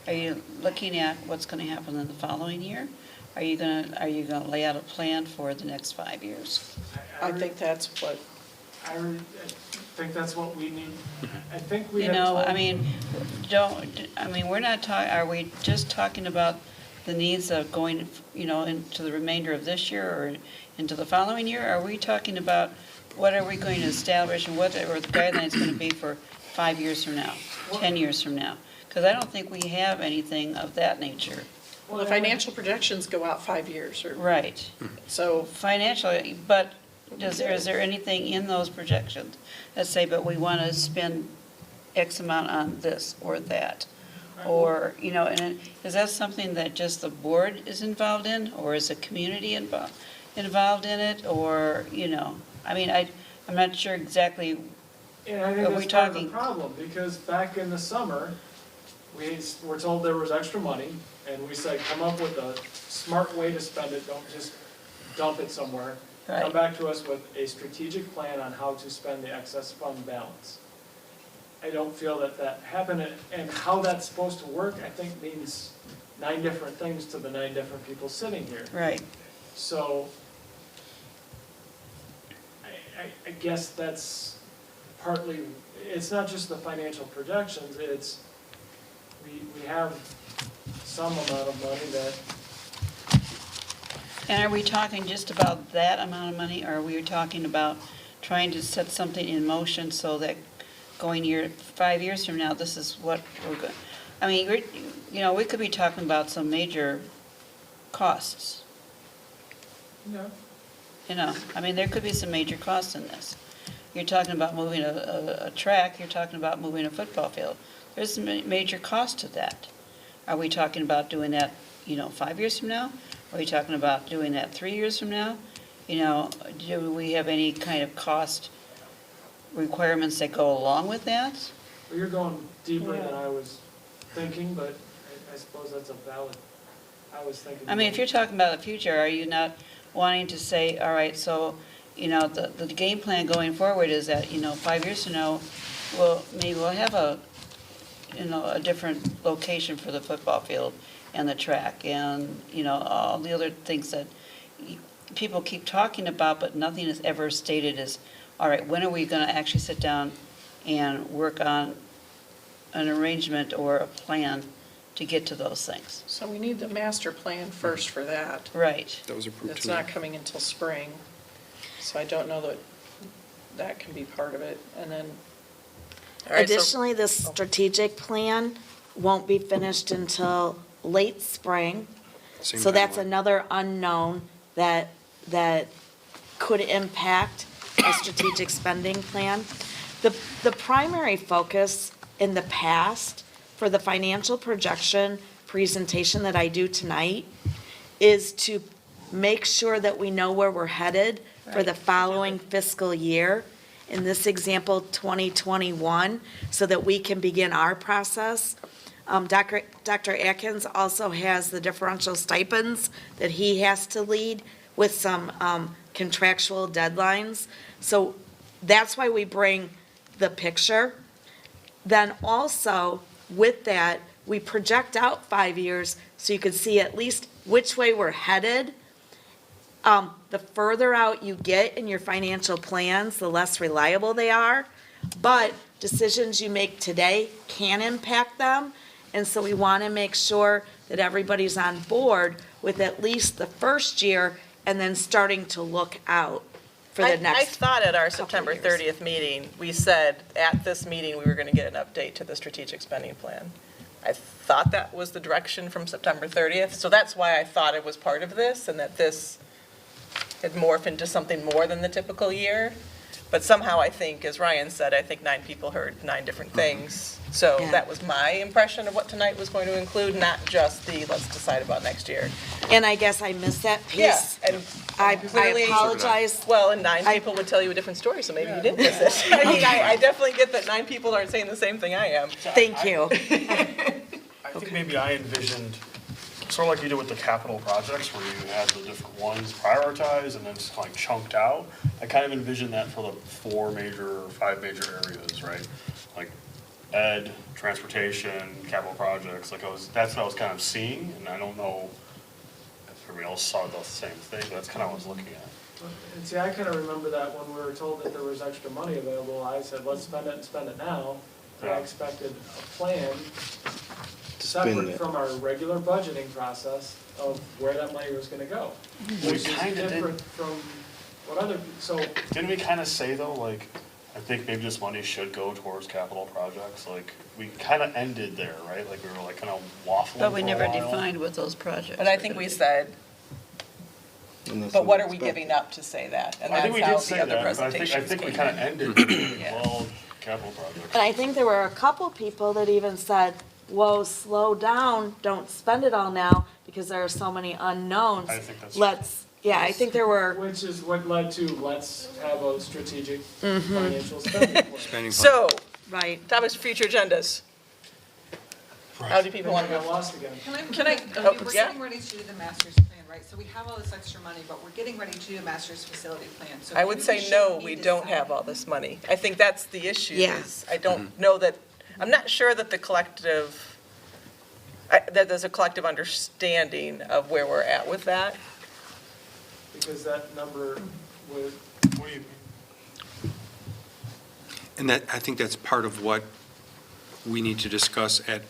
Are you looking at what's going to happen in the following year? Are you gonna lay out a plan for the next 5 years? I think that's what, I think that's what we need. I think we You had know, told- I mean, we're not talking, are we just talking about the needs of going, you know, into the remainder of this year or into the following year? Are we talking about what are we going to establish and what are the guidelines going to be for 5 years from now, 10 years from now? Because I don't think we have anything of that nature. well, the financial projections go out 5 years or. Right. So Financially, but is there anything in those projections that say, but we want to spend X amount on this or that? Or, you know, and is that something that just the board is involved in, or is the community involved in it, or, you know? I mean, I'm not sure exactly, And I think are we that's part of the talking- problem, because back in the summer, we were told there was extra money, and we said, come up with a smart way to spend it, don't just dump it somewhere. Come Right. back to us with a strategic plan on how to spend the excess fund balance. I don't feel that that happened, and how that's supposed to work, I think means 9 different things to the 9 different people sitting here. right. So, I guess that's partly, it's not just the financial projections, it's, we have some amount of money that, And are we talking just about that amount of money, or are we talking about trying to set something in motion so that going 5 years from now, this is what we're going, I mean, you know, we could be talking about some major costs, you know, I mean, there could be some major costs in this. You're talking about moving a track, you're talking about moving a football field. There's some major cost to that. Are we talking about doing that, you know, 5 years from now? Are we talking about doing that 3 years from now? You know, do we have any kind of cost requirements that go along with that? well, you're going deeper than I was thinking, but I suppose that's a valid, I was thinking. I mean, if you're talking about the future, are you not wanting to say, all right, so, you know, the game plan going forward is that, you know, 5 years from now, well, maybe we'll have a different location for the football field and the track and, you know, all the other things that people keep talking about, but nothing is ever stated as, all right, when are we going to actually sit down and work on an arrangement or a plan to get to those things? So we need the master plan first for that. Right. That was approved It's tonight. not coming until spring, so I don't know that that can be part of it. And then, All right, so- Additionally, the strategic plan won't be finished until late spring. Same So that's timeline. another unknown that could impact a strategic spending plan. The primary focus in the past for the financial projection presentation that I do tonight is to make sure that we know where we're headed for the following fiscal year. In this example, 2021, so that we can begin our process. Dr. Atkins also has the differential stipends that he has to lead with some contractual deadlines. So that's why we bring the picture. Then also, with that, we project out 5 years so you can see at least which way we're headed. The further out you get in your financial plans, the less reliable they are. But decisions you make today can impact them. And so we want to make sure that everybody's on board with at least the first year and then starting to look out. for the I next. thought at our couple September years. 30th meeting, we said at this meeting, we were going to get an update to the strategic spending plan. I thought that was the direction from September 30th, so that's why I thought it was part of this, and that this had morphed into something more than the typical year. But somehow I think, as Ryan said, I think 9 people heard 9 different things. So Yeah. that was my impression of what tonight was going to include, not just the let's decide about next year. And I guess I missed that piece. Yeah, and I clearly. apologize. Well, and 9 people would tell you a different story, so maybe you didn't miss it. I mean, I definitely get that 9 people aren't saying the same thing I am. Thank you. I think maybe I envisioned, sort of like you did with the capital projects, where you had the different ones prioritized and then just like chunked out. I kind of envisioned that for the 4 major, or 5 major areas, right? Like ed, transportation, capital projects, that's what I was kind of seeing, and I don't know if everybody else saw the same thing, but that's kind of what I was looking at. And see, I kind of remember that when we were told that there was extra money available, I said, let's spend it and spend it now. And I expected a plan spend separate it. from our regular budgeting process of where that money was gonna go. We Which is kinda did. different from what other, so, Didn't we kind of say though, like, I think maybe this money should go towards capital projects? Like, we kind of ended there, right? Like, we were like kind of waffling But we for a never while. defined what those projects And I were think gonna we be. said, And that's but what are we we expect. giving up to say that? And I think we that's did how say the other that, but I presentations think we came kind of in. ended, Yeah. well, capital projects. And I think there were a couple people that even said, whoa, slow down, don't spend it all now, because there are so many unknowns. I think that's I think there were, which is what led to, let's have a strategic Mm-hmm. financial spending plan. Spending plan. So, right, topics, future agendas. How do people want to Got go? lost again. Can I, Oh, We're yeah. getting ready to do the master's plan, right? So we have all this extra money, but we're getting ready to do a master's facility plan. So I would maybe say, should no, be we don't deciding- have all this money. I think that's the issue. Yeah. is I don't know that, I'm not sure that the collective, that there's a collective understanding of where we're at with that. Because that number would, What do you, And that, I think that's part of what we need to discuss at,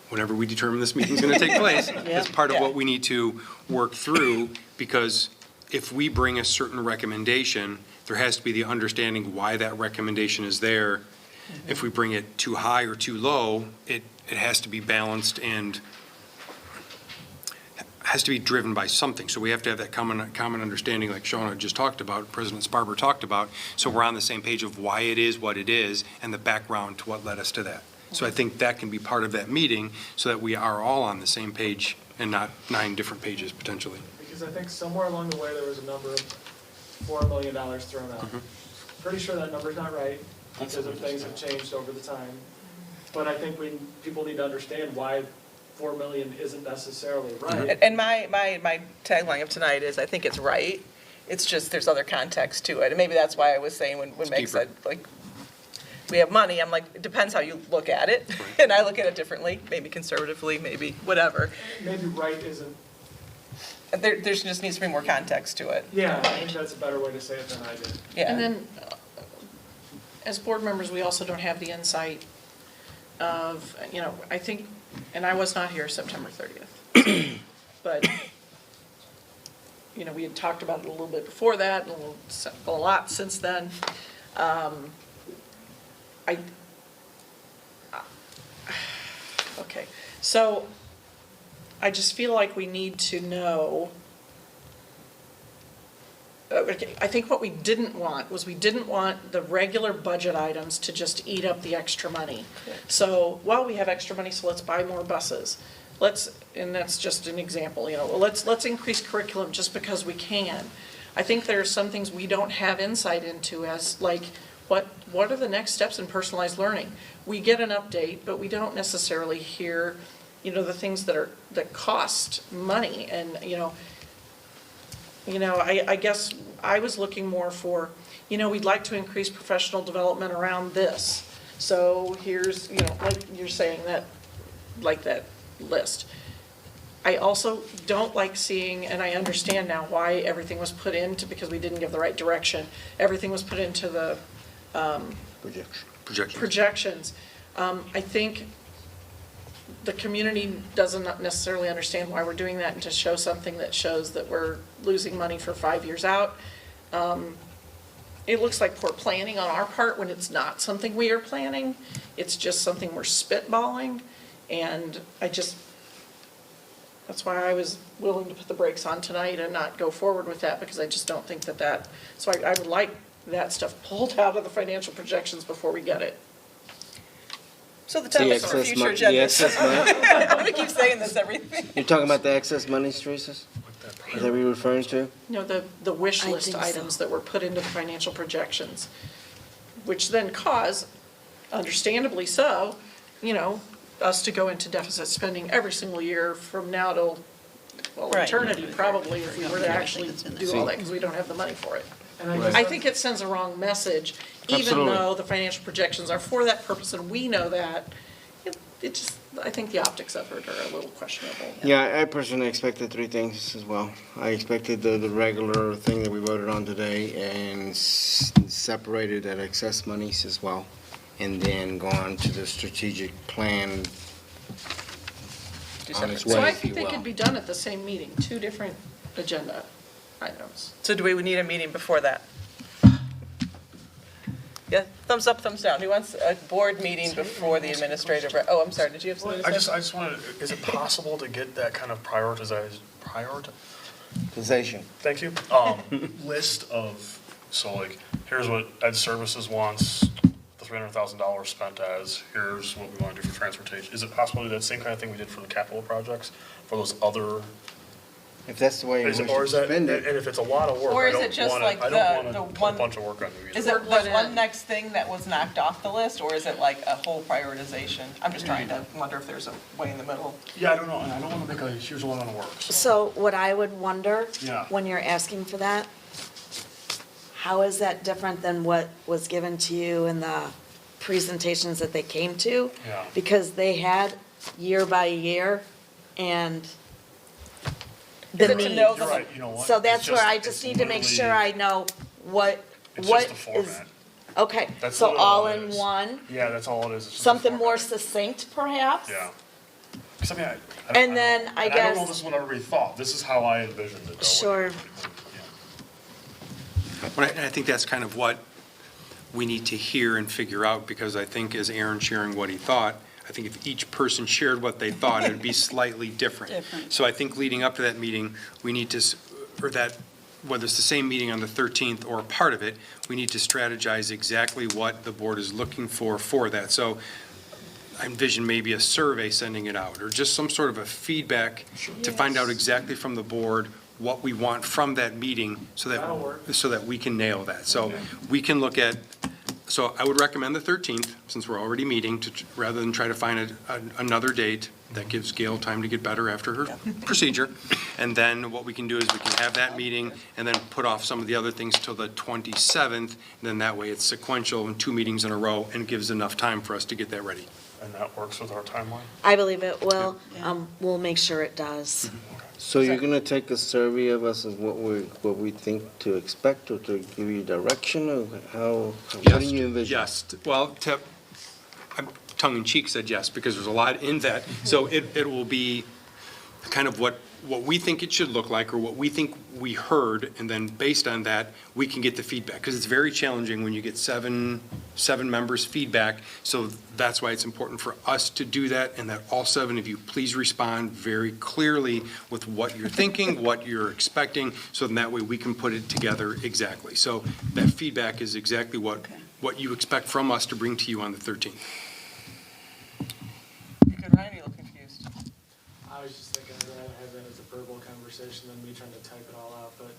whenever we determine this meeting's going to take place. That's part of Yeah. what we need to work through, because if we bring a certain recommendation, there has to be the understanding why that recommendation is there. If we bring it too high or too low, it has to be balanced and has to be driven by something. So we have to have that common understanding, like Shawna just talked about, President Sparber talked about, so we're on the same page of why it is what it is and the background to what led us to that. So I think that can be part of that meeting, so that we are all on the same page and not 9 different pages potentially. because I think somewhere along the way, there was a number of $4 million thrown out. Pretty sure that number's not right, because of things have changed over the time. But I think people need to understand why 4 million isn't necessarily right. And my tagline of tonight is, I think it's right. It's just, there's other context to it. And maybe that's why I was saying when Meg deeper. said, like, we have money, I'm like, it depends how you look at it. And I look at it differently, maybe conservatively, maybe whatever. Maybe right isn't, There just needs to be more context to it. yeah, I think that's a better way to say it than I did. Yeah. and then, as board members, we also don't have the insight of, I think, and I was not here September 30th, but, we had talked about it a little bit before that, and a lot since then. Okay, so I just feel like we need to know. Okay, I think what we didn't want was we didn't want the regular budget items to just eat up the extra money. So, well, we have extra money, so let's buy more buses. And that's just an example, let's increase curriculum just because we can. I think there are some things we don't have insight into as like, what are the next steps in personalized learning? We get an update, but we don't necessarily hear, the things that cost money. And, I guess I was looking more for, we'd like to increase professional development around this. So here's, like you're saying that, like that list. I also don't like seeing, and I understand now why everything was put into, because we didn't give the right direction, everything was put into the projections. I think the community doesn't necessarily understand why we're doing that, and to show something that shows that we're losing money for 5 years out. it looks like poor planning on our part when it's not something we are planning. It's just something we're spitballing, and that's why I was willing to put the brakes on tonight and not go forward with that, because I just don't think so I would like that stuff pulled out of the financial projections before we get it. So the topics for future agendas. I'm gonna keep saying this everything. You're talking about the excess money, Teresa? Is that what you're referring to? No, the wish I list think so. items that were put into the financial projections, which then cause, understandably so, us to go into deficit spending every single year from now till, Right. eternity probably, if we were to actually do all that, because we don't have the money for it. I think it sends a wrong message, even Absolutely. though the financial projections are for that purpose and we know that. I think the optics of it are a little questionable. Yeah, I personally expected three things as well. I expected the regular thing that we voted on today and separated that excess monies as well. And then go on to the strategic plan on its way, So I if think you they will. could be done at the same meeting, two different agenda items. So do we need a meeting before that? Yeah, thumbs up, thumbs down. Who wants a board meeting before the administrative? Oh, I'm sorry, did you have something to say? I just wanted, is it possible to get that kind of prioritization, thank you, list of, so like, here's what Ed Services wants the $300,000 spent as, here's what we want to do for transportation. Is it possible to do that same kind of thing we did for the capital projects, for those other? If that's the way you wish Or to is that, spend and it. if it's a lot of work, Or I is it don't just wanna, like I the don't wanna put one- a bunch of work on you either. Is it Work the that one in. next thing that was knocked off the list, or is it like a whole prioritization? I'm just trying to wonder if there's a way in the middle. Yeah, I don't know, and I don't wanna make a huge amount of work, so. So what I would wonder, Yeah. when you're asking for that, how is that different than what was given to you in the presentations that they came to? Yeah. Because they had year by year and the Is it to need. know You're right, you know what? So It's that's where I it's just need to make sure literally- I know what It's is. just the format. Okay, That's so literally all all it in is. one, Yeah, that's all it is. It's just a something more format. succinct perhaps? Yeah. 'Cause I mean, And then I I don't know guess- if this is what everybody thought. This is how I envisioned it. though. Sure. But I think that's kind of what we need to hear and figure out, because I think as Aaron sharing what he thought, I think if each person shared what they thought, it would be slightly different. Different. So I think leading up to that meeting, we need to, whether it's the same meeting on the 13th or part of it, we need to strategize exactly what the board is looking for that. So I envision maybe a survey sending it out, or just some sort of a feedback to find out exactly from the board what we want from that meeting, so that we can nail that. So we can look at, so I would recommend the 13th, since we're already meeting, rather than try to find another date that gives Gail time to get better after her procedure. And then what we can do is we can have that meeting and then put off some of the other things till the 27th. And then that way it's sequential and 2 meetings in a row, and gives enough time for us to get that ready. And that works with our timeline? I believe it will. We'll make sure it does. So you're gonna take a survey of us of what we think to expect, or to give you direction, or what do you envision? Yes, well, tongue in cheek said yes, because there's a lot in that. So it will be kind of what we think it should look like, or what we think we heard, and then based on that, we can get the feedback. Because it's very challenging when you get seven members' feedback. So that's why it's important for us to do that, and that all 7 of you please respond very clearly with what you're thinking, what you're expecting, so then that way we can put it together exactly. So that feedback is exactly what you expect from us to bring to you on the 13th. You good, Ryan? You look confused. I was just thinking I'd rather have that as a verbal conversation than me trying to type it all out, but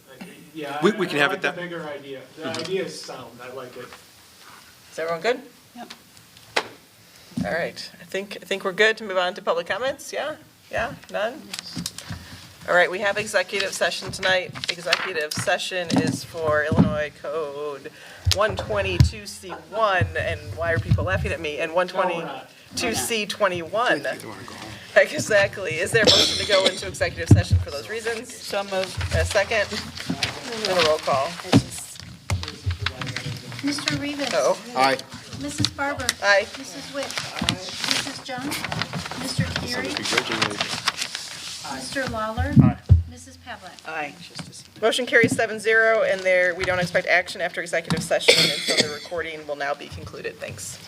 yeah. We can I have like it that. the bigger idea. The idea is sound. I like it. Is everyone good? Yep. All right, I think we're good to move on to public comments, yeah? Yeah, none? All right, we have executive session tonight. Executive session is for Illinois Code 122C1, and why are people laughing at me? And 122C21. Exactly. Is there a motion to go into executive session for those reasons? So moved. A second? And a roll call. Mr. Rivas. Oh. Aye. Mrs. Barber. Aye. Mrs. Witt. Mrs. Jones. Mr. Carey. Mr. Lawler. Mrs. Pavlik? Aye. Motion carries 7-0, and we don't expect action after executive session, and so the recording will now be concluded. Thanks.